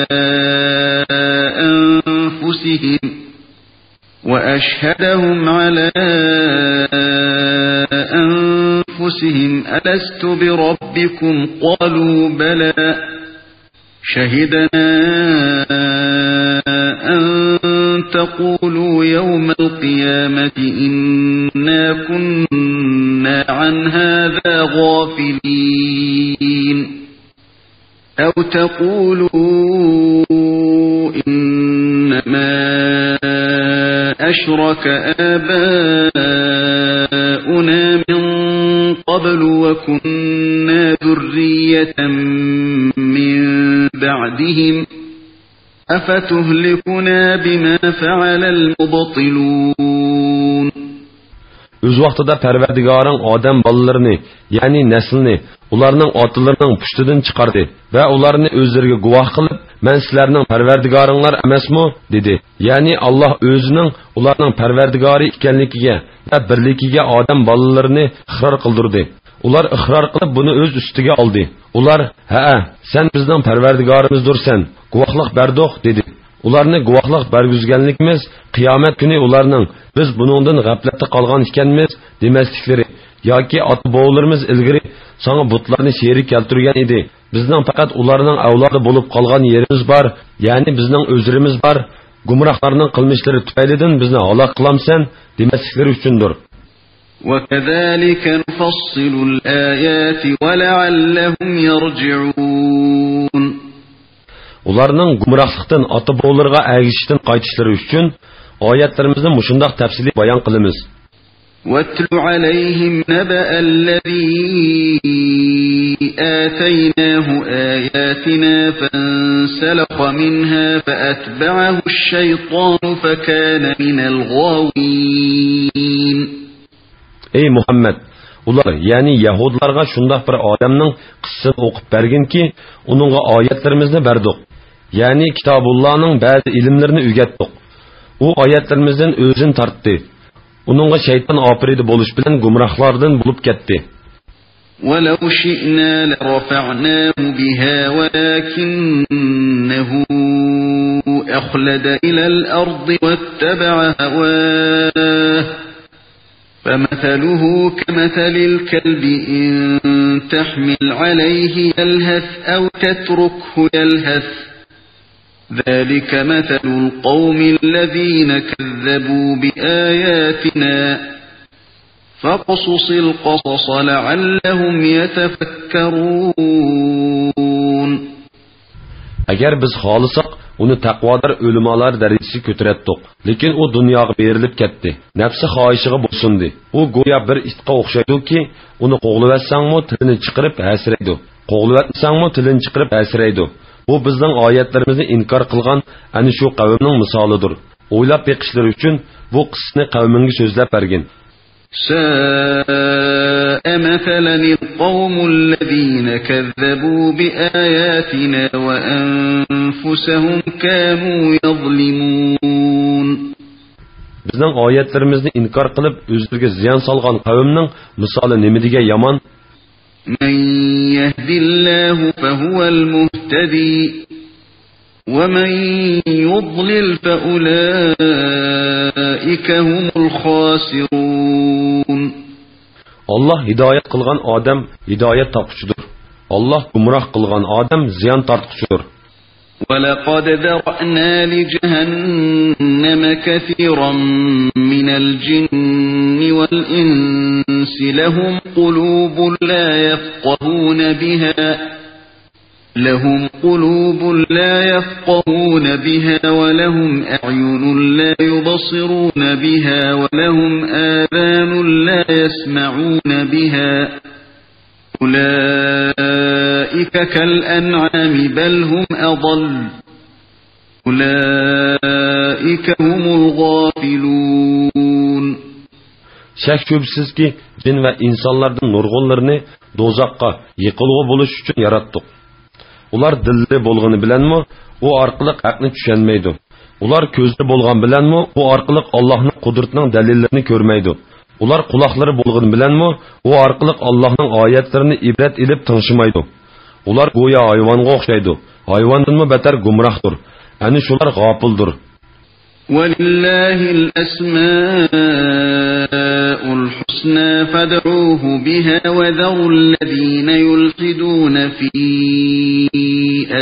C: أَنفُسِهِمْ أَلَسْتُ بِرَبِّكُمْ قَالُوا بَلَى شَهِدْنَا أَن تَقُولُوا يَوْمَ الْقِيَامَةِ إِنَّا كُنَّا عَنْ هَذَا غَافِلِينَ أَوْ تَقُولُوا إِنَّمَا أَشْرَكَ آبَاؤُنَا مِنْ قَبْلُ وَكُنَّا ذُرِّيَّةً مِنْ بَعْدِهِمْ أَفَتُهْلِكُنَا بِمَا فَعَلَ الْمُبْطِلُونَ.
B: Öz vaqtida Parvardigoring odam bolalarini, ya'ni naslni, ularning otalarining pushtidan chiqardi va ularni o'zlariga guvoh qilib, "Men sizlarning Parvardigoringlar emasmi?" dedi. Ya'ni Alloh o'zining ularning Parvardigori ekanligiga va birligiga odam bolalarini iqror qildirdi. Ular iqror qilib buni o'z ustiga oldi. Ular, "Ha, sen bizning Parvardigorimizdirsan, guvohlik berdik" dedi. Ularni guvohlik bergizganligimiz qiyomat kuni ularning biz buningdan g'aflatda qolgan ekanmiz demasliklari yoki ota-bobolarimiz ilgari sana butlarni sherik keltirgan edi. Bizning faqat ularning avlodi bo'lib qolgan yerimiz bor, ya'ni bizning o'zimiz bor. Gumrohlarning qilmishlari tufaylidan bizni halok qilamsan demasliklari uchundir.
C: وكذلك نفصل الآيات ولعلهم يرجعون.
B: Ularning gumrohlikdan ota-bobolarga agishishdan qaytishlari uchun oyatlarimizni mushundoq tafsili bayon qilamiz.
C: واتل عليهم نبأ الذي آتيناه آياتنا فانسلخ منها فأتبعه الشيطان فكان من الغاوين. Ey
B: Muhammed, ular yani Yahudlarga shundoq bir odamning qissasini o'qib berginki, uningga oyatlarimizni berdik. Yani Kitobullohning ba'zi ilmlarini o'rgatdik. U oyatlarimizdan o'zini tortdi. Uningga shayton opridi bo'lish bilan gumrohlardan bo'lib ketdi.
C: ولو شئنا لرفعناه بها ولكنه أخلد إلى الأرض واتبع هواه فمثله كمثل الكلب إن تحمل عليه يلهث أو تتركه يلهث ذلك مثل القوم الذين كذبوا بآياتنا فاقصص القصص لعلهم يتفكرون.
B: Agar biz xohlasak, uni taqvodor o'limalar darajasiga ko'taratdik. Lekin u dunyoga berilib ketdi. Nafsi xohishiga bo'ysundi. U go'yo bir itga o'xshaydi-ki, uni qo'g'livatsangmi tilini chiqarib hasraydi. Qo'g'livatsangmi tilini chiqarib hasraydi. Bu bizning oyatlarimizni inkor qilgan ana shu qavmning misolidir. O'ylab beqishlari uchun bu qissani qavminga so'zlab bergan.
C: ساء مثلا القوم الذين كذبوا بآياتنا وأنفسهم كانوا يظلمون.
B: Bizning oyatlarimizni inkor qilib o'zlariga ziyon solgan qavmning misoli nima yomon?
C: من يهد الله فهو المهتدي ومن يضلل فأولئك هم الخاسرون.
B: Allah hidayet qilgan odam hidayet topquchidir. Allah gumroh qilgan odam ziyon tortquchidir.
C: ولقد ذرأنا لجهنم كثيرا من الجن والإنس لهم قلوب لا يفقهون بها ولهم أعين لا يبصرون بها ولهم آذان لا يسمعون بها أولئك كالأنعام بل هم أضل أولئك هم الغافلون.
B: Şək şübhəsiz ki, cin və insanlardan nurğunlarını dozaqqa, yıqılğı buluş üçün yaratdıq. Ular dilli bolğanı bilənmi, o arqılıq haqni düşənməydi. Ular közlü bolğan bilənmi, o arqılıq Allah'ın qudretinin dəlillərini görməydi. Ular qulaqları bolğanı bilənmi, o arqılıq Allah'ın ayətlərini ibrət edib tınşımaydı. Ular goya hayvanga oxşaydı. Hayvandanmı beter gumrahdır. Ani şular gafıldır.
C: وَلِلَّهِ الْأَسْمَاءُ الْحُسْنَى فَادْعُوهُ بِهَا وَذَرُوا الَّذِينَ يُلْحِدُونَ فِي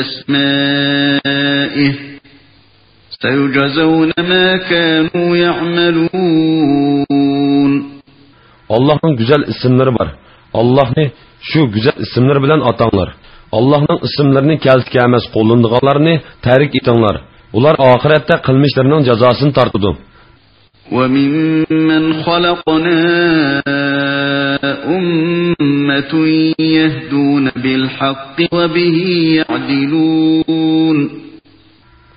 C: أَسْمَائِهِ سَيُجْزَوْنَ مَا كَانُوا يَعْمَلُونَ.
B: Allah'ın güzel isimleri var. Allah'ını şu güzel isimler bilen atanlar. Allah'ın isimlerini keltikemez qo'llandiganlarni tarik etinglar. Ular ahirette qilmishlarining jazosini tortadi.
C: وَمِمَّنْ خَلَقْنَا أُمَّةٌ يَهْدُونَ بِالْحَقِّ وَبِهِ يَعْدِلُونَ.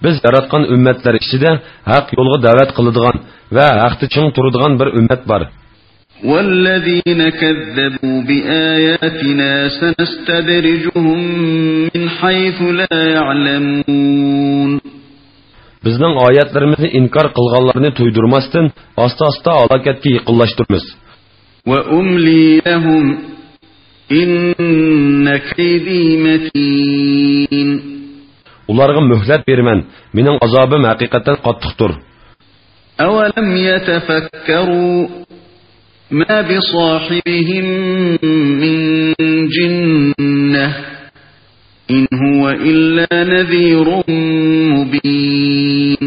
B: Biz yaratgan ümmetler içinde haq yolga davet qiladigan ve haqda ching turadigan bir ümmet var.
C: وَالَّذِينَ كَذَّبُوا بِآيَاتِنَا سَنَسْتَدْرِجُهُم مِّنْ حَيْثُ لَا يَعْلَمُونَ.
B: Bizning oyatlarimizni inkor qilganlarni to'ydirmasdan asta-asta halokatga yaqinlashtiramiz.
C: وَأُمْلِي لَهُمْ إِنَّ كَيْدِي مَتِينٌ.
B: Ularga mühlet bermen. Mening azobim haqiqatan qattiqdir.
C: أَوَلَمْ يَتَفَكَّرُوا مَا بِصَاحِبِهِم مِّن جِنَّةٍ إِنْ هُوَ إِلَّا نَذِيرٌ مُبِينٌ.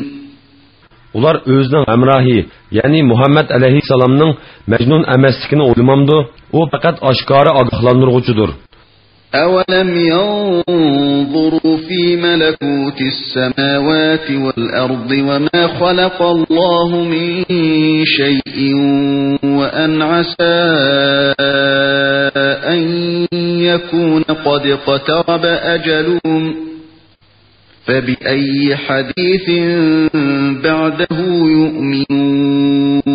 B: Ular özünün hamrahi, yani Muhammed aleyhisselamның Mecnun emasligini o'ylamamdi. U faqat oshkora ogohlantiruvchidir.
C: أولم ينظروا في ملكوت السماوات والأرض وما خلق الله من شيء وأن عسى أن يكون قد اقترب أجلهم فبأي حديث بعده يؤمنون.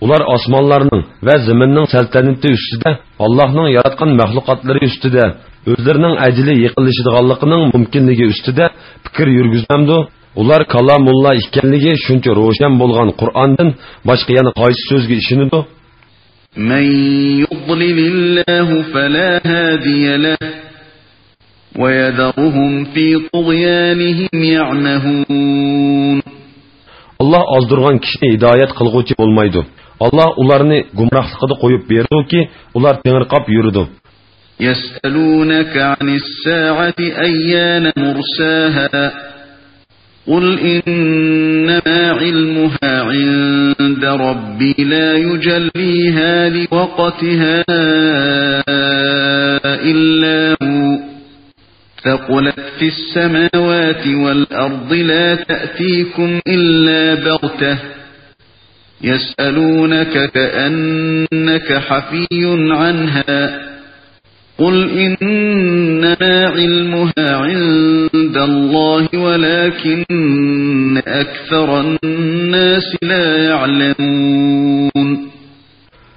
B: Ular osmonlarning va zaminning saltanati ustida, Allohning yaratgan mahluqotlari ustida, o'zlarining ajli yiqilishadiganligining mumkinligi ustida fikr yurgizmamdi. Ular kalamulloh ekanligi shuncha ro'shan bo'lgan Qur'ondan boshqa yana qaysi so'zga ishonadi?
C: Man yudlilillahu fala hadiya lahu wa yadharuhum fi tughyanihim ya'mahun.
B: Allah ozdurgan kishini hidoyat qilguvchi bo'lmaydi. Allah ularni gumrohlikda qo'yib berdi-ki, ular tengirqab yurdi.
C: Yas'alunaka 'anis sa'ati ayyana mursaha qul innama 'ilmuha 'inda rabbi la yujalliha liwaqtiha illa hu ثقلت في السماوات والأرض لا تأتيكم إلا بغتة يسألونك كأنك حفي عنها قل إنما علمها عند الله ولكن أكثر الناس لا يعلمون.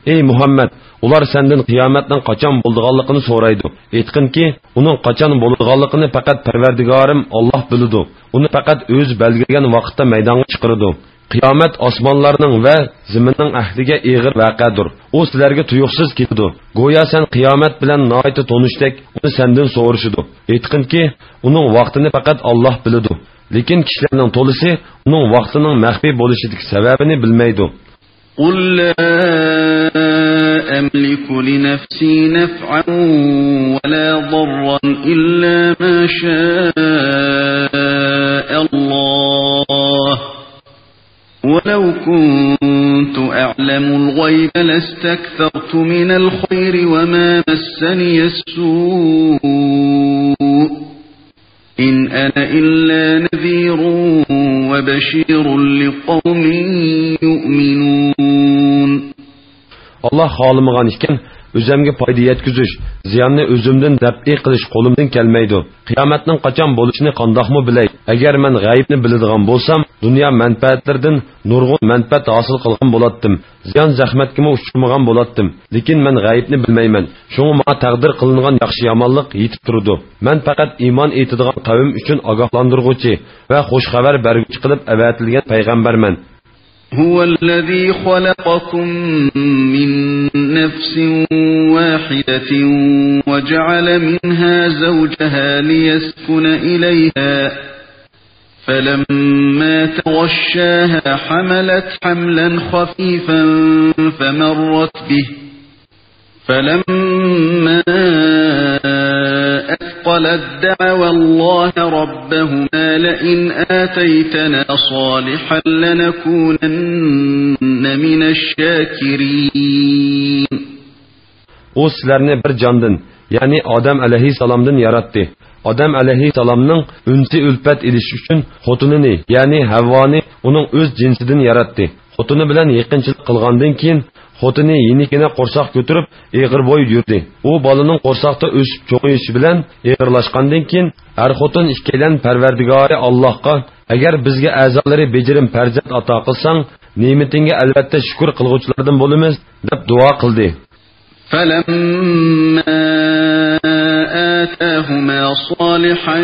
B: Ey Muhammed, ular senden kıyametten kaçan bulduğanlıkını soraydı. Etkinki, onun kaçan bulduğanlıkını fakat Perverdigarım Allah bilidu. Onu fakat öz belgilegen vakitte meydana çıkardı. Kıyamet osmanlarının ve ziminin ahlige eğir vakadır. O sizlerge tuyuksuz gididu. Goya sen kıyamet bilen naiti tonuştek onu senden soruşudu. Etkinki, onun vaktini fakat Allah bilidu. Lekin kişilerinin tolisi onun vaktinin mehbi boluşidik sebebini bilmeydi.
C: قُلْ لَا أَمْلِكُ لِنَفْسِي نَفْعًا وَلَا ضَرًّا إِلَّا مَا شَاءَ اللَّهُ وَلَوْ كُنْتُ أَعْلَمُ الْغَيْبَ لَاسْتَكْثَرْتُ مِنَ الْخَيْرِ وَمَا مَسَّنِيَ السُّوءُ إِنْ أَنَا إِلَّا نَذِيرٌ وَبَشِيرٌ لِقَوْمٍ يُؤْمِنُونَ.
B: Allah xolimigan ekan, o'zimga foyda yetkazish, ziyonni o'zimdan dab'i qilish qo'limdan kelmaydi. Qiyomatning qachon bo'lishini qandoqmi bilay? Agar men g'aybni biladigan bo'lsam, dunyo manfaatlaridan nurg'un manfaat hosil qilgan bo'lardim. Ziyon zahmatga uchmagan bo'lardim. Lekin men g'aybni bilmayman. Shunga menga taqdir qilingan yaxshi yomonlik yetib turdi. Men faqat iymon etadigan qavm uchun ogohlantiruvchi va xush xabar beruvchi qilib avatilgan payg'ambarman.
C: هو الذي خلقكم من نفس واحدة وجعل منها زوجها ليسكن إليها فلما تغشاها حملت حملا خفيفا فمرت به فلما أثقلت دعوا الله ربهما لئن آتيتنا صالحا لنكونن من الشاكرين.
B: O sizlarni bir jondan, ya'ni Odam alayhissalomdan yaratdi. Odam alayhissalomning unsi ulfat ilish uchun xotinini, ya'ni Havvoni uning o'z jinsidan yaratdi. Xotini bilan yaqinchilik qilgandan keyin xotini yenikini qo'rsoq ko'tarib eg'ir bo'y yurdi. U bolaning qo'rsoqda o'sib cho'qiyishi bilan eg'irlashgandan keyin har xotin ikkilan Parvardigori Allohga agar bizga a'zolari bejirim farzand ato qilsang, ne'matingga albatta shukr qilguvchilardan bo'lamiz deb duo qildi.
C: فَلَمَّا آتَاهُمَا صَالِحًا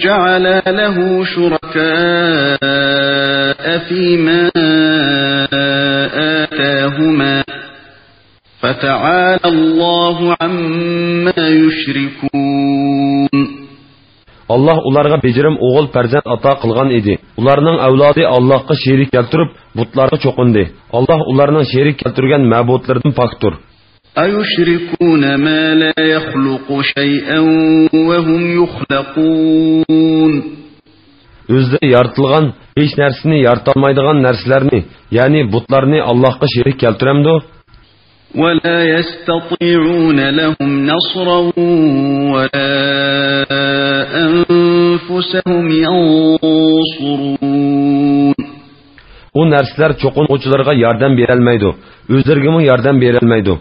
C: جَعَلَا لَهُ شُرَكَاءَ فِيمَا آتَاهُمَا فَتَعَالَى اللَّهُ عَمَّا يُشْرِكُونَ.
B: Allah ularga bejirim o'g'il farzand ato qilgan edi. Ularning avlodi Allohga sherik keltirib, butlarga cho'qindi. Allah ularning sherik keltirgan ma'budlardan pokdir.
C: أَيُشْرِكُونَ مَا لَا يَخْلُقُ شَيْئًا وَهُمْ يُخْلَقُونَ.
B: O'zlari yaratilgan hech narsani yaratolmaydigan narsalarni, ya'ni butlarni Allohga sherik keltiramdi?
C: ولا يستطيعون لهم نصرا ولا أنفسهم ينصرون.
B: O narsalar cho'qinuvchilarga yordam berolmaydi, o'zlariga yordam berolmaydi.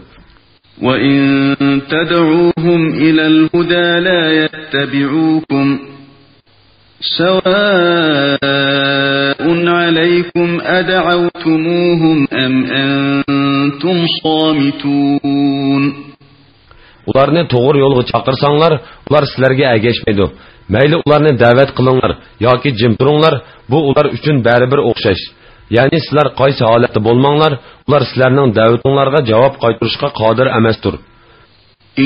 C: وإن تدعوهم إلى الهدى لا يتبعوكم سواء عليكم أدعوتموهم أم أنتم صامتون.
B: Ularni to'g'ri yo'lga chaqirsanlar, ular sizlarga ergashmaydi. Mayli ularni da'vat qilinglar yoki jim turinglar, bu ular uchun baribir o'xshash. Ya'ni sizlar qaysi holatda bo'lmanglar, ular sizlarning da'vatinglarga javob qaytarishga qodir emasdir.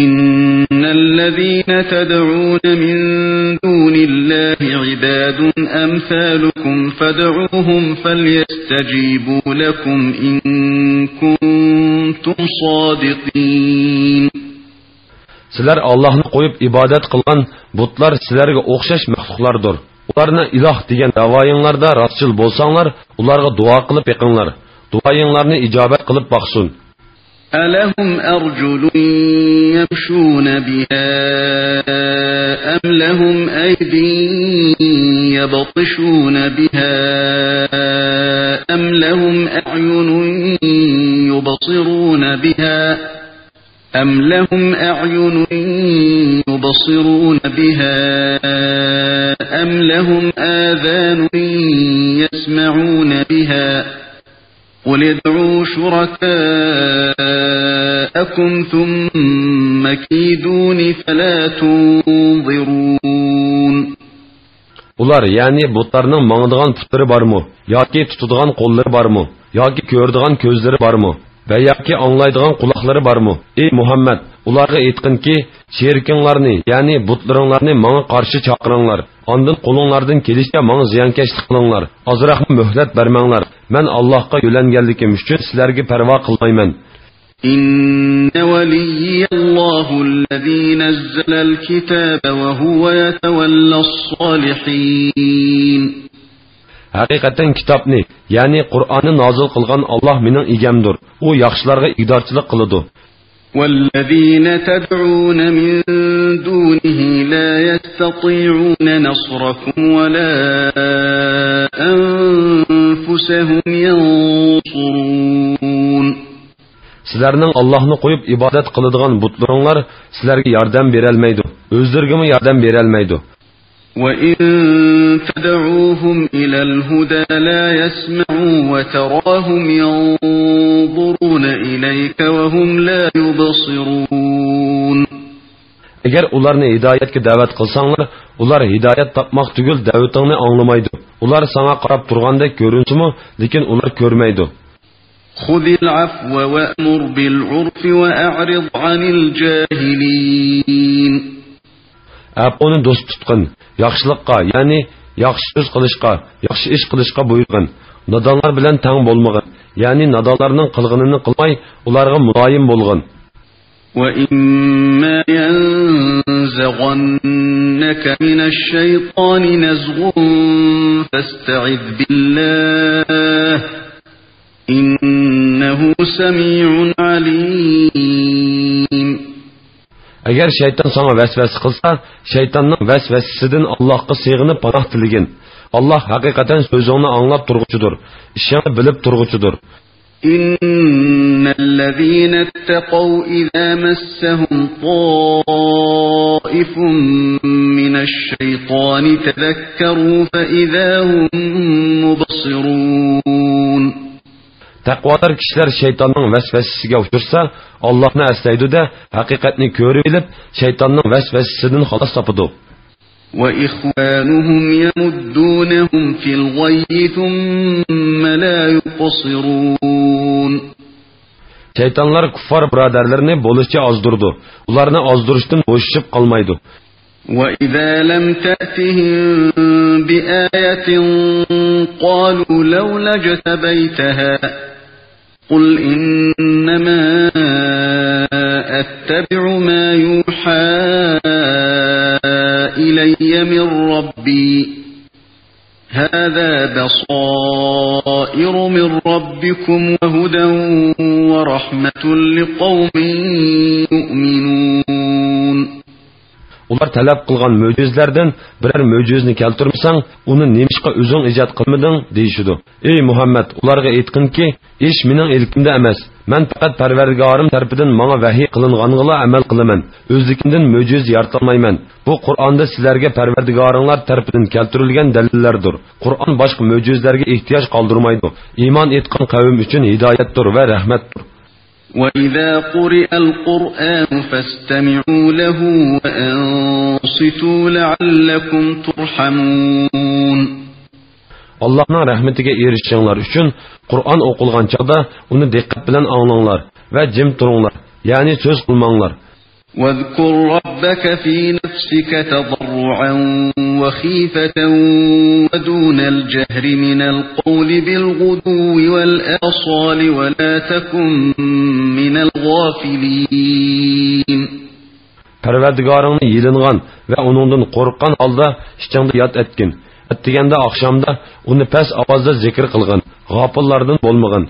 C: Innallazina tad'un min dunillahi ibadun amsalukum fad'uuhum falyastajibu lakum in kuntum sodiqin. Sizlar Allohni qo'yib ibodat qilgan butlar sizlarga o'xshash maxluqlardir. Ularni iloh degan da'voyinglarda rostchil bo'lsanglar, ularga duo qilib yiqinglar. Duoyinglarni ijobat qilib boqsin. Alahum arjulun yamshuna biha am lahum aydin yabtishuna biha am lahum a'yunun yubsiruna biha أم لهم أعين يبصرون بها أم لهم آذان يسمعون بها قل ادعوا شركاءكم ثم كيدون فلا تنظرون.
B: Ular yani butlarning mangdigan putlari bormi yoki tutadigan qo'llari bormi yoki ko'radigan ko'zlari bormi va yoki anglaydigan quloqlari bormi? Ey Muhammad, ularga aytqinki, sherikinglarni, ya'ni butlaringlarni menga qarshi chaqiringlar. Ondan qo'linglardan kelishcha menga ziyonkashlik qilinglar. Ozroq muhlat bermanglar. Men Allohga yo'langanligim uchun sizlarga parvo qilmayman.
C: Inna waliyallohu allazi nazzala al-kitaba wa huwa yatawallas-solihin.
B: Haqiqatan kitobni, ya'ni Qur'onni nozil qilgan Alloh mening egamdir. U yaxshilarga igdorchilik qiladi.
C: والذين تدعون من دونه لا يستطيعون نصركم ولا أنفسهم ينصرون.
B: Sizlarning Allohni qo'yib ibodat qiladigan butlaringlar sizlarga yordam berolmaydi. O'zlariga yordam berolmaydi.
C: وَإِن تَدْعُوهُمْ إِلَى الْهُدَى لَا يَسْمَعُوا وَتَرَاهُمْ يَنظُرُونَ إِلَيْكَ وَهُمْ لَا يُبْصِرُونَ.
B: Eğer ularni hidayetga da'vat qilsanglar, ular hidayet tapmaq tugul da'vatingni anglamaydi. Ular sana qarab turganda ko'rinsimi, lekin ular ko'rmaydi.
C: خُذِ الْعَفْوَ وَأْمُرْ بِالْعُرْفِ وَأَعْرِضْ عَنِ الْجَاهِلِينَ.
B: Onu do'st tutqin, yaxshilikqa, ya'ni yaxshi so'z qilishqa, yaxshi ish qilishqa buyurgin. Nodonlar bilan tang bo'lmag'in, ya'ni nodonlarning qilganini qilmay, ularga muloyim bo'lg'in.
C: وَإِمَّا يَنزَغَنَّكَ مِنَ الشَّيْطَانِ نَزْغٌ فَاسْتَعِذْ بِاللَّهِ إِنَّهُ سَمِيعٌ عَلِيمٌ.
B: Eğer şeytan sana vesvese kılsa, şeytanın vesvesesinden Allah'a sığınıp panoh tiligin. Allah hakikaten sözünü anlap turguçudur, işini bilip turguçudur.
C: İnnellezîne etteqav izâ messehum tâifun mineşşeytâni tezekkerû fe izâhum mubsirûn.
B: Taqvodor kishilar shaytonning vasvasasiga uchirsa, Allohni aslaydi da haqiqatni ko'rib bilib, shaytonning vasvasasidan xalos topadi.
C: Va ikhwanuhum yamuddunhum fil ghayyi thumma la yuqsirun.
B: Shaytonlar kuffar birodarlarini bo'lishcha ozdirdi. Ularni ozdirishdan bo'shishib qolmaydi.
C: وَإِذَا لَمْ تَأْتِهِمْ بِآيَةٍ قَالُوا لَوْلَا اجْتَبَيْتَهَا قُلْ إِنَّمَا أَتَّبِعُ مَا يُوحَى إِلَيَّ مِنْ رَبِّي
D: هذا بصائر من ربكم وهدى ورحمة لقوم يؤمنون.
B: Ular talab qilgan mo'jizlardan biror mo'jizni keltirmasang, uni nemishqa o'zing ijod qilmading deyshidi. Ey Muhammad, ularga aytqinki, ish mening ilkimda emas. Men faqat Parvardigorim tarafidan menga vahiy qilinganligila amal qilaman. O'zlikimdan mo'jiz yaratolmayman. Bu Qur'onda sizlarga Parvardigoringlar tarafidan keltirilgan dalillardir. Qur'on boshqa mo'jizlarga ehtiyoj qoldirmaydi. Iymon etgan qavm uchun hidoyatdir va rahmatdir.
D: وَإِذَا قُرِئَ الْقُرْآنُ فَاسْتَمِعُوا لَهُ وَأَنصِتُوا لَعَلَّكُمْ تُرْحَمُونَ.
B: Allah'ın rahmetiga erişişinglar üçün Qur'on o'qilgan chaqda uni diqqat bilan anglanglar va jim turinglar, ya'ni so'z qilmanglar.
D: وَاذْكُرْ رَبَّكَ فِي نَفْسِكَ تَضَرُّعًا وَخِيفَةً وَدُونَ الْجَهْرِ مِنَ الْقَوْلِ بِالْغُدُوِّ وَالْآصَالِ وَلَا تَكُن مِّنَ الْغَافِلِينَ.
B: Parvardigoringni yilingan va uningdan qo'rqqan holda ichingda yod etgin. Atdiganda oqshomda uni past ovozda zikr qilgin. G'ofillardan bo'lmagin.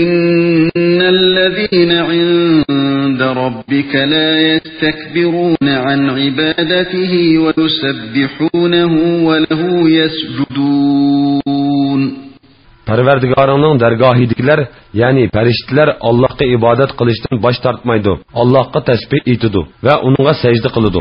D: إن الذين عند ربك لا يستكبرون عن عبادته ويسبحونه وله يسجدون.
B: Parvardigoringning dargohidagilar, ya'ni farishtalar Allohga ibodat qilishdan bosh tortmaydi. Allohga tasbih etadi va uningga sajda qiladi.